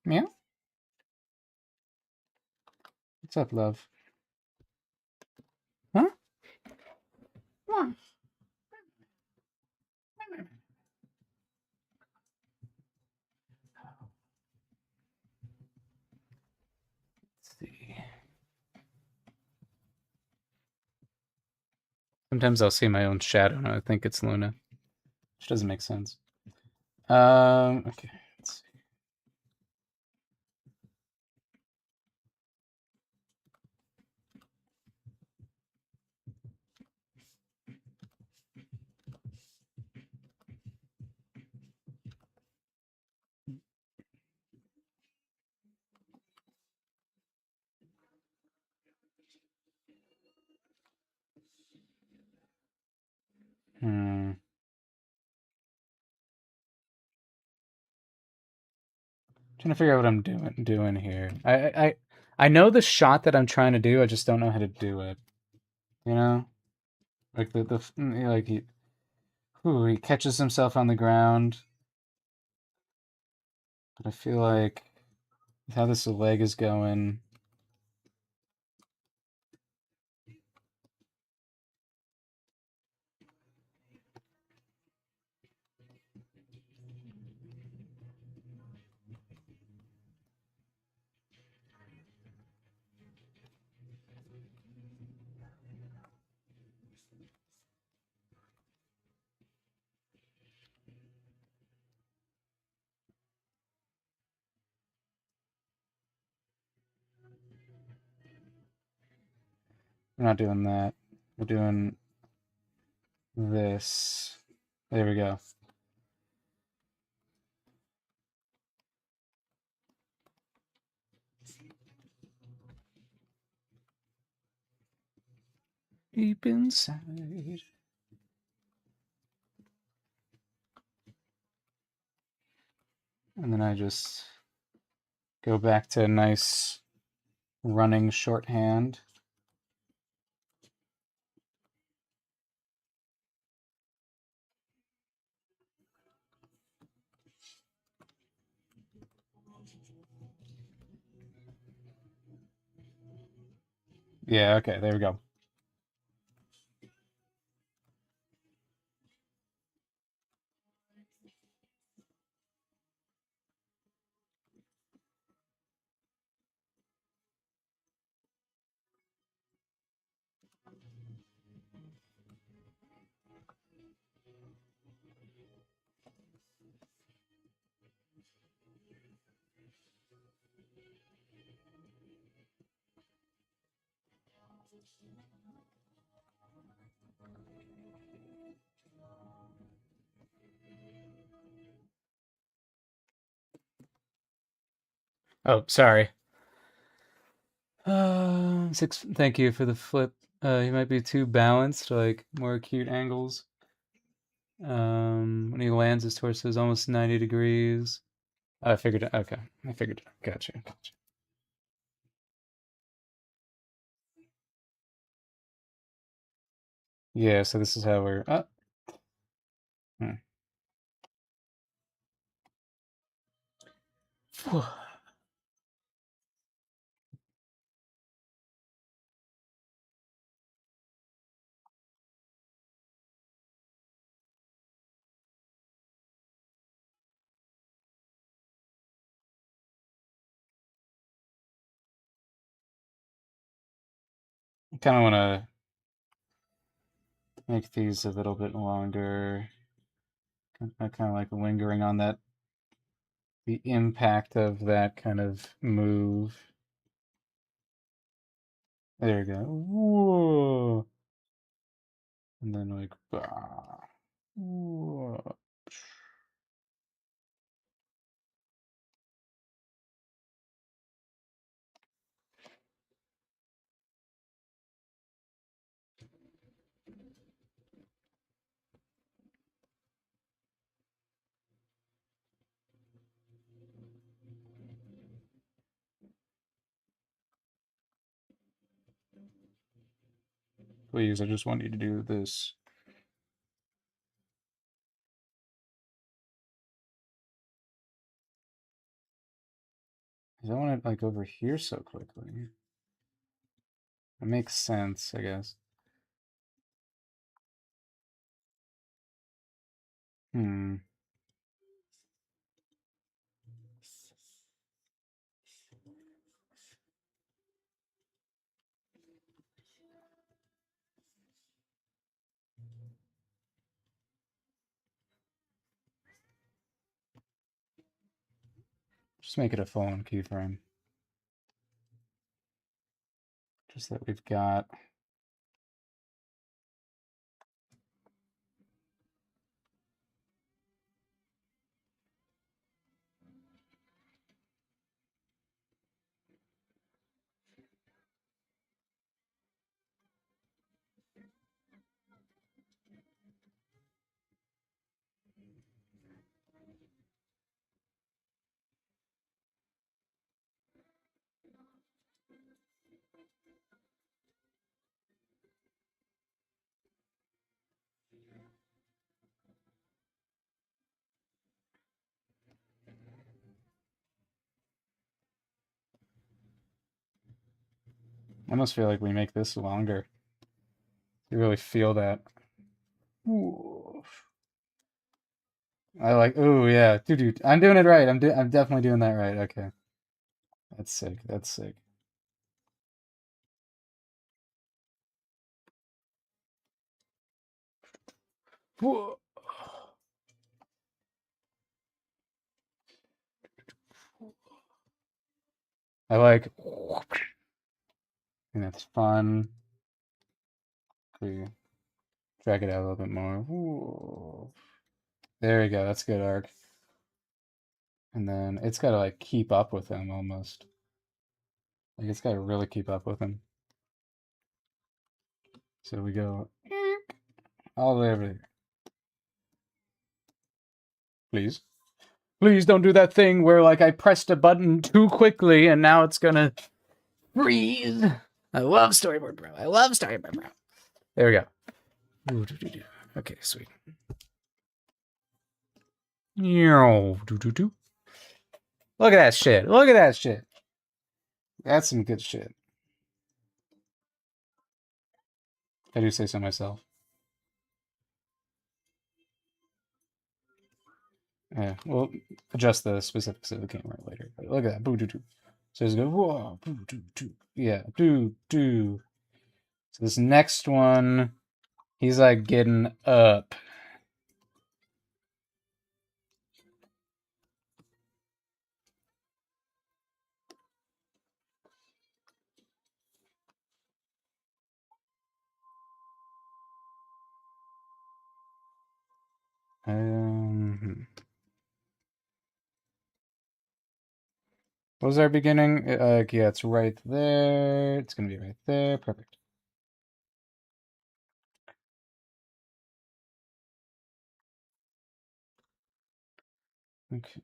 Meow. What's up, love? Huh? Let's see. Sometimes I'll see my own shadow and I think it's Luna, which doesn't make sense. Okay. Let's see. Trying to figure out what I'm doing here. I know the shot that I'm trying to do. I just don't know how to do it. You know, like like he catches himself on the ground, but I feel like how this leg is going. We're not doing that. We're doing this. There we go. Deep inside. And then I just go back to a nice running shorthand. Yeah, okay, there we go. Oh, sorry. Six. Thank you for the flip. He might be too balanced, like more acute angles. When he lands, his torso is almost 90 degrees. I figured it. Okay, I figured it. Gotcha. Yeah, so this is how we're. I kind of want to make these a little bit longer. I kind of like lingering on that, the impact of that kind of move. There we go. Whoa. And then like, bah. Whoa. Please, I just want you to do this. I want it like over here so quickly. It makes sense, I guess. Hmm. Just make it a full-on keyframe. Just that we've got. I almost feel like we make this longer. You really feel that. Ooh. I like. Ooh, yeah, dude. I'm doing it right. I'm definitely doing that right. Okay, that's sick. That's sick. Whoa. I like. And that's fun. We drag it out a little bit more. Ooh. There we go. That's good arc. And then it's got to like keep up with him almost. Like it's got to really keep up with him. So we go all the way over here. Please. Please don't do that thing where like I pressed a button too quickly and now it's gonna freeze. I love Storyboard Bro. I love Storyboard Bro. There we go. Okay, sweet. Look at that shit. Look at that shit. That's some good shit. I do say so myself. Yeah, we'll adjust the specifics of the camera later. But look at that. Boo doo doo. So just go, whoa, boo doo doo. Yeah, doo doo. So this next one, he's like getting up. What was our beginning? Yeah, it's right there. It's gonna be right there. Perfect. Okay.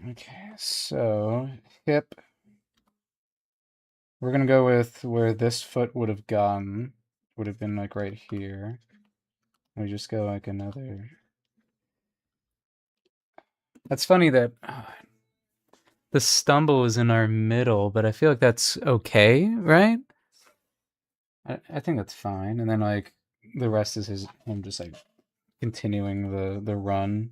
Okay, so hip. We're gonna go with where this foot would have gone. Would have been like right here. We just go like another. That's funny that the stumble is in our middle, but I feel like that's okay, right? I think that's fine. And then like the rest is him just like continuing the run.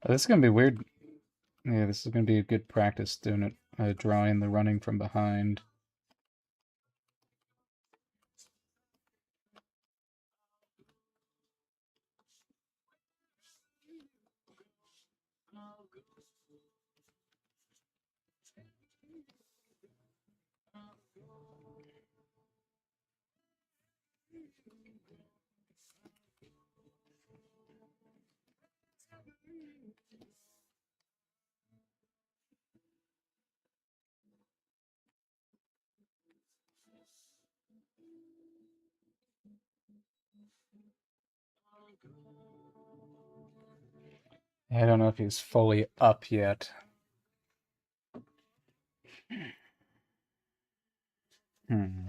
This is gonna be weird. Yeah, this is gonna be a good practice doing it, drawing the running from behind. I don't know if he's fully up yet. Hmm.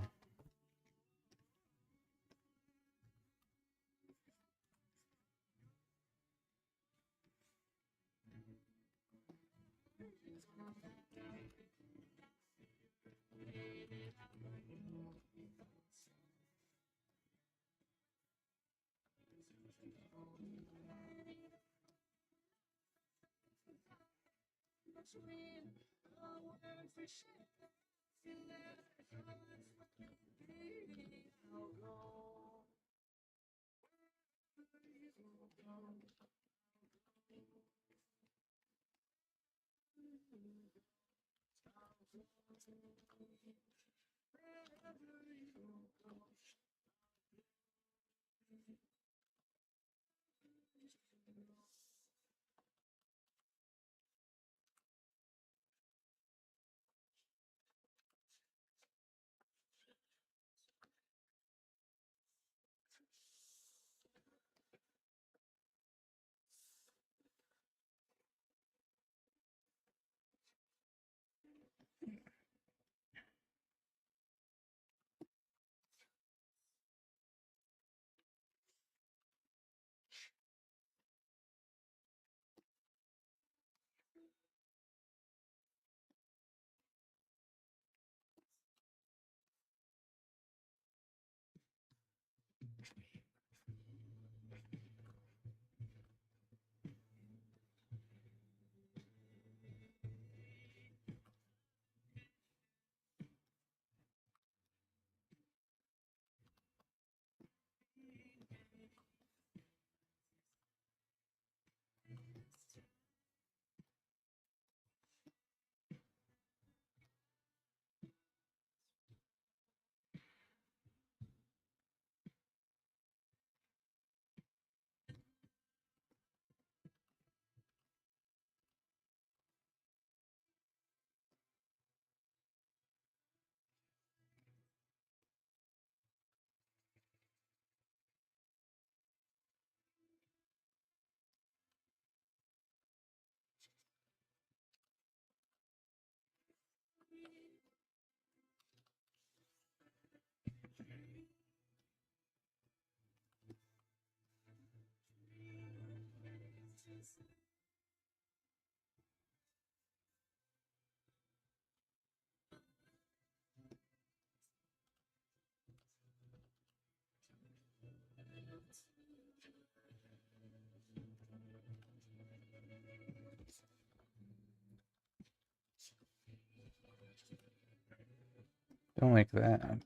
Don't like that.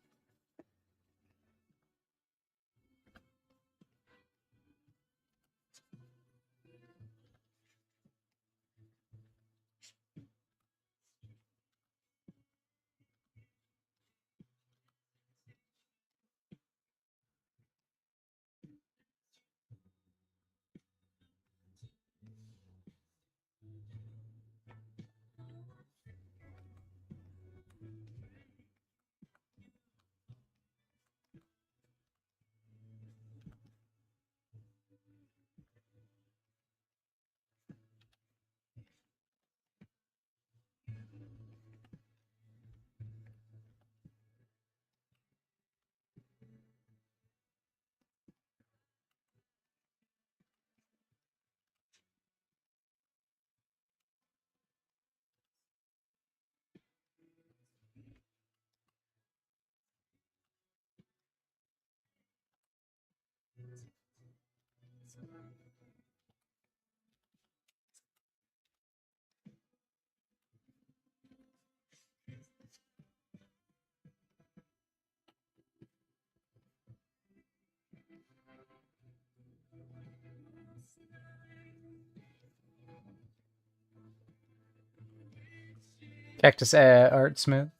Cactus art smooth.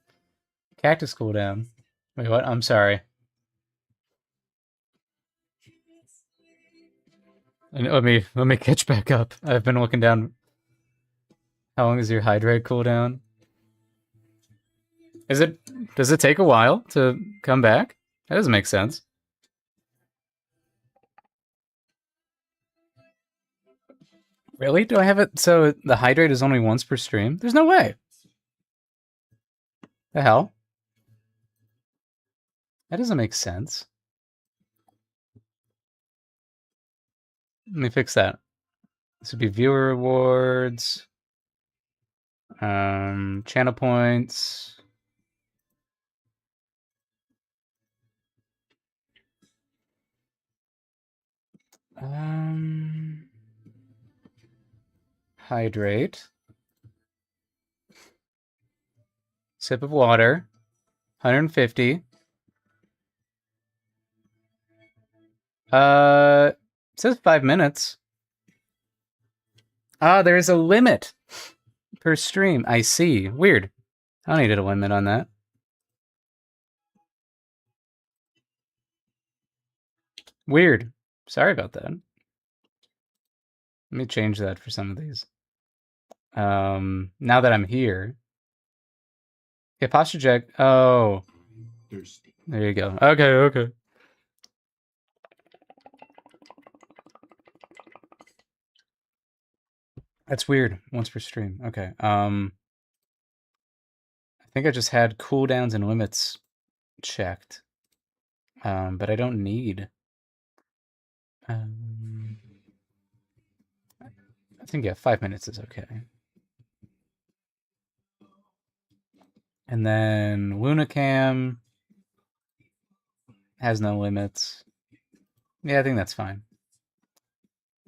Cactus cooldown. Wait, what? I'm sorry. And let me catch back up. I've been looking down. How long is your hydrate cooldown? Does it take a while to come back? That doesn't make sense. Really? Do I have it so the hydrate is only once per stream? There's no way. The hell? That doesn't make sense. Let me fix that. This would be viewer rewards, channel points. Hydrate. Sip of water. 150. It says 5 minutes. Ah, there is a limit per stream. I see. Weird. I don't need a limit on that. Weird. Sorry about that. Let me change that for some of these. Now that I'm here. Okay, posture check. Oh. There you go. Okay. That's weird. Once per stream. Okay. I think I just had cooldowns and limits checked. But I don't need. I think, yeah, 5 minutes is okay. And then Lunacam has no limits. Yeah, I think that's fine.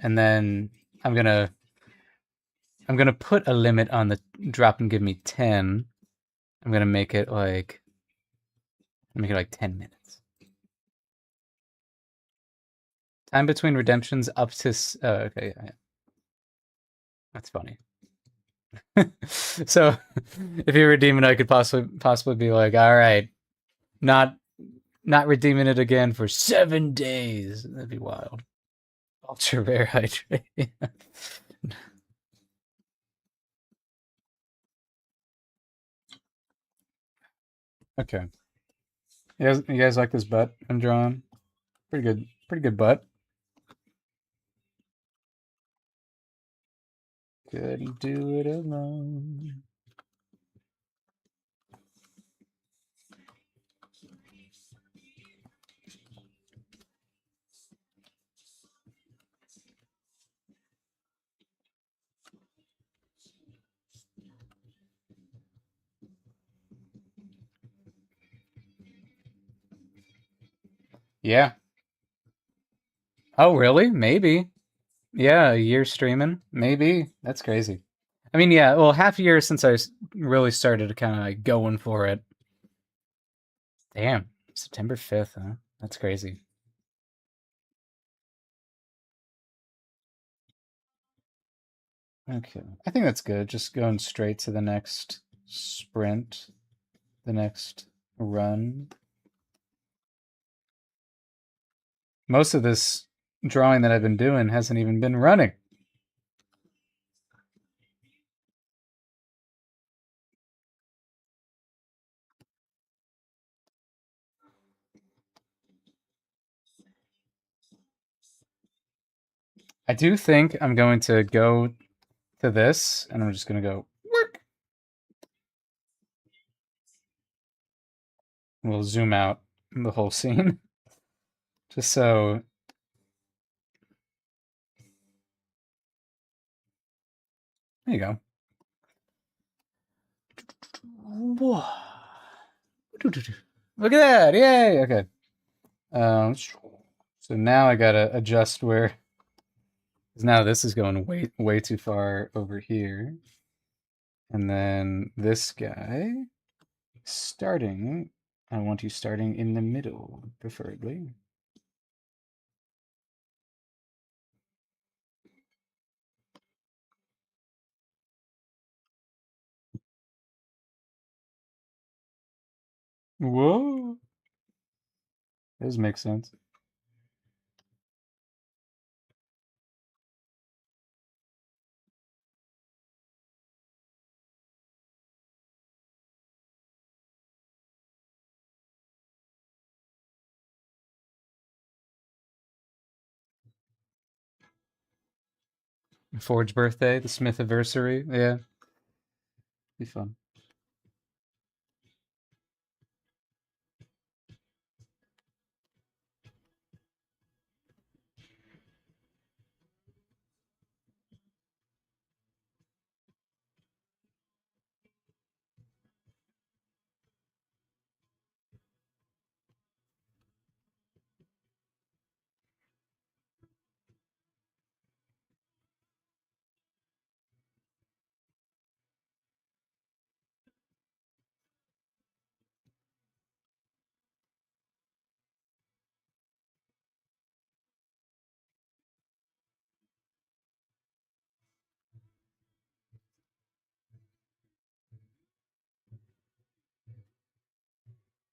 And then I'm gonna put a limit on the drop and give me 10. I'm gonna make it like 10 minutes. Time between redemptions up to okay, yeah. That's funny. So if you redeem it, I could possibly be like, all right, not redeeming it again for 7 days. That'd be wild. Ultra rare hydrate. Okay. You guys like this butt I'm drawing? Pretty good butt. Couldn't do it alone. Yeah. Oh, really? Maybe. Yeah, a year streaming. Maybe. That's crazy. I mean, yeah, well, half a year since I really started kind of like going for it. Damn. September 5th, huh? That's crazy. Okay. I think that's good. Just going straight to the next sprint, the next run. Most of this drawing that I've been doing hasn't even been running. I do think I'm going to go to this, and I'm just going to go work. We'll zoom out the whole scene. Just so... There you go. Whoa. Look at that! Yay! Okay. So now I gotta adjust where... Because now this is going way too far over here. And then this guy, starting... I want you starting in the middle, preferably. Whoa! This makes sense. Forge birthday, the Smith anniversary. Yeah, be fun.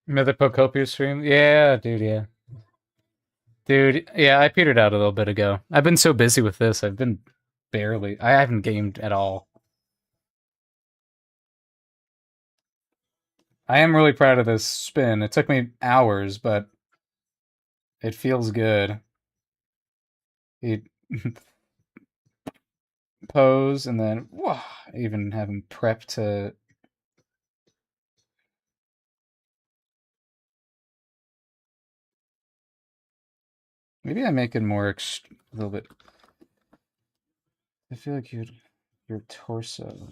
Another Pocopia stream? Yeah, dude, yeah. Dude, yeah, I petered out a little bit ago. I've been so busy with this. I haven't gamed at all. I am really proud of this spin. It took me hours, but it feels good. He pose and then whoa, even have him prep to. Maybe I make it more a little bit. I feel like your torso.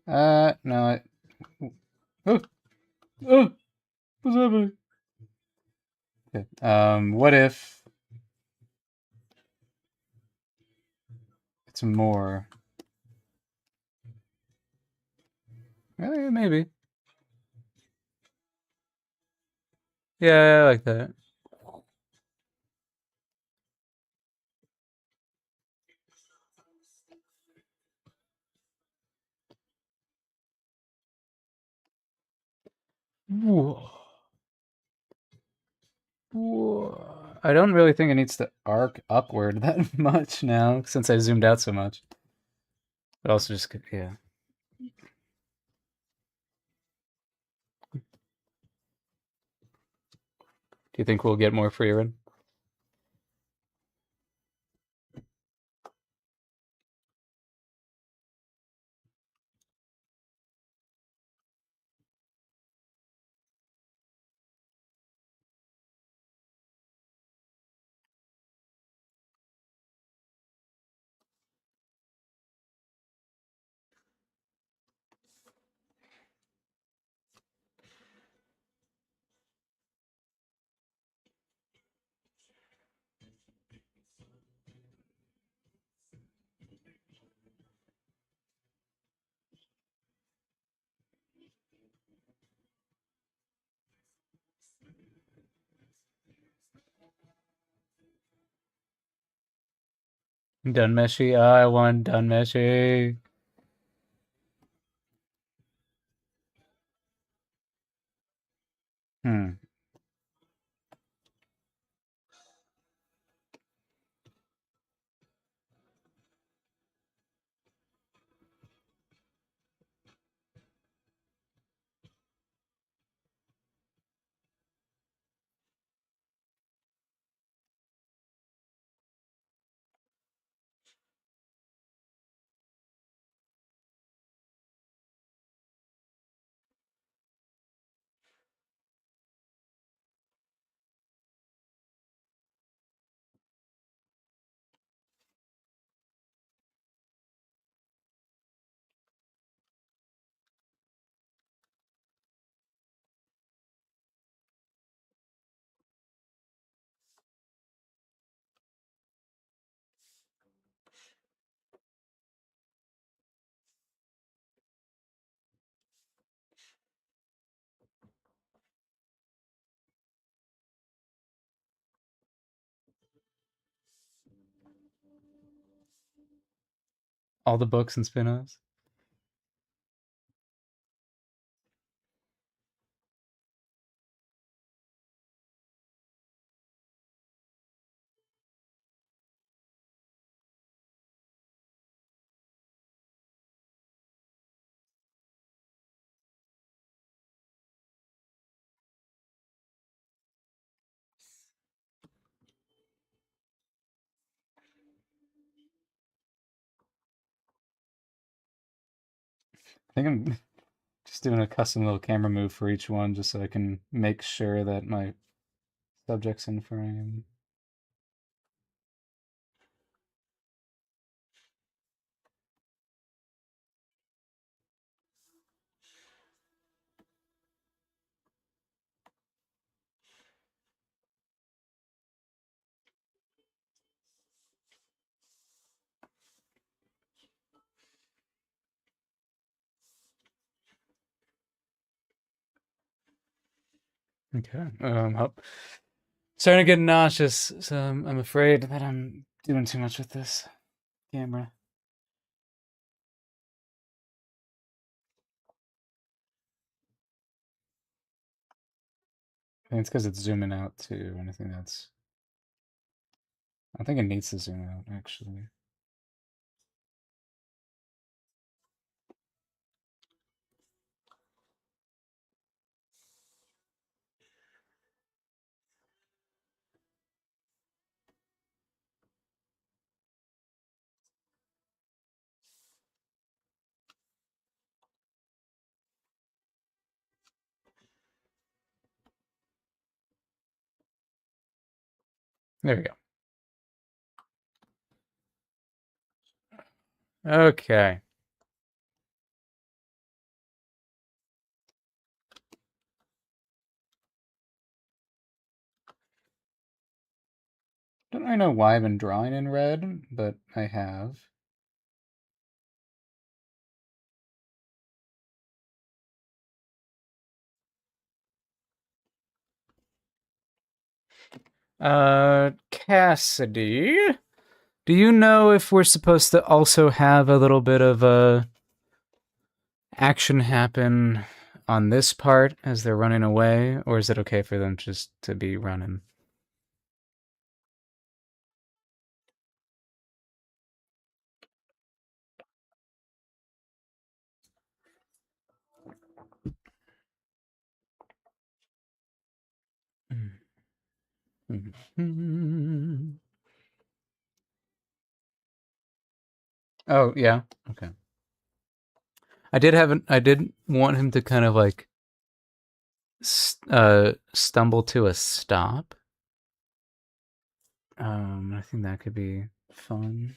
No. Oh, oh, what's happening? Okay. What if it's more? Maybe. Yeah, I like that. Whoa. Whoa. I don't really think it needs to arc upward that much now, since I zoomed out so much. But also just, yeah. Do you think we'll get more free run? Done meshy. I want done meshy. Hmm. All the books and spin-offs. think I'm just doing a custom little camera move for each one just so I can make sure that my subject's in frame. Okay. Starting to get nauseous, so I'm afraid that I'm doing too much with this camera. I think it's because it's zooming out too, and I think it needs to zoom out actually. There we go. Okay. Don't really know why I've been drawing in red, but I have. Cassidy, do you know if we're supposed to also have a little bit of action happen on this part as they're running away, or is it okay for them just to be running? Oh, yeah. Okay. I did want him to kind of like stumble to a stop. I think that could be fun.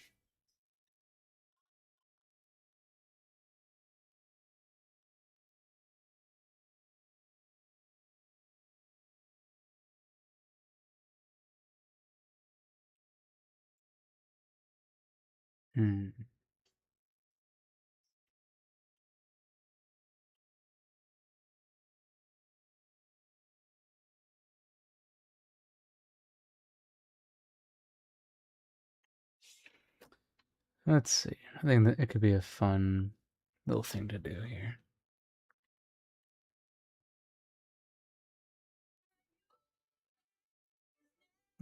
Hmm. Let's see. I think that it could be a fun little thing to do here.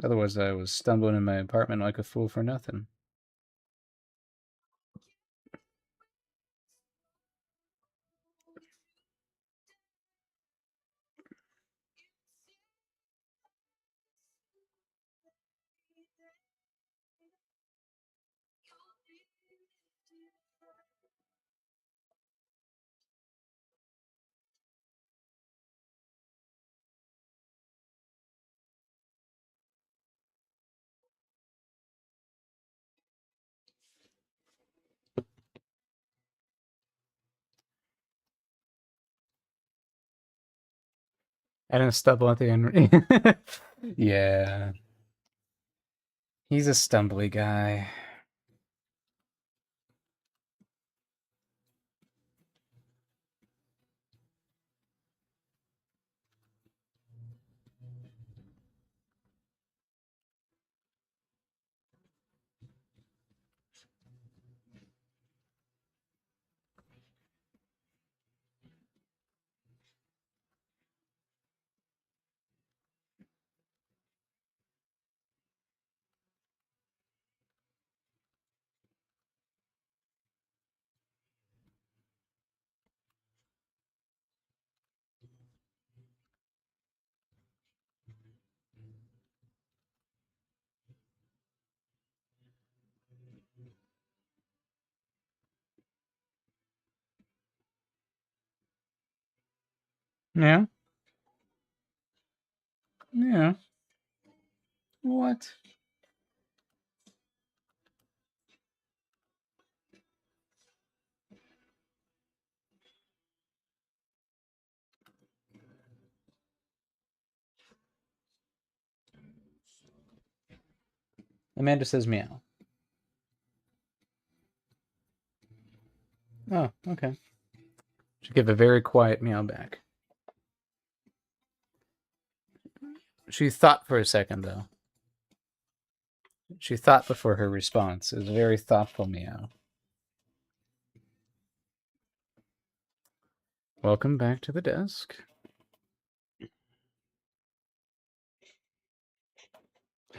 Otherwise, I was stumbling in my apartment like a fool for nothing. I didn't stumble at the end. Yeah. He's a stumbly guy. Yeah? Yeah. What? Amanda says meow. Oh, okay. Should give a very quiet meow back. She thought for a second, though. She thought before her response. It was a very thoughtful meow. Welcome back to the desk.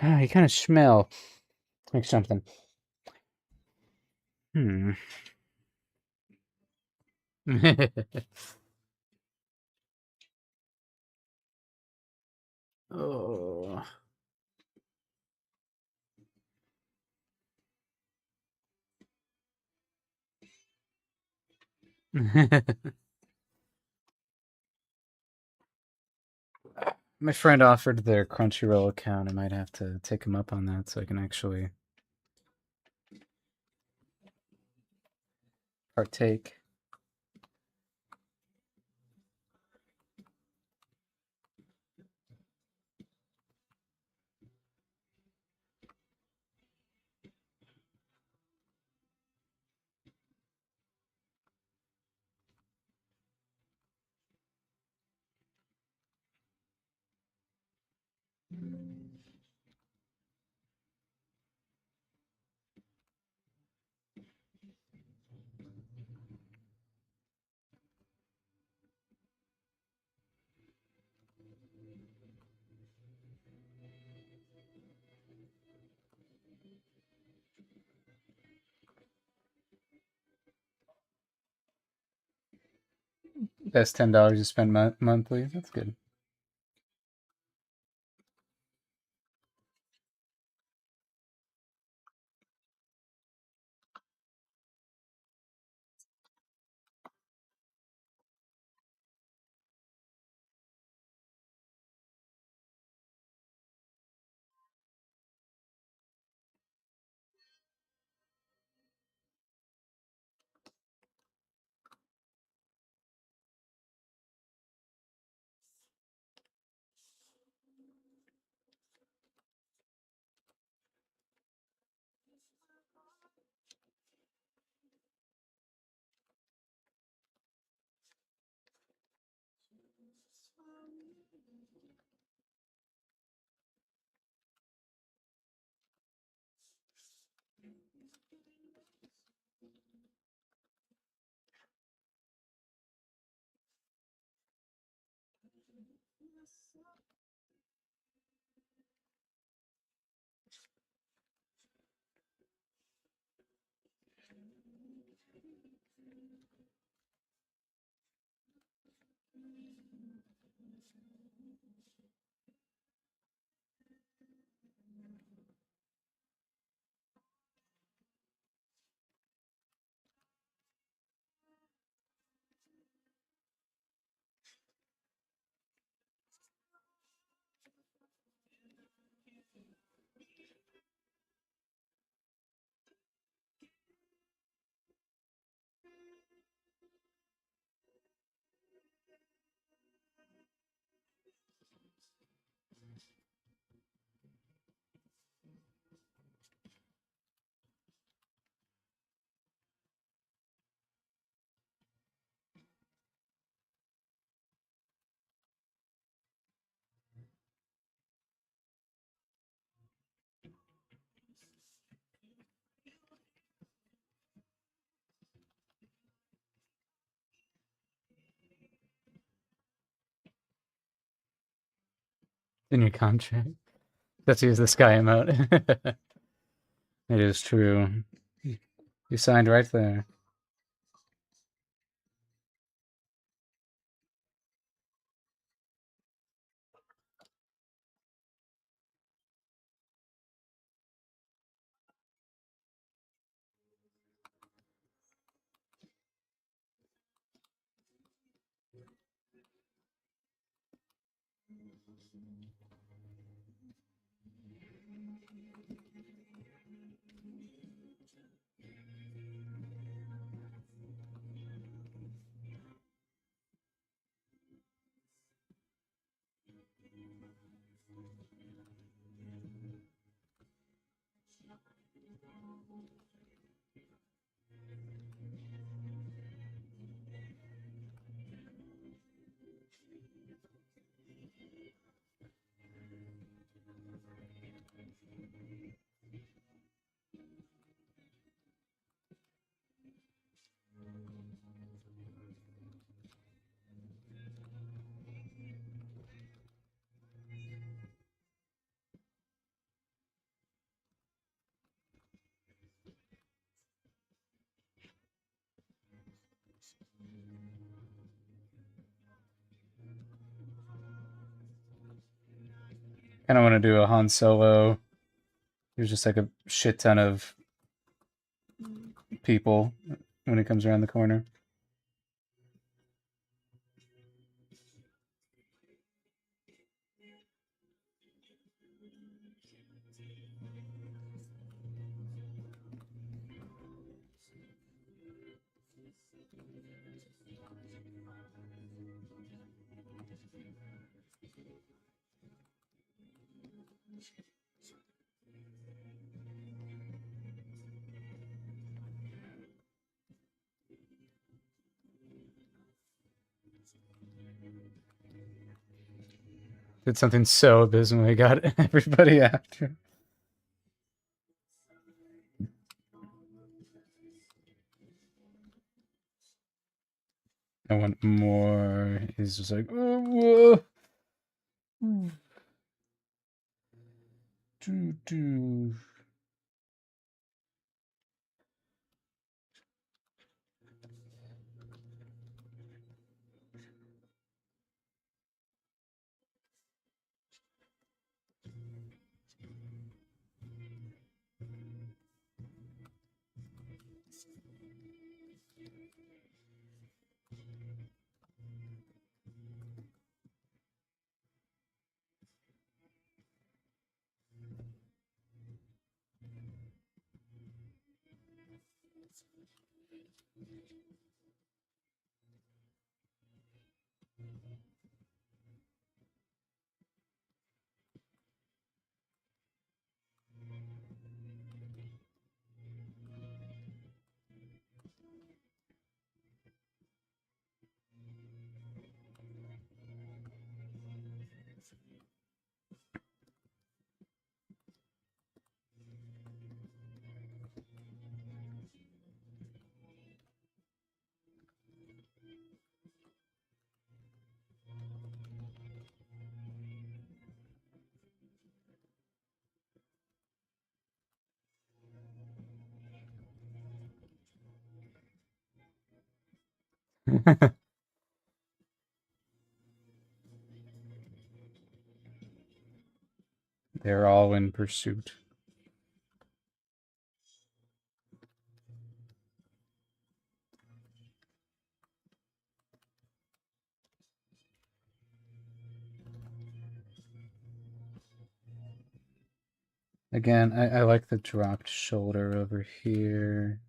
You kind of smell like something. Oh. My friend offered their Crunchyroll account. I might have to take him up on that so I can actually partake. That's $10 you spend monthly. That's good. In your contract. Let's use the sky emote. It is true. You signed right there. Kind of want to do a Han Solo. There's just like a shit ton of people when it comes around the corner. Did something so abysmally, got everybody after. I want more. He's just like, oh, whoa. Do. They're all in pursuit. Again, I like the dropped shoulder over here.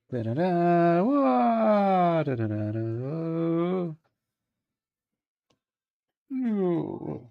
Da-da-da, wah, da-da-da-da. Ooh.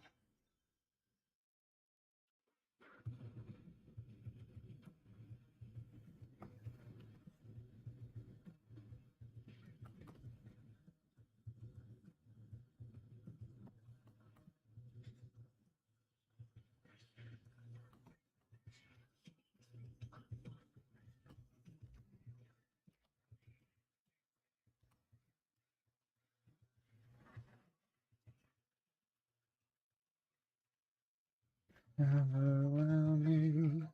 Overwhelming.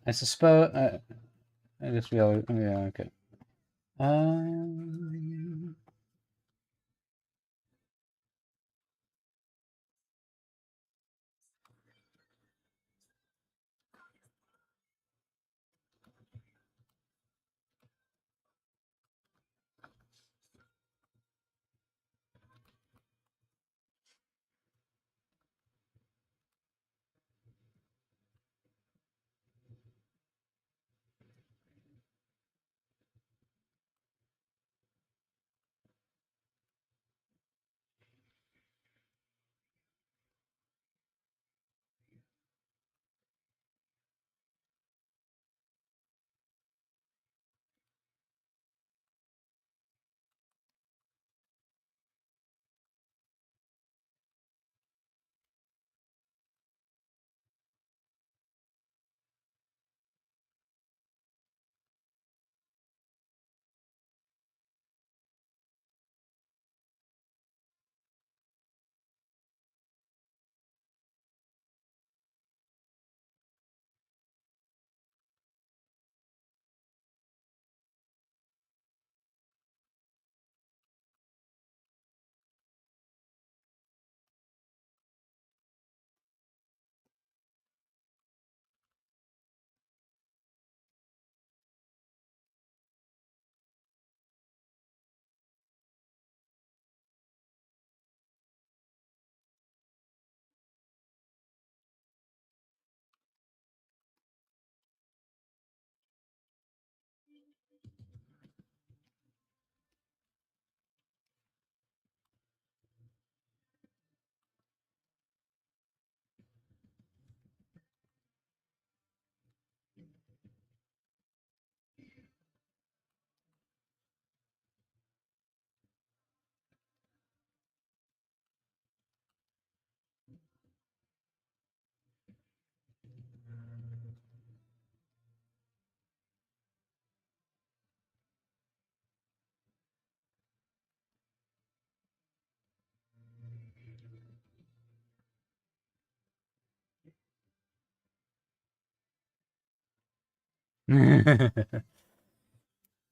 I suppose. I just realized. Yeah, okay. Um,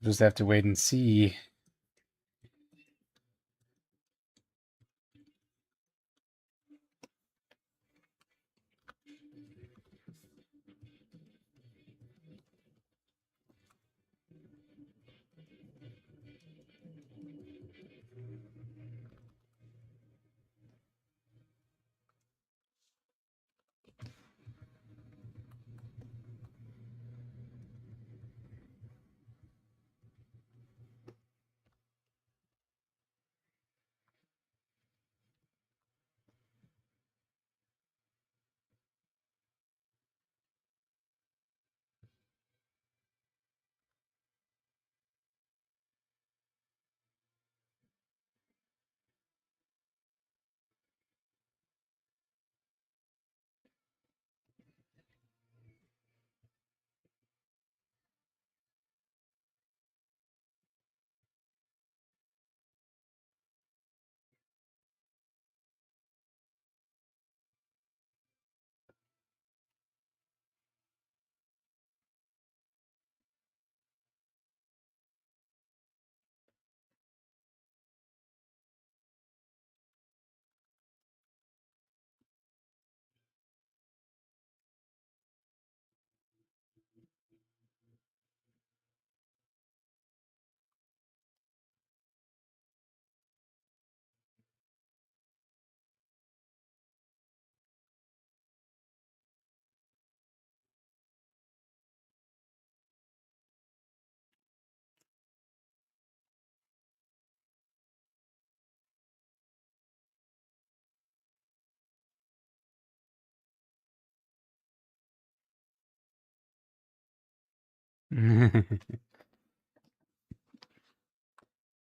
Just have to wait and see.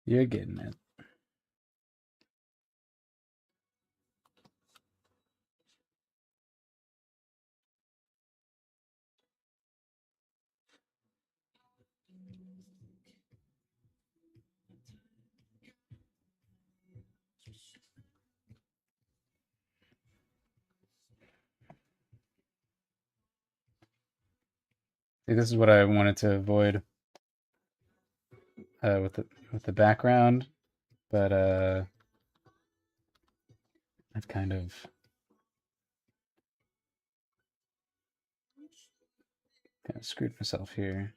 You're getting it. See, this is what I wanted to avoid with the background, but I've kind of screwed myself here.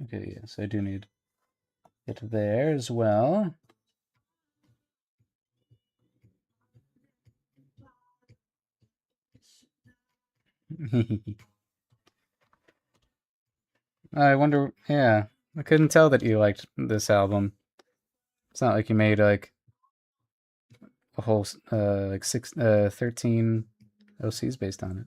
Okay, yes, I do need it there as well. I wonder, yeah, I couldn't tell that you liked this album. It's not like you made like a whole 13 OCs based on it.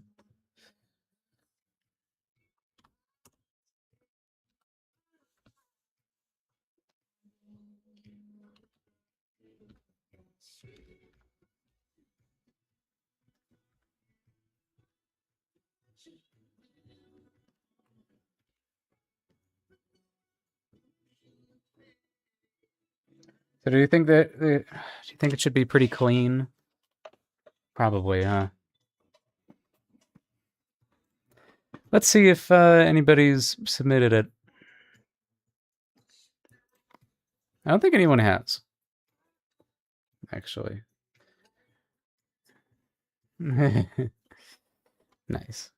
So do you think that do you think it should be pretty clean? Probably, huh? Let's see if anybody's submitted it. I don't think anyone has, actually. Nice.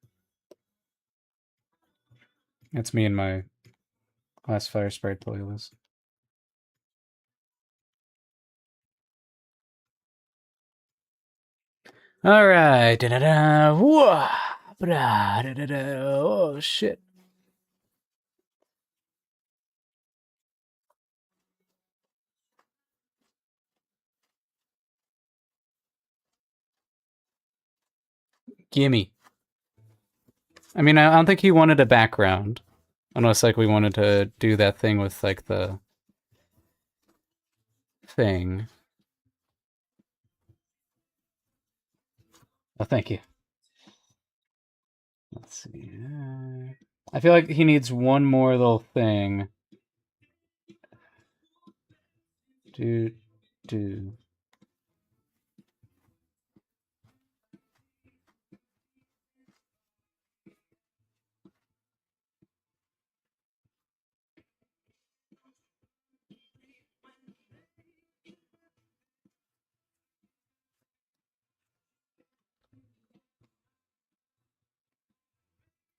That's me and my last Fire Sprite playlist. All right. Da-da-da. Whoa. Da-da-da. Oh, shit. Gimme. I mean, I don't think he wanted a background. Unless, like, we wanted to do that thing with, like, the thing. Oh, thank you. Let's see. I feel like he needs one more little thing. Do.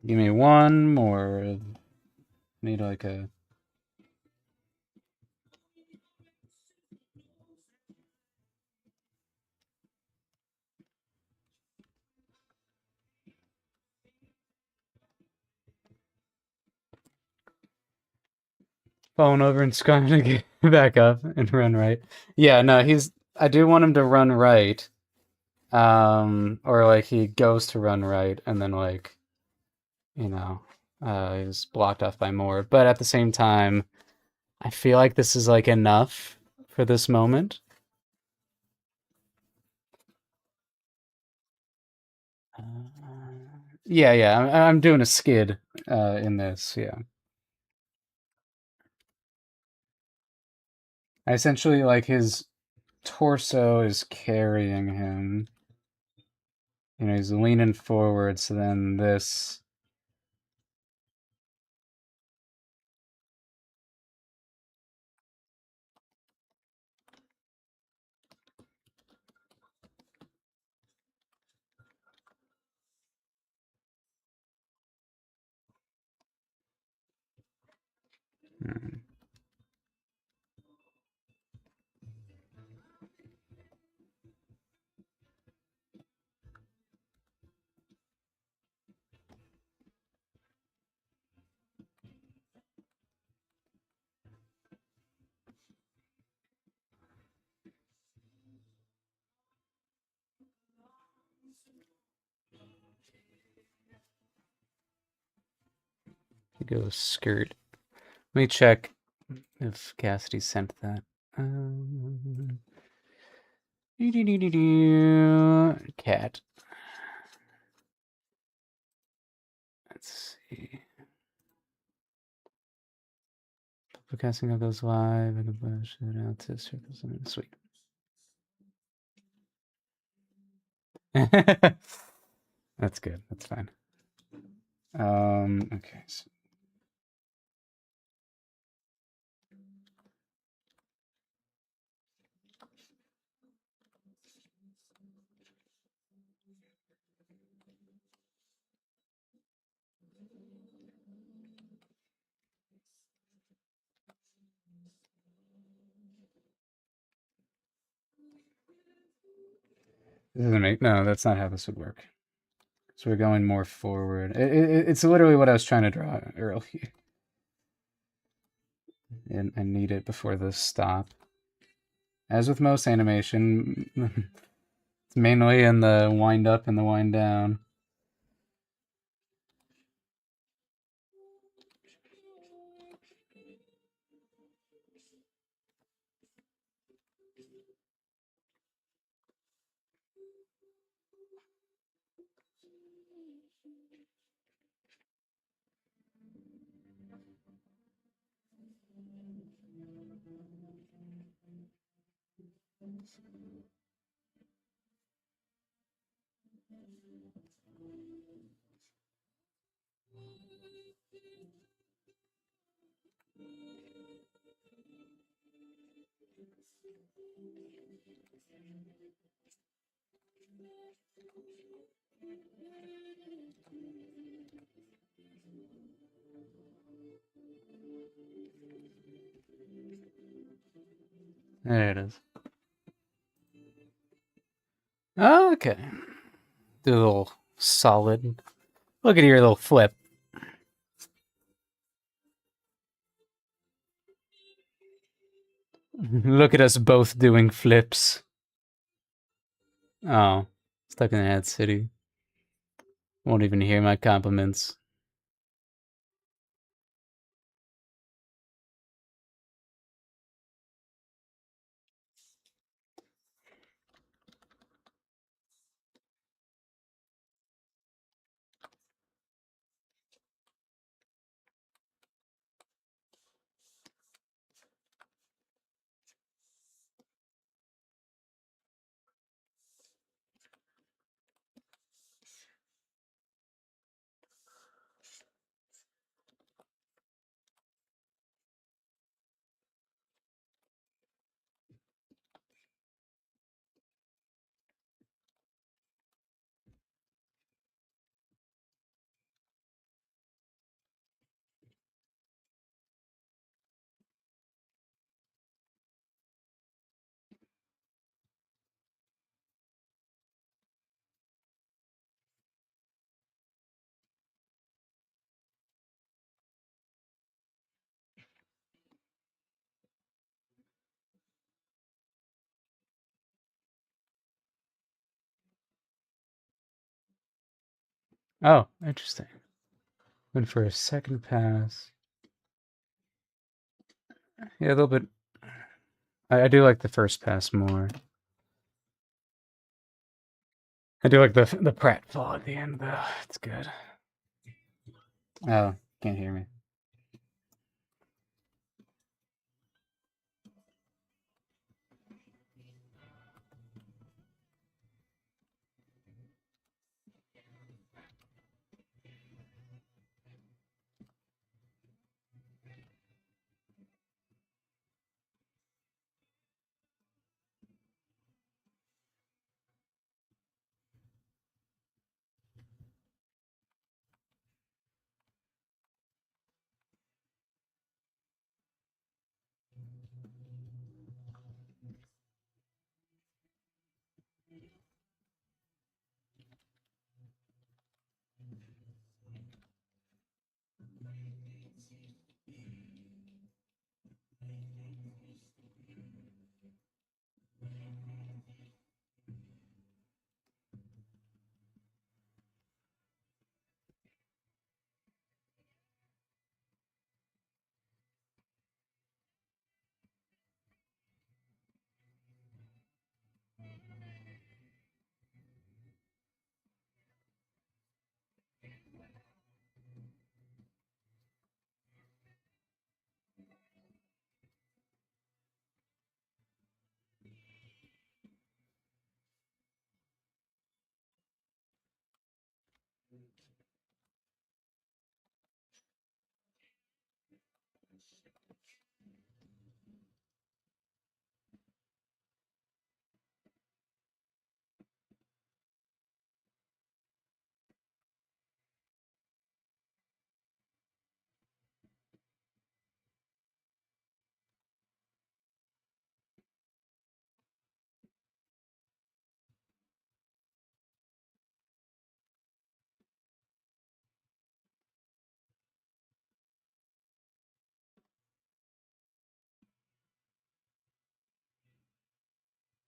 Give me one more. Need like a... Falling over and trying to get back up and run right. Yeah, no, he's... I do want him to run right. Or like he goes to run right and then like, you know, he's blocked off by more. But at the same time, I feel like this is like enough for this moment. Uh, yeah, I'm doing a skid in this, yeah. I essentially like his torso is carrying him. You know, he's leaning forward, so then this. Hmm. Go skirt. Let me check if Cassidy sent that. Cat. Let's see. Podcasting of those live and a bunch of out to circles. Sweet. That's good. That's fine. Okay. So this doesn't make no. That's not how this would work. So we're going more forward. It's literally what I was trying to draw earlier. And I need it before the stop. As with most animation, it's mainly in the wind up and the wind down. There it is. Okay. Do a little solid. Look at your little flip. Look at us both doing flips. Oh, stuck in that city. Won't even hear my compliments. Oh, interesting. Went for a second pass. Yeah, a little bit. I do like the first pass more. I do like the pratfall at the end though. It's good. Oh, can't hear me.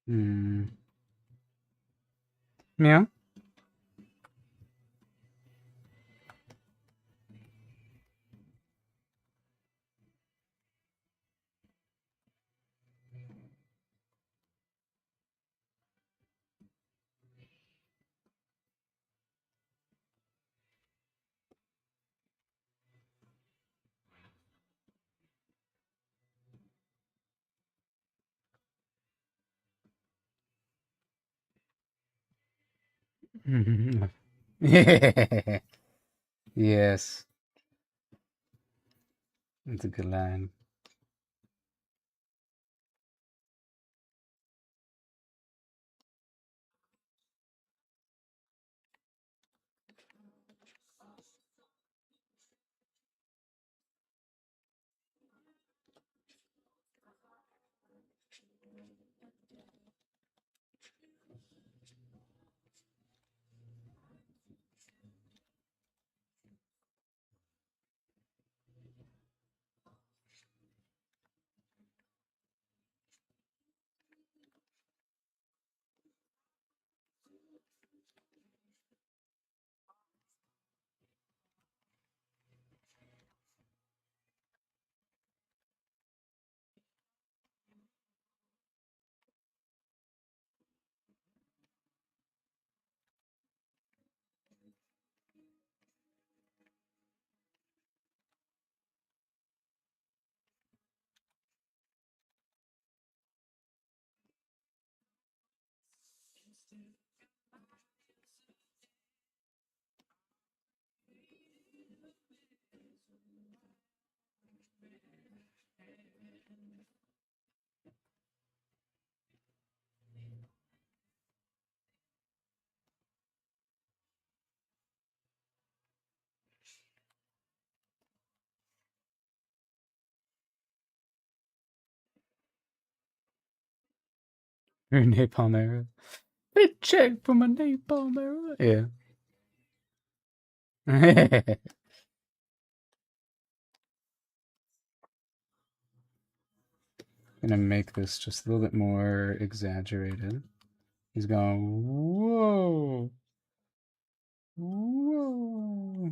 Hmm. Meow. Yes, that's a good line. Your napalm arrow. Big check for my napalm arrow. Yeah. Gonna make this just a little bit more exaggerated. He's going, whoa. Whoa.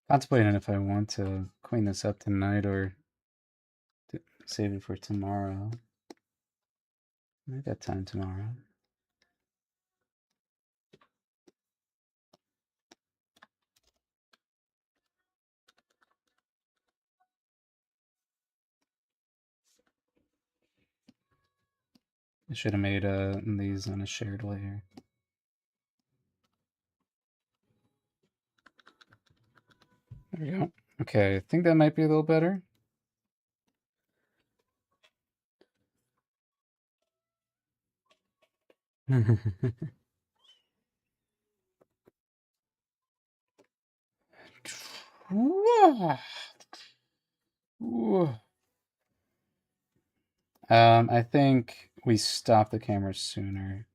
Contemplating if I want to clean this up tonight or save it for tomorrow. I got time tomorrow. I should have made these on a shared layer. There we go. Okay, I think that might be a little better. I think we stop the camera sooner.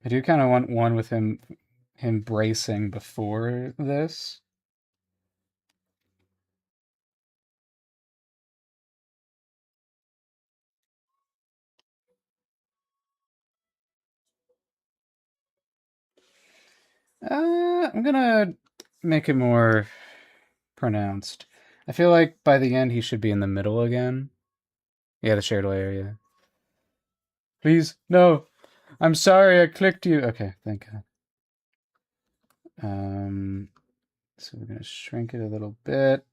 I do kind of want one with him bracing before this. I'm gonna make it more pronounced. I feel like by the end he should be in the middle again. Yeah, the shared layer, yeah. Please, no. I'm sorry I clicked you. Okay, thank God. So we're gonna shrink it a little bit.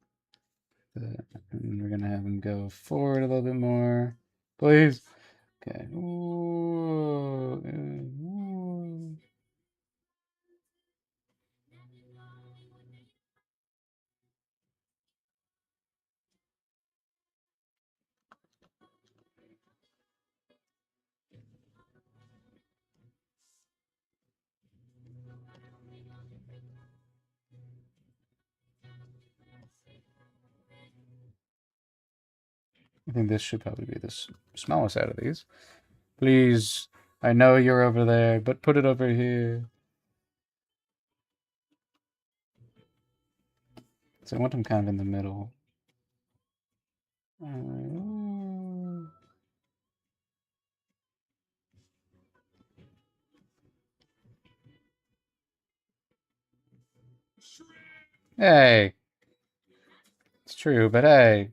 And we're gonna have him go forward a little bit more. Please. Okay. Ooh. I think this should probably be the smallest out of these. Please, I know you're over there, but put it over here. So I want him kind of in the middle. Hey. It's true, but hey.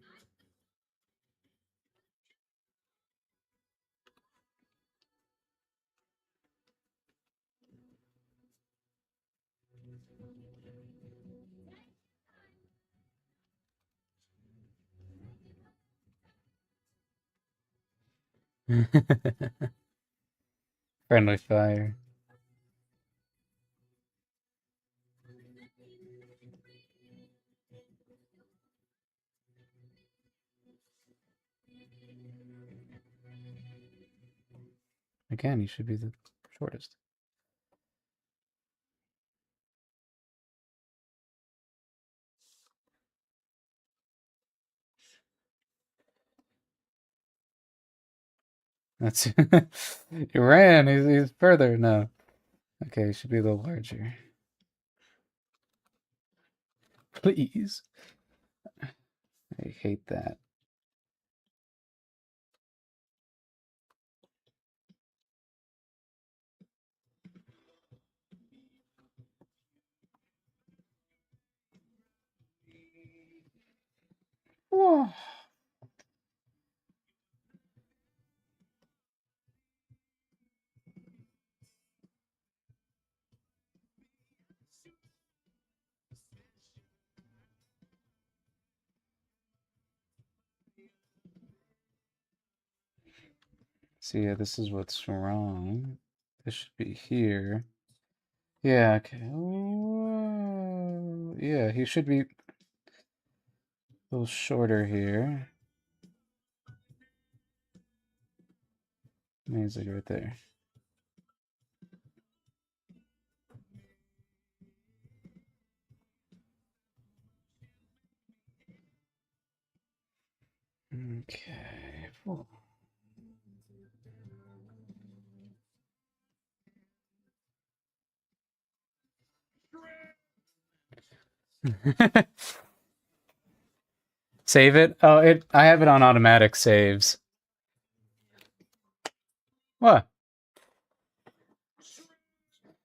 Friendly fire. Again, you should be the shortest. That's you ran. He's further. No. Okay, he should be a little larger. Please. I hate that. Whoa. See, yeah, this is what's wrong. This should be here. Yeah, okay. Oh, yeah, he should be a little shorter here. He's like right there. Okay. Save it? Oh, I have it on automatic saves. What?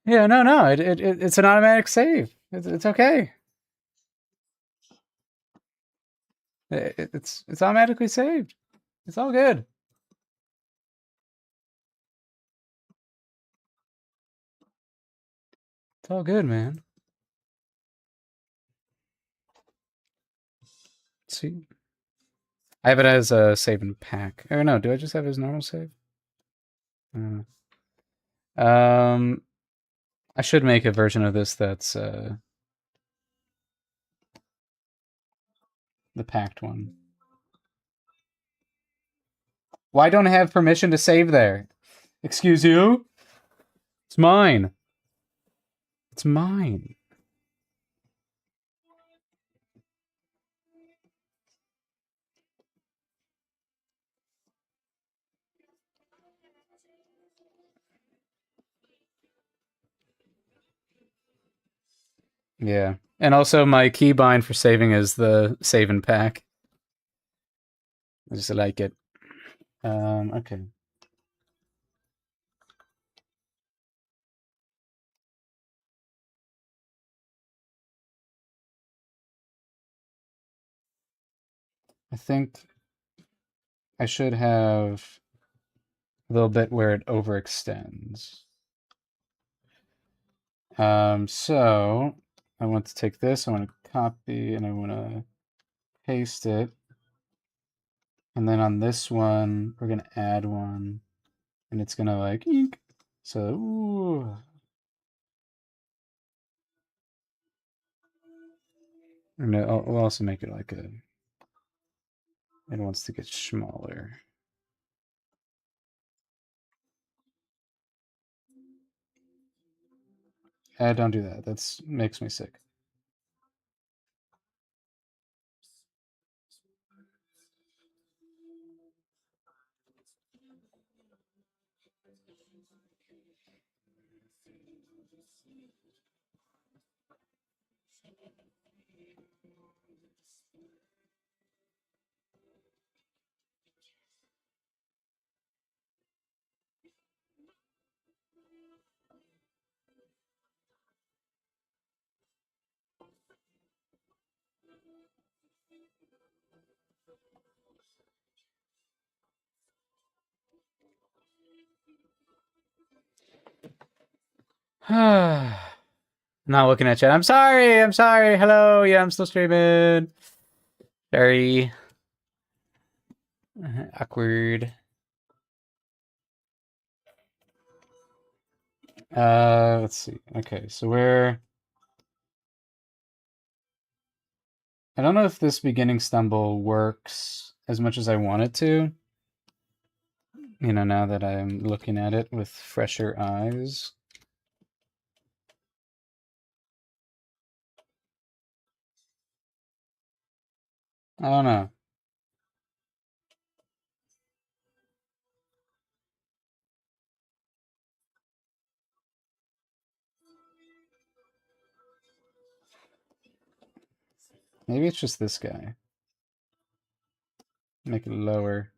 Yeah, no. It's an automatic save. It's okay. It's automatically saved. It's all good. It's all good, man. See, I have it as a save and pack. Or no, do I just have it as normal save? Um, I should make a version of this that's the packed one. Why don't I have permission to save there? Excuse you? It's mine. It's mine. Yeah. And also my keybind for saving is the save and pack. I just like it. Okay. I think I should have a little bit where it overextends. So I want to take this, I want to copy, and I want to paste it. And then on this one, we're going to add one, and it's going to like, ink. So, ooh. And we'll also make it like it wants to get smaller. Don't do that. That makes me sick. Not looking at chat. I'm sorry. Hello. Yeah, I'm still streaming. Sorry. Awkward. Let's see. Okay, so I don't know if this beginning stumble works as much as I want it to. You know, now that I'm looking at it with fresher eyes. I don't know. Maybe it's just this guy. Make it lower.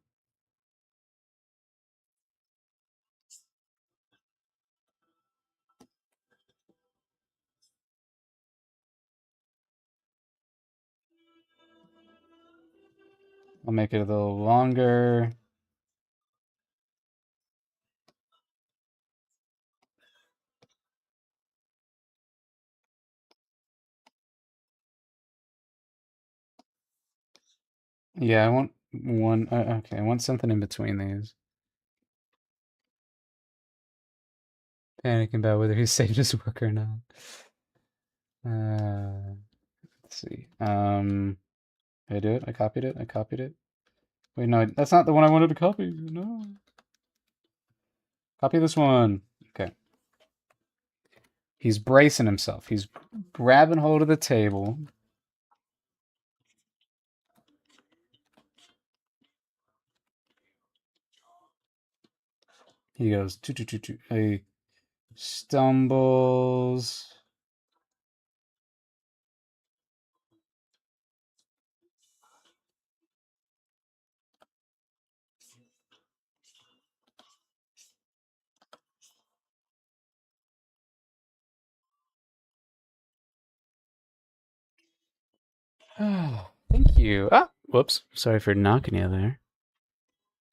I'll make it a little longer. Yeah, I want one. Okay, I want something in between these. panicking about whether he saved his work or not. Let's see. Did I do it? I copied it. I copied it. Wait, no, that's not the one I wanted to copy. No. Copy this one. Okay. He's bracing himself. He's grabbing hold of the table. He goes, he stumbles. Oh, thank you. Ah, whoops. Sorry for knocking you there.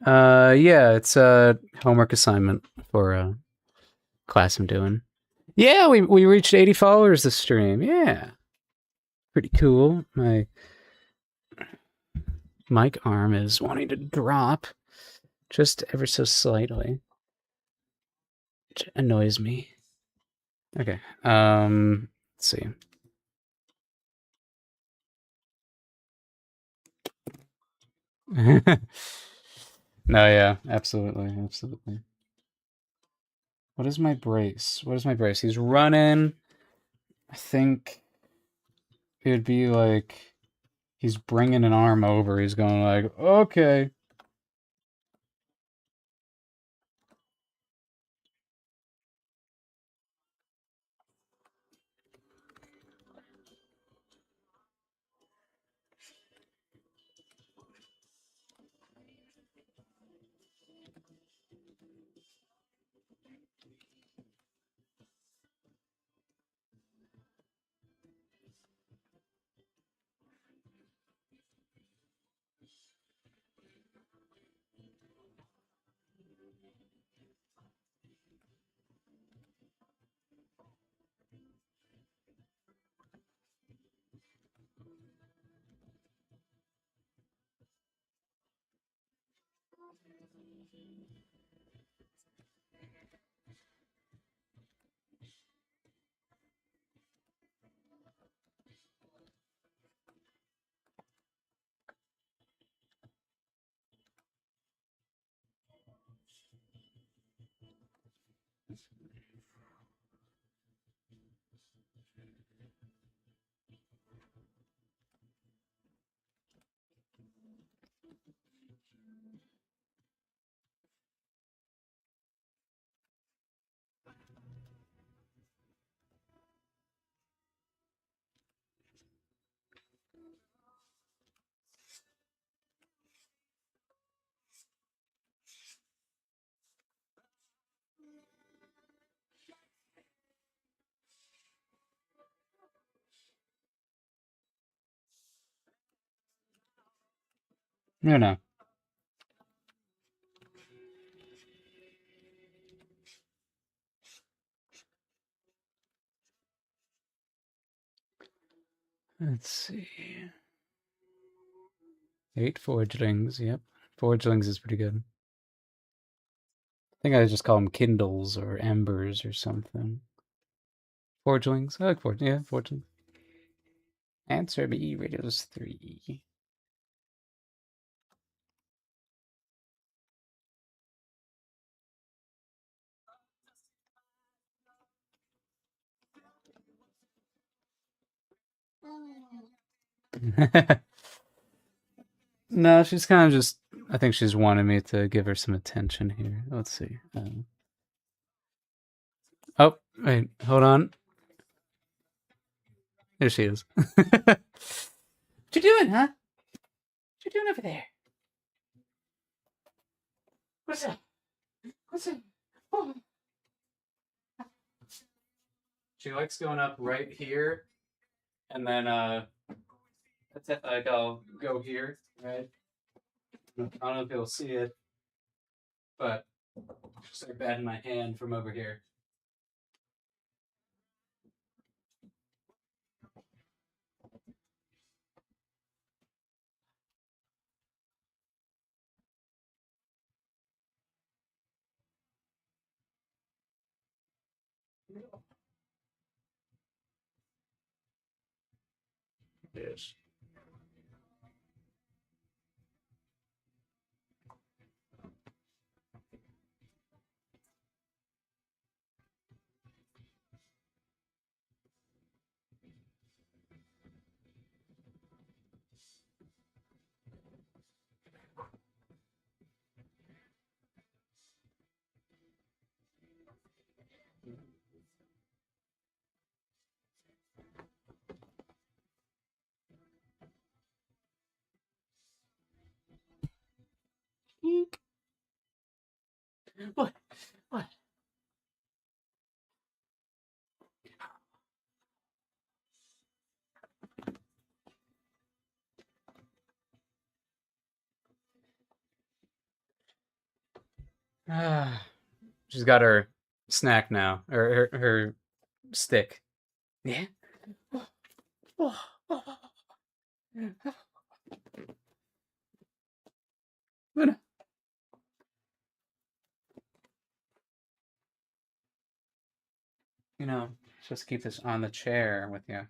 Yeah, it's a homework assignment for a class I'm doing. Yeah, we reached 80 followers this stream. Yeah. Pretty cool. My mic arm is wanting to drop just ever so slightly, which annoys me. Okay. Let's see. No, yeah, absolutely, absolutely. What is my brace? What is my brace? He's running. I think it would be like he's bringing an arm over. He's going like, okay. No, no. Let's see. 8 forgelings. Yep. Forgelings is pretty good. I think I just call them Kindles or Embers or something. Forgelings. I like forgelings. Yeah, forgelings. Answer me, riddles 3. No, she's kind of just. I think she's wanted me to give her some attention here. Let's see. Oh, wait, hold on. There she is. What you doing, huh? What you doing over there? What's up? What's up? Oh. She likes going up right here, and then like I'll go here, right? I don't know if you'll see it, but she'll start batting my hand from over here. Yes. Eek. What? What? Ah, she's got her snack now, or her stick. Yeah. Luna. You know, just keep this on the chair with you.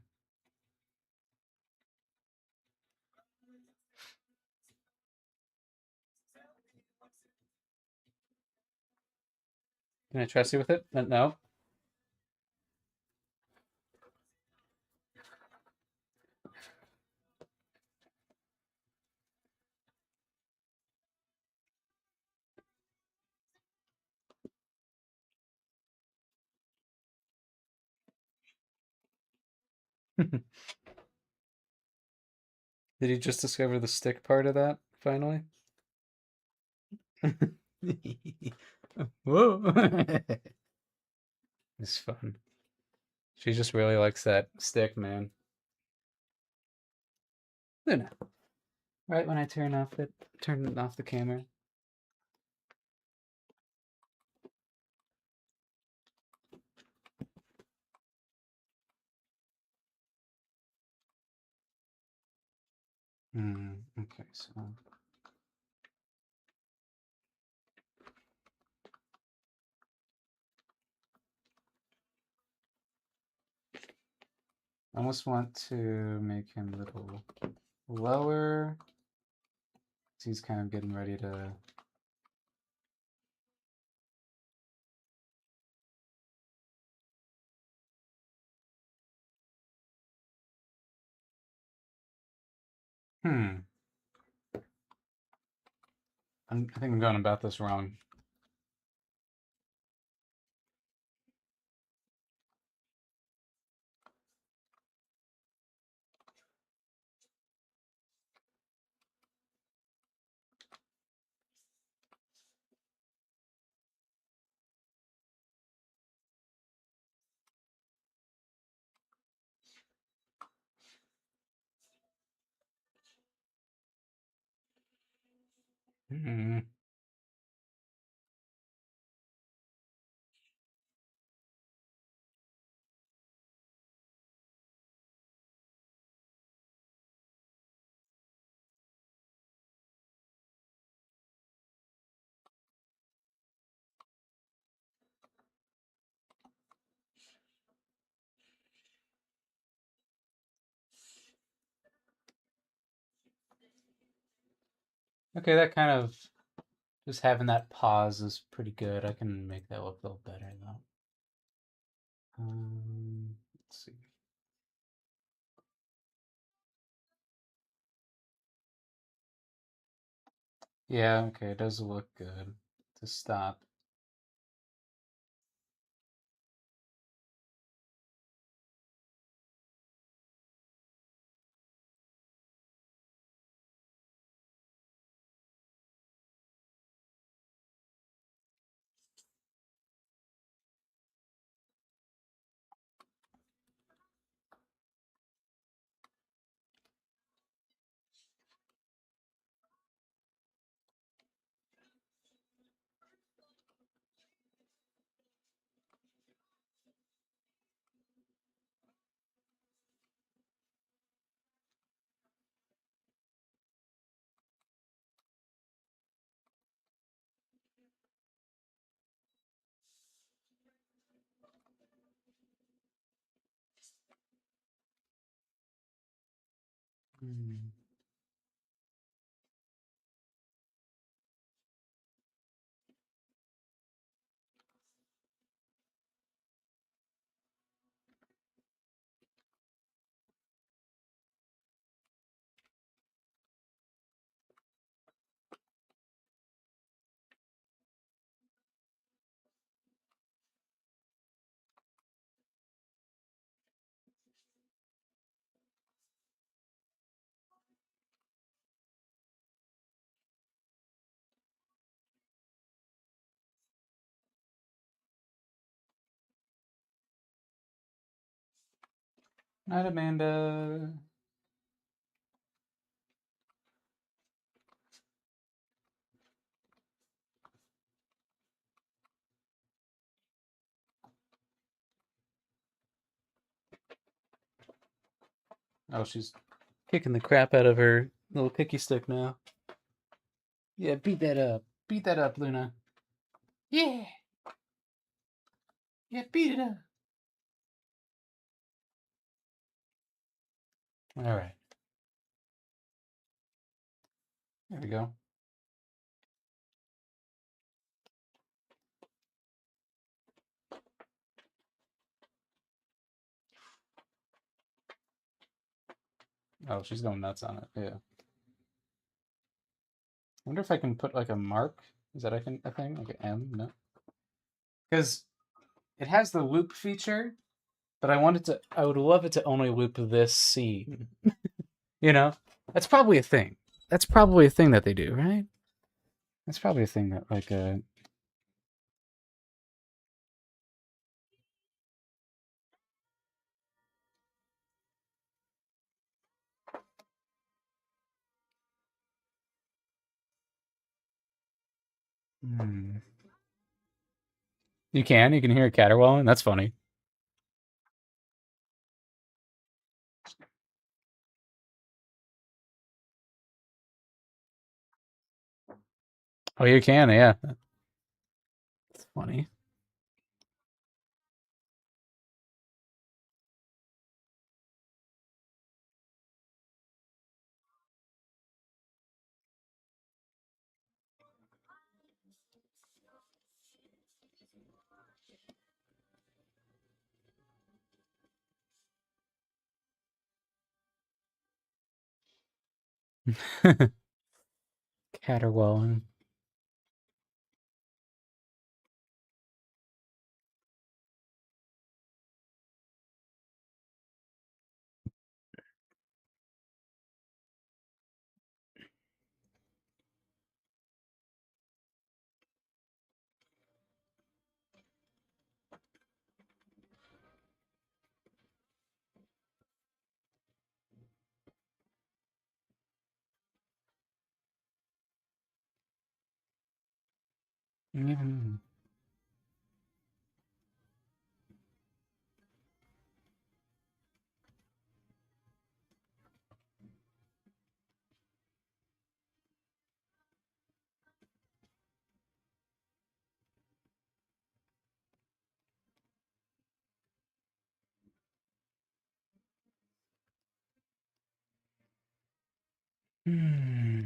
Can I trust you with it? No. Did you just discover the stick part of that finally? Whoa. It's fun. She just really likes that stick, man. Luna. Right when I turn off the camera. Okay, so I almost want to make him a little lower. He's kind of getting ready to. I think I'm going about this wrong. Hmm. Okay, that kind of just having that pause is pretty good. I can make that look a little better though. Let's see. Yeah, okay, it does look good to stop. Hmm. Night, Amanda. Oh, she's kicking the crap out of her little cookie stick now. Yeah, beat that up. Beat that up, Luna. Yeah. Yeah, beat it up. All right. There we go. Oh, she's going nuts on it. Yeah. I wonder if I can put like a mark. Is that a thing? Like an M? No. Because it has the loop feature, but I want it to. I would love it to only loop this scene. You know, that's probably a thing. That's probably a thing that they do, right? That's probably a thing that like hmm. You can hear a caterwauling. That's funny. Oh, you can, yeah. That's funny. Caterwauling. Mhm. Hmm.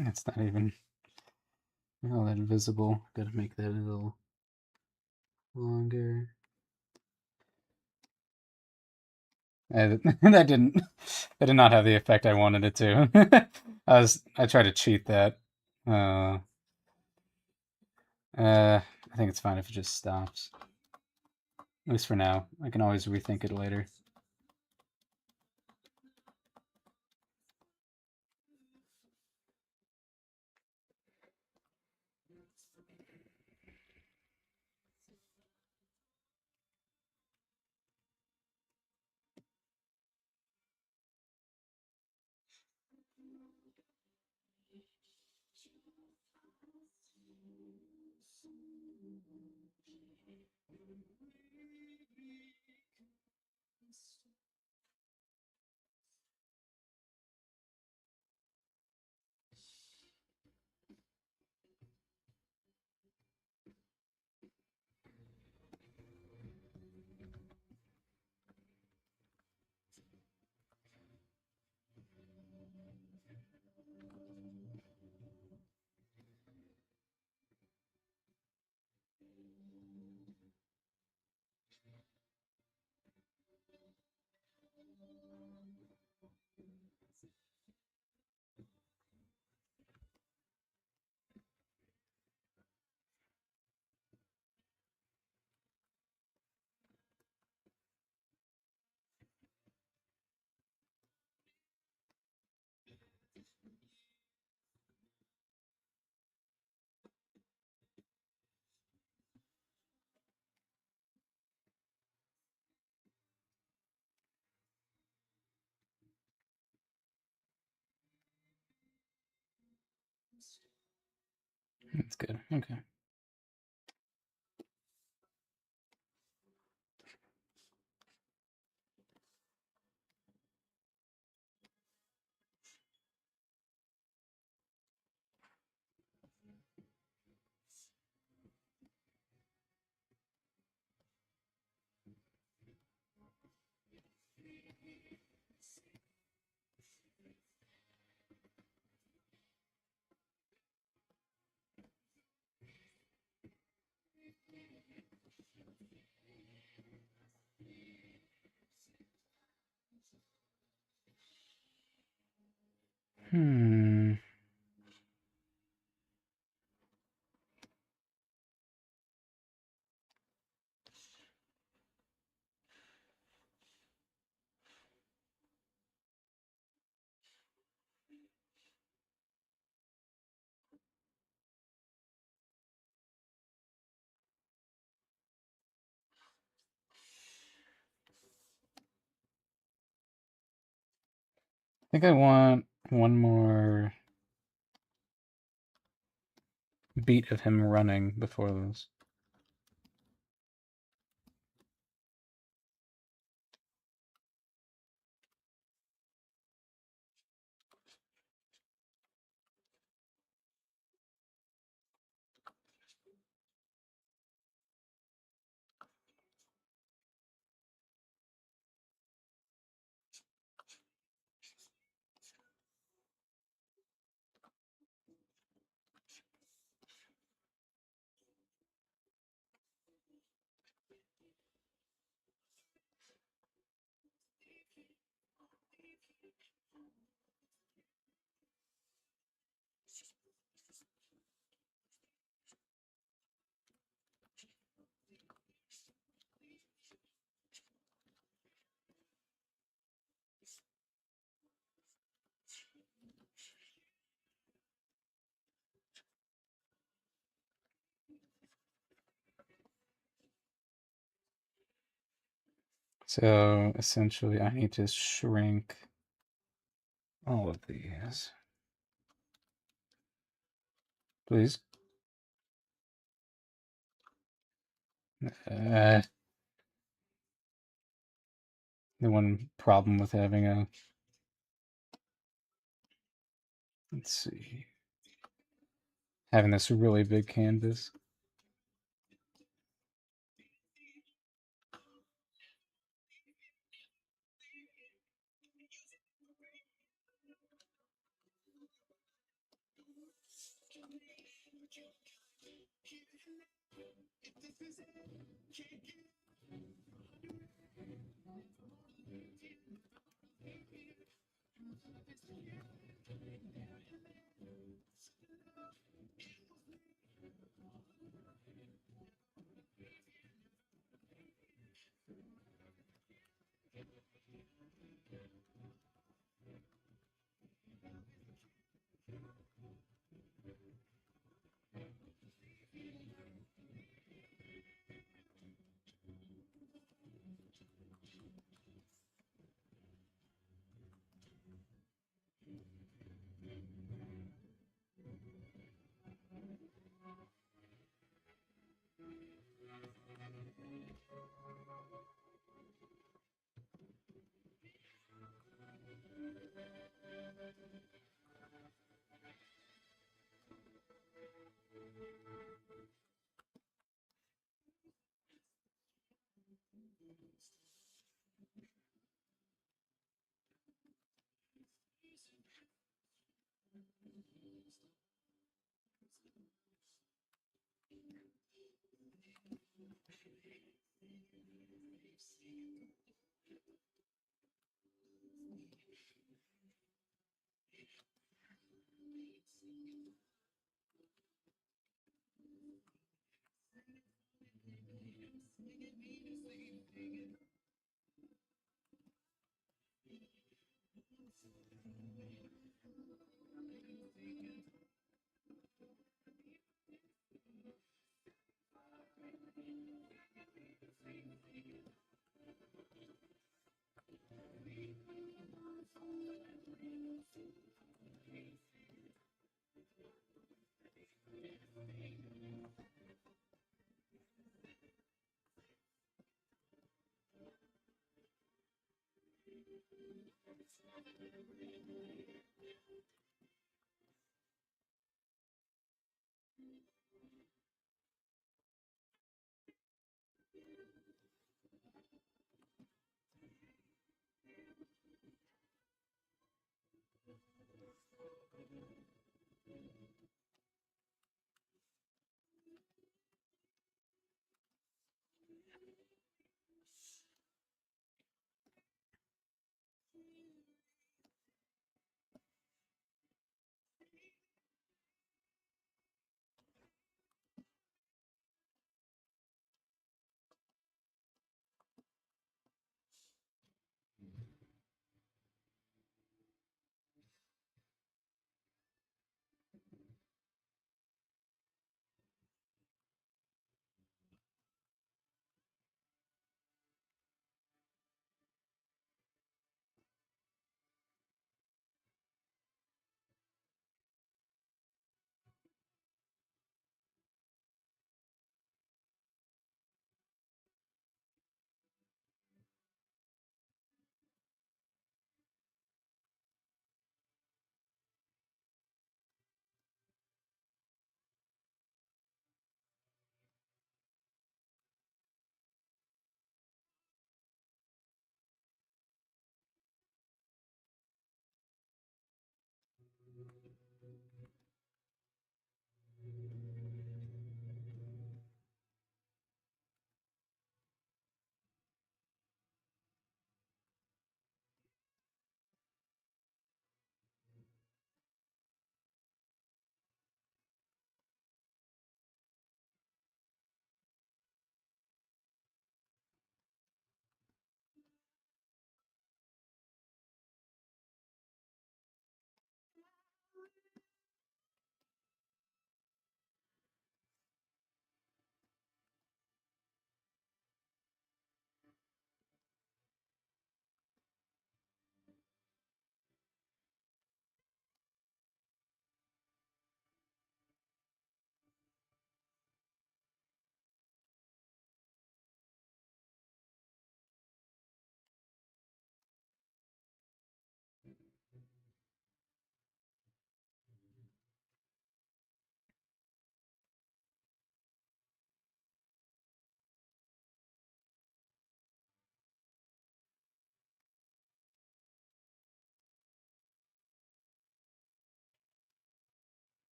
It's not even all that visible. Gotta make that a little longer. That did not have the effect I wanted it to. I tried to cheat that. Uh, I think it's fine if it just stops. At least for now. I can always rethink it later. That's good. Okay. Hmm. I think I want one more beat of him running before this. So essentially, I need to shrink all of these. Please. The one problem with having a, let's see, having this really big canvas.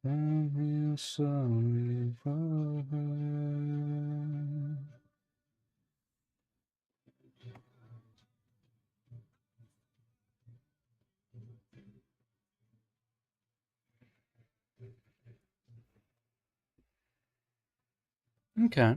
I feel sorry for her. Okay.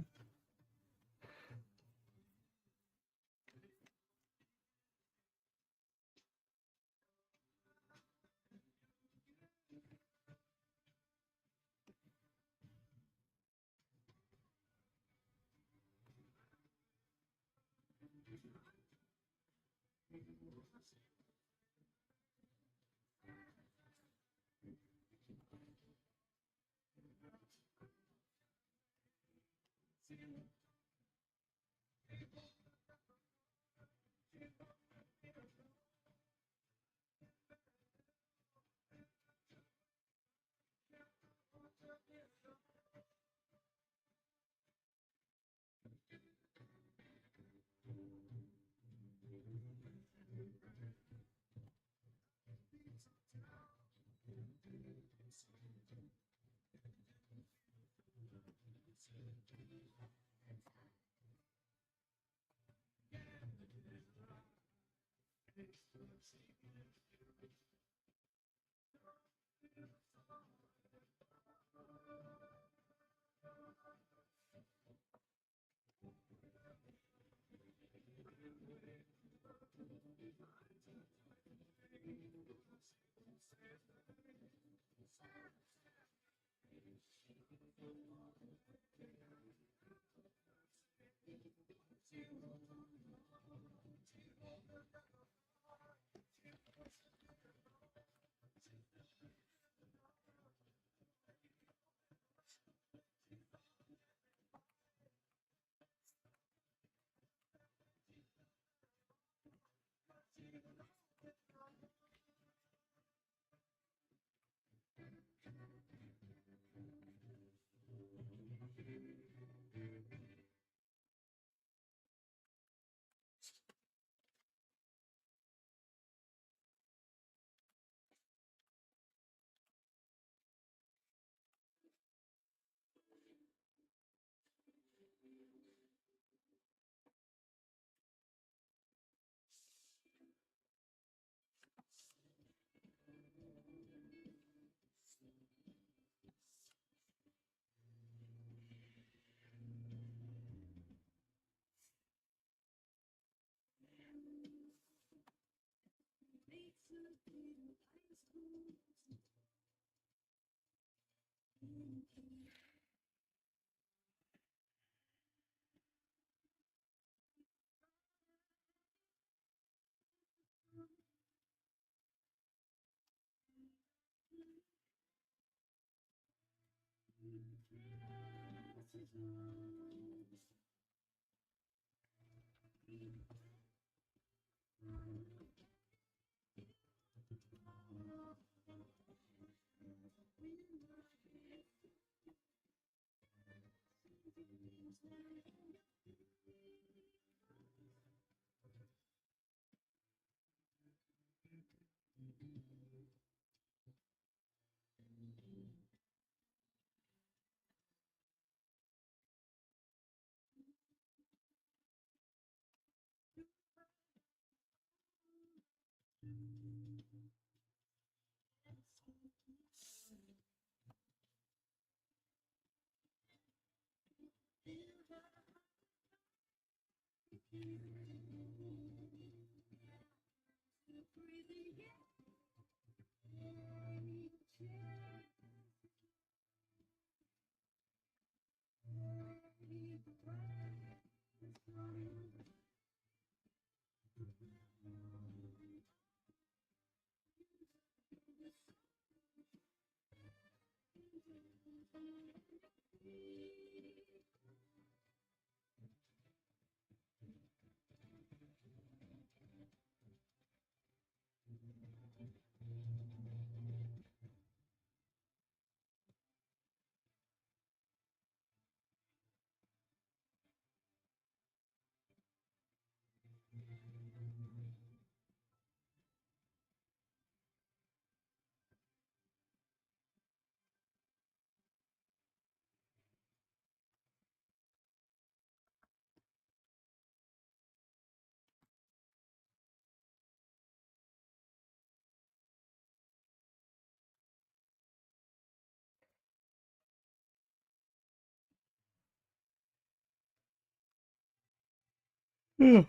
Hmm.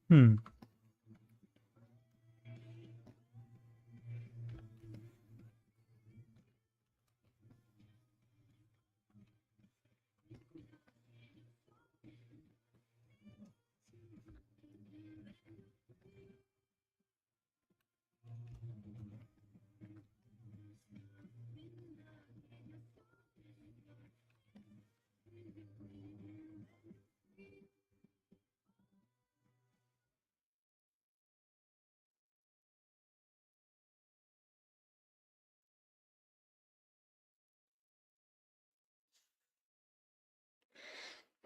Hmm.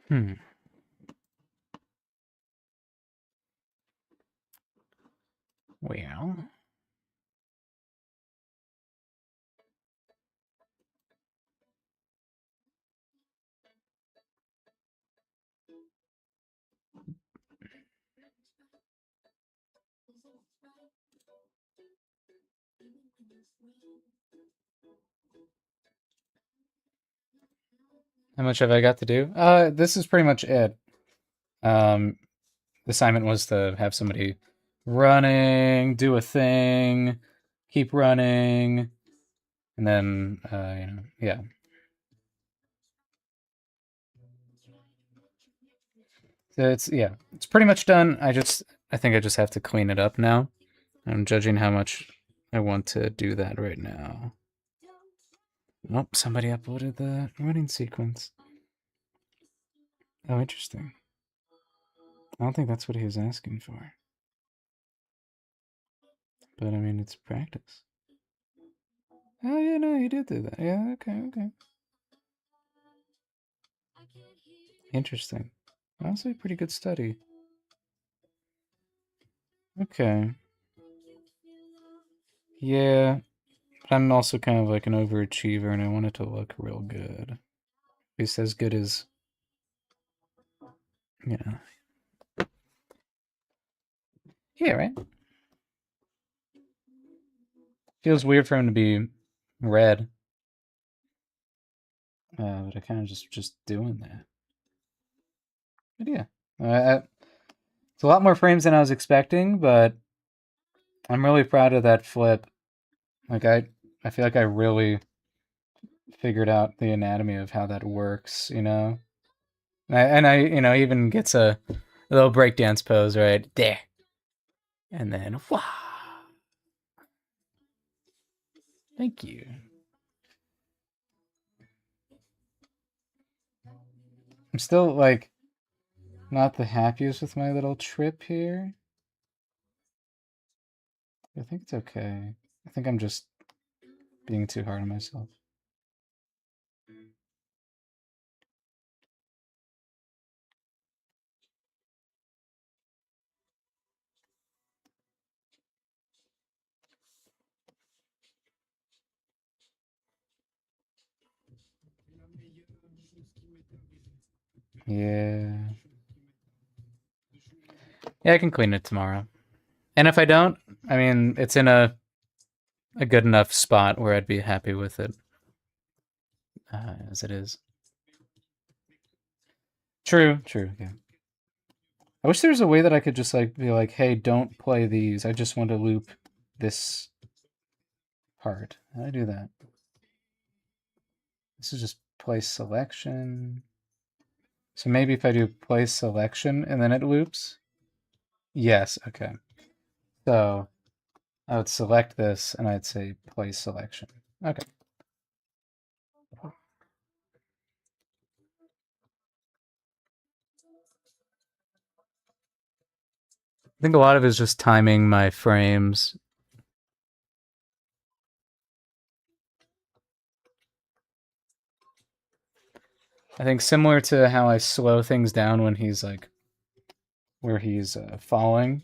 Hmm. Well. How much have I got to do? This is pretty much it. The assignment was to have somebody running, do a thing, keep running, and then, yeah. So it's pretty much done. I think I just have to clean it up now. I'm judging how much I want to do that right now. Oh, somebody uploaded the running sequence. Oh, interesting. I don't think that's what he was asking for. But I mean, it's practice. Oh, yeah, no, he did do that. Yeah, okay. Interesting. Honestly, pretty good study. Okay. Yeah, but I'm also kind of like an overachiever and I want it to look real good. At least as good as, you know. Yeah, right? Feels weird for him to be red. But I kind of just doing that. But yeah. It's a lot more frames than I was expecting, but I'm really proud of that flip. Like I feel like I really figured out the anatomy of how that works, you know? And I even gets a little breakdance pose right there. And then, wow. Thank you. I'm still, like, not the happiest with my little trip here. I think it's okay. I think I'm just being too hard on myself. Yeah. Yeah, I can clean it tomorrow. And if I don't, I mean, it's in a good enough spot where I'd be happy with it as it is. True, yeah. I wish there was a way that I could just like be like, hey, don't play these. I just want to loop this part. How do I do that? This is just play selection. So maybe if I do play selection and then it loops. Yes, okay. So I would select this and I'd say play selection. Okay. I think a lot of it is just timing my frames. I think similar to how I slow things down when he's like, where he's falling,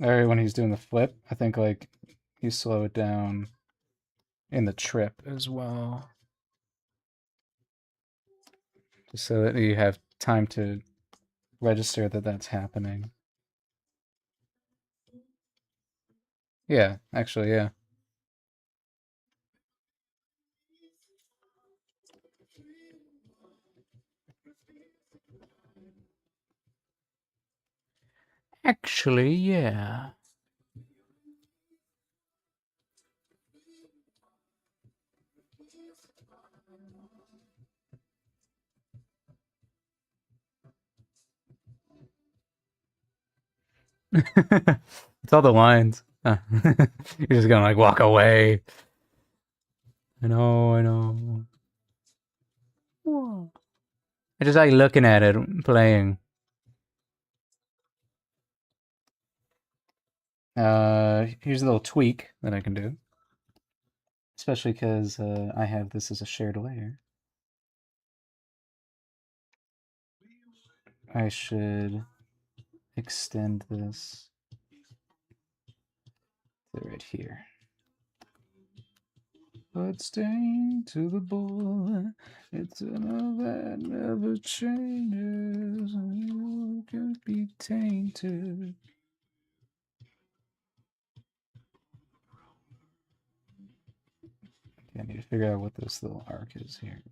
or when he's doing the flip, I think like you slow it down in the trip as well. Just so that you have time to register that that's happening. Yeah, actually, yeah. Actually, yeah. It's all the lines. You're just gonna like walk away. I know. I just like looking at it, playing. Here's a little tweak that I can do. Especially because I have this as a shared layer. I should extend this to right here. But stain to the boy, it's a love that never changes, and you can be tainted. Okay, I need to figure out what this little arc is here.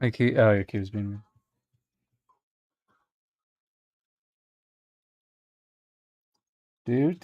Your cube's being moved. Do.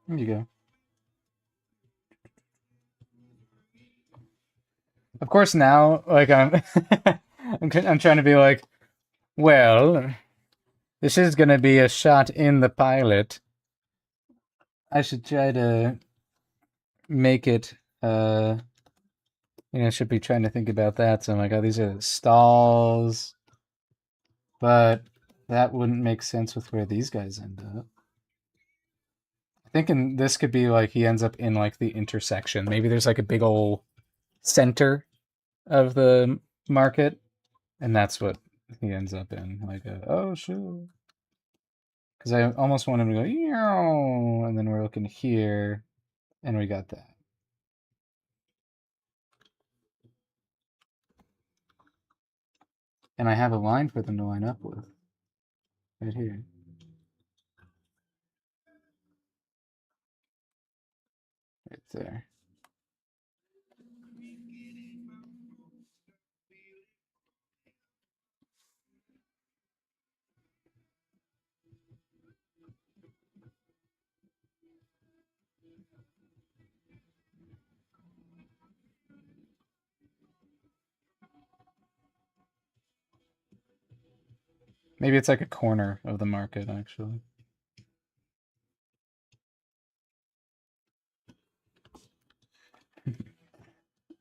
There you go. Of course, now, like, I'm I'm trying to be like, well, this is gonna be a shot in the pilot. I should try to make it, I should be trying to think about that. So I'm like, oh, these are the stalls. But that wouldn't make sense with where these guys end up. I think this could be like he ends up in like the intersection. Maybe there's like a big old center of the market, and that's what he ends up in. Like, oh, sure. Because I almost want him to go, Eow! And then we're looking here, and we got that. And I have a line for them to line up with. Right here. Right there. Maybe it's like a corner of the market, actually.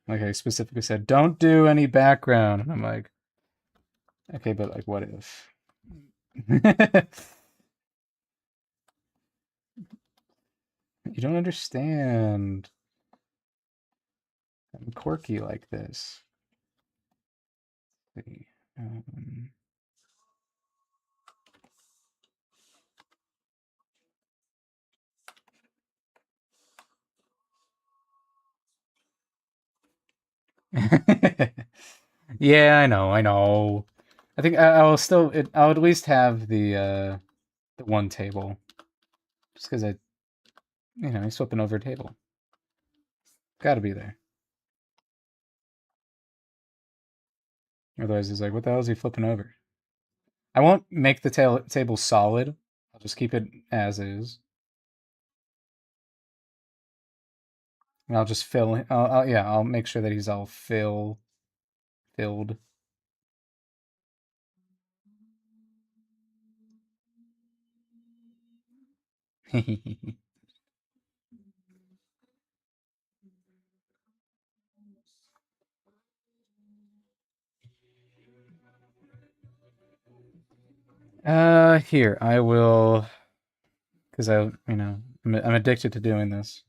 Like I specifically said, don't do any background. And I'm like, okay, but like, what if? You don't understand. I'm quirky like this. Let's see. Yeah, I know. I think I will still. I'll at least have the one table, just because he's flipping over a table. Got to be there. Otherwise, he's like, what the hell is he flipping over? I won't make the table solid. I'll just keep it as is. And I'll just fill. I'll make sure that he's all filled. Here I will, because I'm addicted to doing this.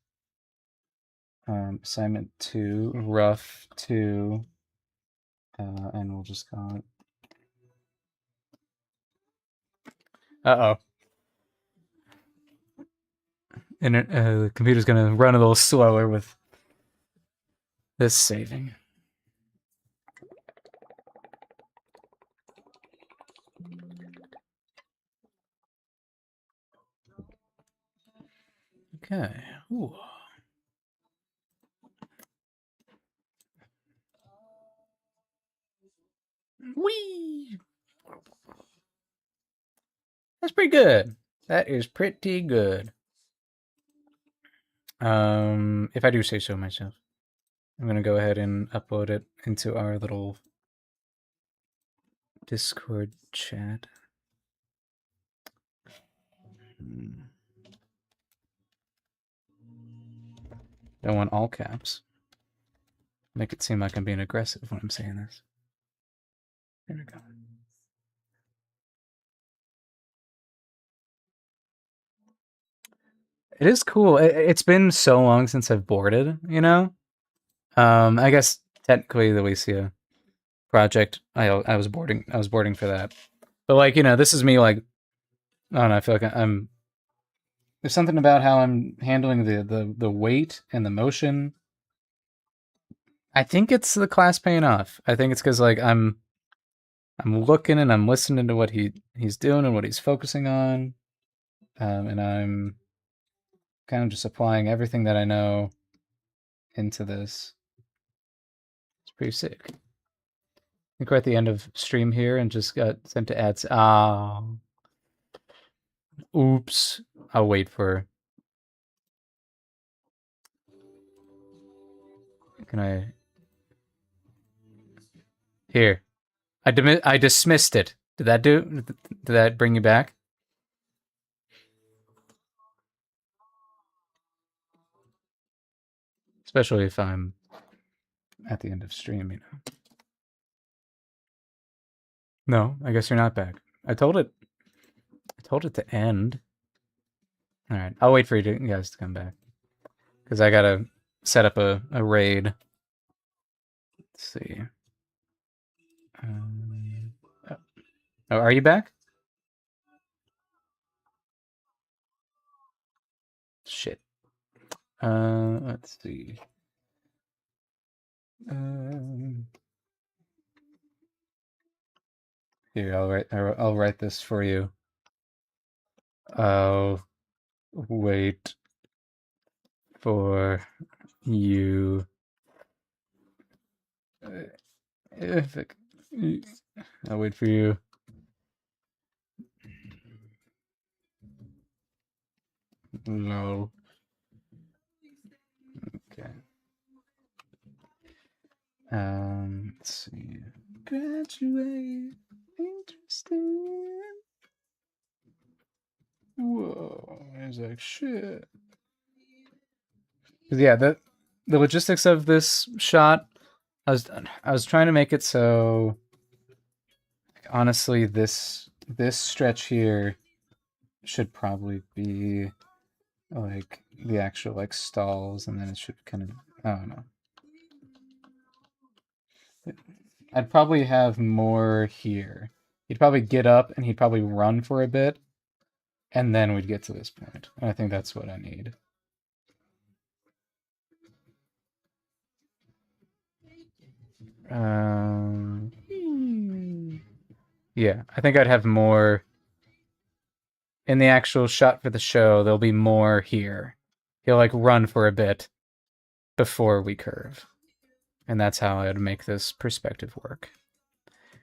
Assignment 2, rough 2, and we'll just call it. Uh-oh. And the computer's gonna run a little slower with this saving. Okay. Ooh. Whee! That's pretty good. That is pretty good. If I do say so myself, I'm gonna go ahead and upload it into our little Discord chat. Don't want all caps. Make it seem like I'm being aggressive when I'm saying this. There we go. It is cool. It's been so long since I've boarded, you know? I guess technically the Alicia project, I was boarding for that. But like, you know, this is me like, I don't know, I feel like I'm there's something about how I'm handling the weight and the motion. I think it's the class paying off. I think it's because like I'm looking and I'm listening to what he's doing and what he's focusing on, and I'm kind of just applying everything that I know into this. It's pretty sick. I think we're at the end of stream here and just got sent to ads. Oops. I'll wait for. Can I? Here. I dismissed it. Did that do? Did that bring you back? Especially if I'm at the end of stream, you know. No, I guess you're not back. I told it to end. All right, I'll wait for you guys to come back because I gotta set up a raid. Let's see. Oh, are you back? Shit. Let's see. Here, I'll write this for you. I'll wait for you. I'll wait for you. No. Okay. Let's see. Graduate. Interesting. Whoa, there's like shit. Yeah, the logistics of this shot, I was trying to make it so honestly this stretch here should probably be like the actual like stalls, and then it should kind of, I don't know. I'd probably have more here. He'd probably get up and he'd probably run for a bit, and then we'd get to this point. And I think that's what I need. Yeah, I think I'd have more in the actual shot for the show. There'll be more here. He'll like run for a bit before we curve, and that's how I'd make this perspective work.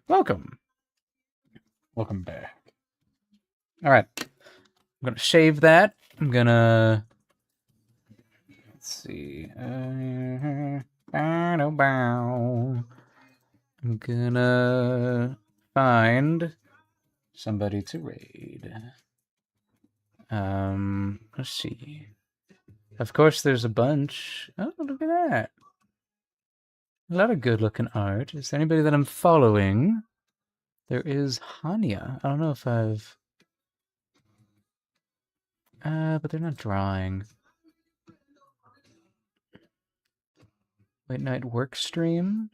Welcome back. All right, I'm gonna shave that. I'm gonna let's see. I'm gonna find somebody to raid. Let's see. Of course, there's a bunch. Oh, look at that. A lot of good-looking art. Is there anybody that I'm following? There is Hanya. I don't know if I've... but they're not drawing. Late night work stream?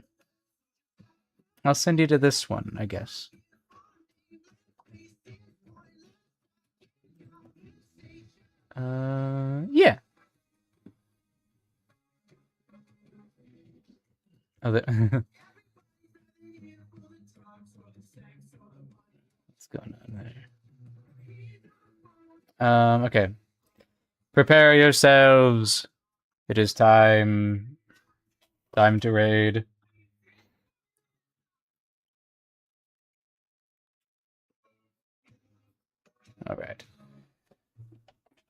I'll send you to this one, I guess. Yeah. Oh, what's going on there? Okay. Prepare yourselves. It is time. Time to raid. All right.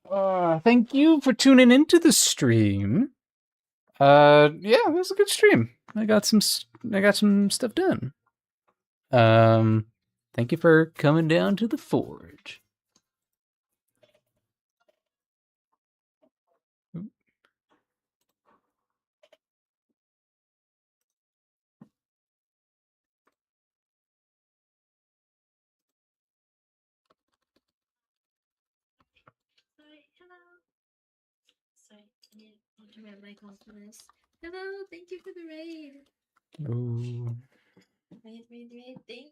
Thank you for tuning into the stream. Yeah, it was a good stream. I got some stuff done. Thank you for coming down to the forge.
Sorry, I need to turn my mic on for this. Hello, thank you for the raid.
Ooh.
Raid, thank you.